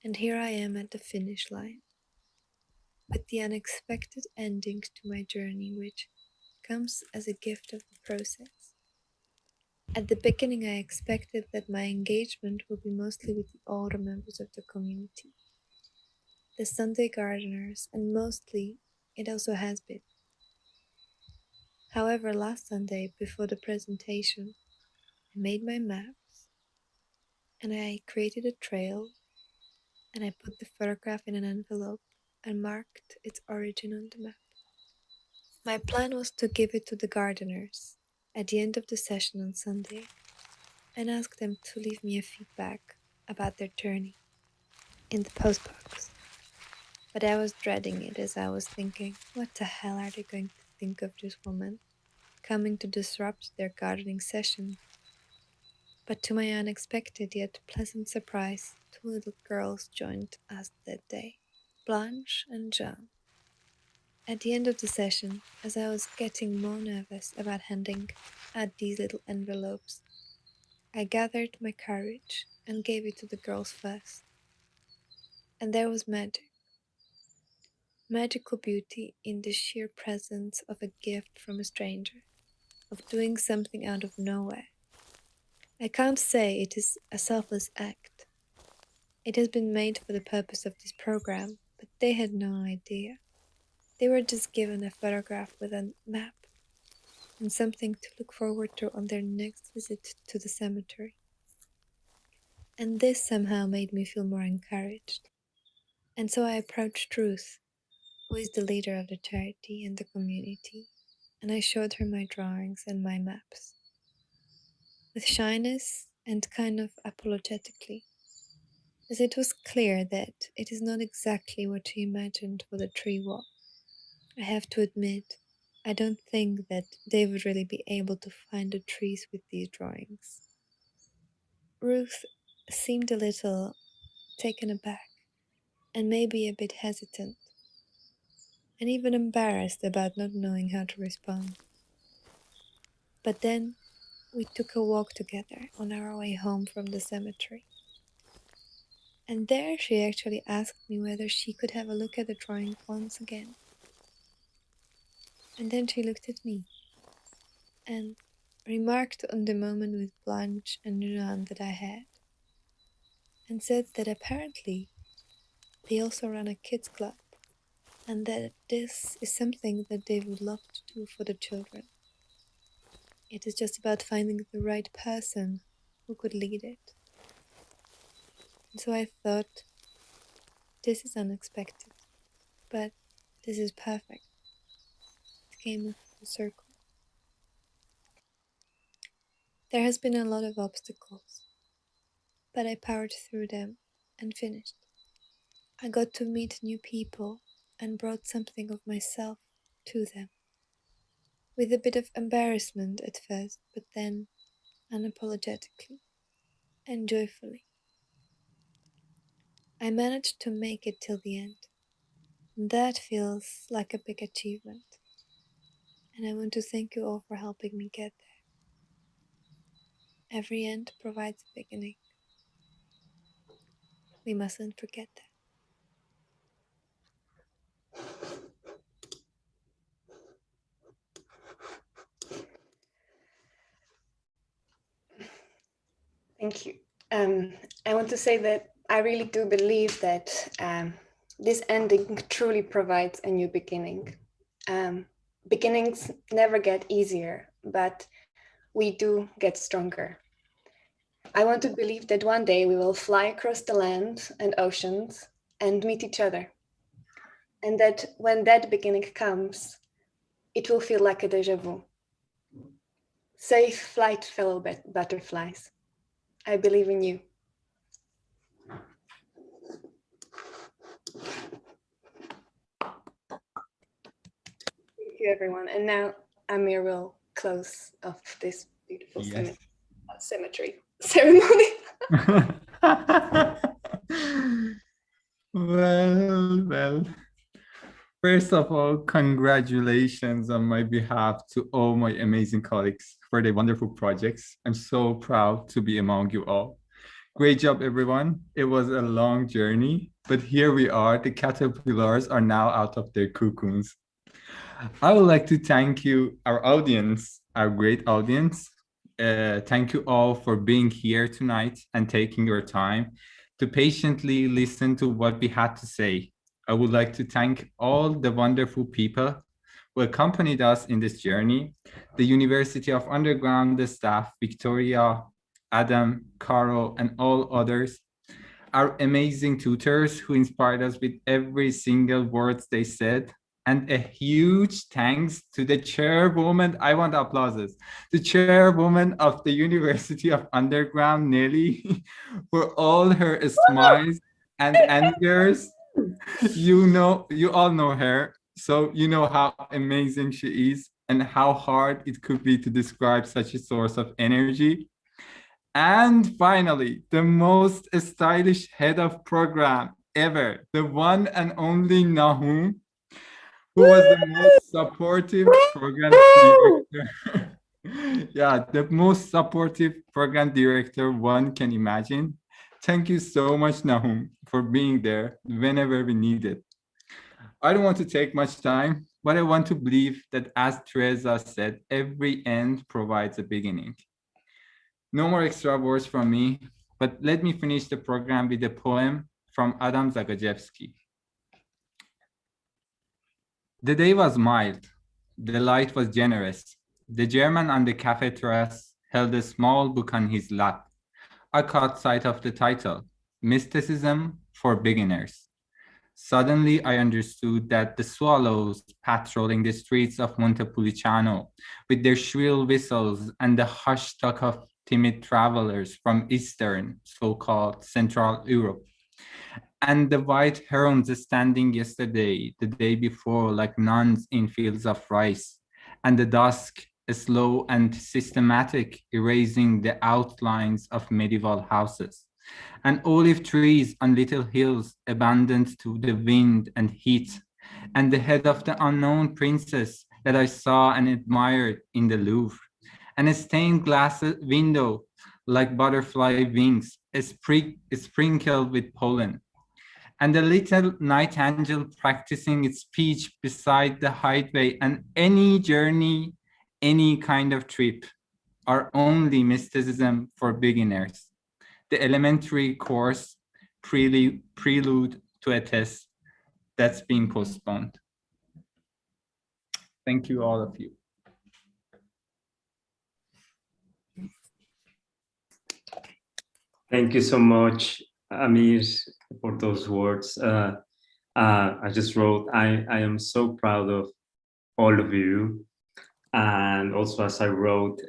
And here I am at the finish line, with the unexpected ending to my journey, which comes as a gift of the process. At the beginning, I expected that my engagement would be mostly with the older members of the community, the Sunday gardeners, and mostly it also has been. However, last Sunday, before the presentation, I made my maps and I created a trail and I put the photograph in an envelope and marked its origin on the map. My plan was to give it to the gardeners at the end of the session on Sunday and ask them to leave me a feedback about their journey in the postbox. But I was dreading it as I was thinking, what the hell are they going to think of this woman coming to disrupt their gardening session? But to my unexpected yet pleasant surprise, 2 little girls joined us that day, Blanche and Jean. At the end of the session, as I was getting more nervous about handing out these little envelopes, I gathered my courage and gave it to the girls first. And there was magic. Magical beauty in the sheer presence of a gift from a stranger, of doing something out of nowhere. I can't say it is a selfless act. It has been made for the purpose of this program, but they had no idea. They were just given a photograph with a map and something to look forward to on their next visit to the cemetery. And this somehow made me feel more encouraged. And so I approached Ruth, who is the leader of the charity and the community, and I showed her my drawings and my maps. With shyness and kind of apologetically, as it was clear that it is not exactly what she imagined for the tree walk. I have to admit, I don't think that they would really be able to find the trees with these drawings. Ruth seemed a little taken aback and maybe a bit hesitant, and even embarrassed about not knowing how to respond. But then we took a walk together on our way home from the cemetery. And there she actually asked me whether she could have a look at the drawing once again. And then she looked at me and remarked on the moment with Blanche and Jean that I had, and said that apparently they also run a kids club, and that this is something that they would love to do for the children. It is just about finding the right person who could lead it. And so I thought, this is unexpected, but this is perfect. It came in full circle. There has been a lot of obstacles, but I powered through them and finished. I got to meet new people and brought something of myself to them. With a bit of embarrassment at first, but then unapologetically and joyfully. I managed to make it till the end, and that feels like a big achievement. And I want to thank you all for helping me get there. Every end provides a beginning. We mustn't forget that. Thank you. I want to say that I really do believe that this ending truly provides a new beginning. Beginnings never get easier, but we do get stronger. I want to believe that one day we will fly across the land and oceans and meet each other. And that when that beginning comes, it will feel like a déjà vu. Safe flight, fellow butterflies. I believe in you. Thank you, everyone. And now Amir will close off this beautiful cemetery ceremony. Well. First of all, congratulations on my behalf to all my amazing colleagues for their wonderful projects. I'm so proud to be among you all. Great job, everyone. It was a long journey, but here we are. The caterpillars are now out of their cocoons. I would like to thank you, our audience, our great audience. Thank you all for being here tonight and taking your time to patiently listen to what we had to say. I would like to thank all the wonderful people who accompanied us in this journey, the University of Underground, the staff, Victoria, Adam, Carol, and all others. our amazing tutors who inspired us with every single words they said. And a huge thanks to the chairwoman, I want applauses, the chairwoman of the University of Underground, Nelly, for all her smiles and angers. You all know her, so you know how amazing she is and how hard it could be to describe such a source of energy. And finally, the most stylish head of program ever, the one and only Nahum, who was the most supportive program director. Yeah, the most supportive program director one can imagine. Thank you so much, Nahum, for being there whenever we need it. I don't want to take much time, but I want to believe that, as Teresa said, every end provides a beginning. No more extra words from me, but let me finish the program with a poem from Adam Zagajewski. The day was mild. The light was generous. The German on the cafe terrace held a small book on his lap. I caught sight of the title, Mysticism for Beginners. Suddenly, I understood that the swallows patrolling the streets of Montepulciano with their shrill whistles and the hushed talk of timid travelers from Eastern, so-called Central Europe, and the white herons standing yesterday, the day before, like nuns in fields of rice, and the dusk, slow and systematic, erasing the outlines of medieval houses, and olive trees on little hills abandoned to the wind and heat, and the head of the unknown princess that I saw and admired in the Louvre, and a stained glass window like butterfly wings, sprinkled with pollen, and the little night angel practicing its speech beside the highway, and any journey, any kind of trip, are only mysticism for beginners. The elementary course prelude to a test that's being postponed. Thank you, all of you. Thank you so much, Amir, for those words. I just wrote, I am so proud of all of you. And also, as I wrote,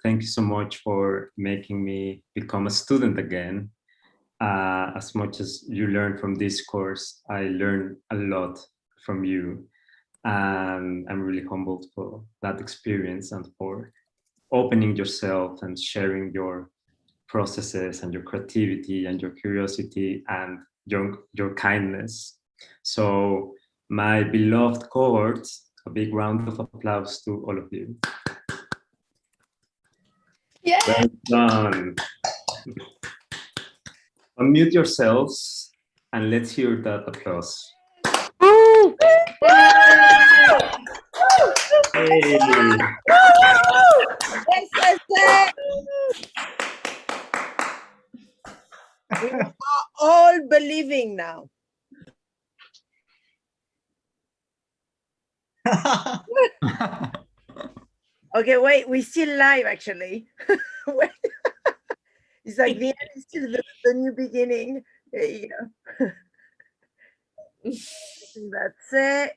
thank you so much for making me become a student again. As much as you learn from this course, I learned a lot from you. And I'm really humbled for that experience and for opening yourself and sharing your processes and your creativity and your curiosity and your kindness. So my beloved cohort, a big round of applause to all of you. Yeah. Well done. Unmute yourselves and let's hear that applause. Hey. Yes, yes, yes. We are all believing now. Okay, wait, we're still live actually. It's like the end is still the new beginning. There you go. That's it.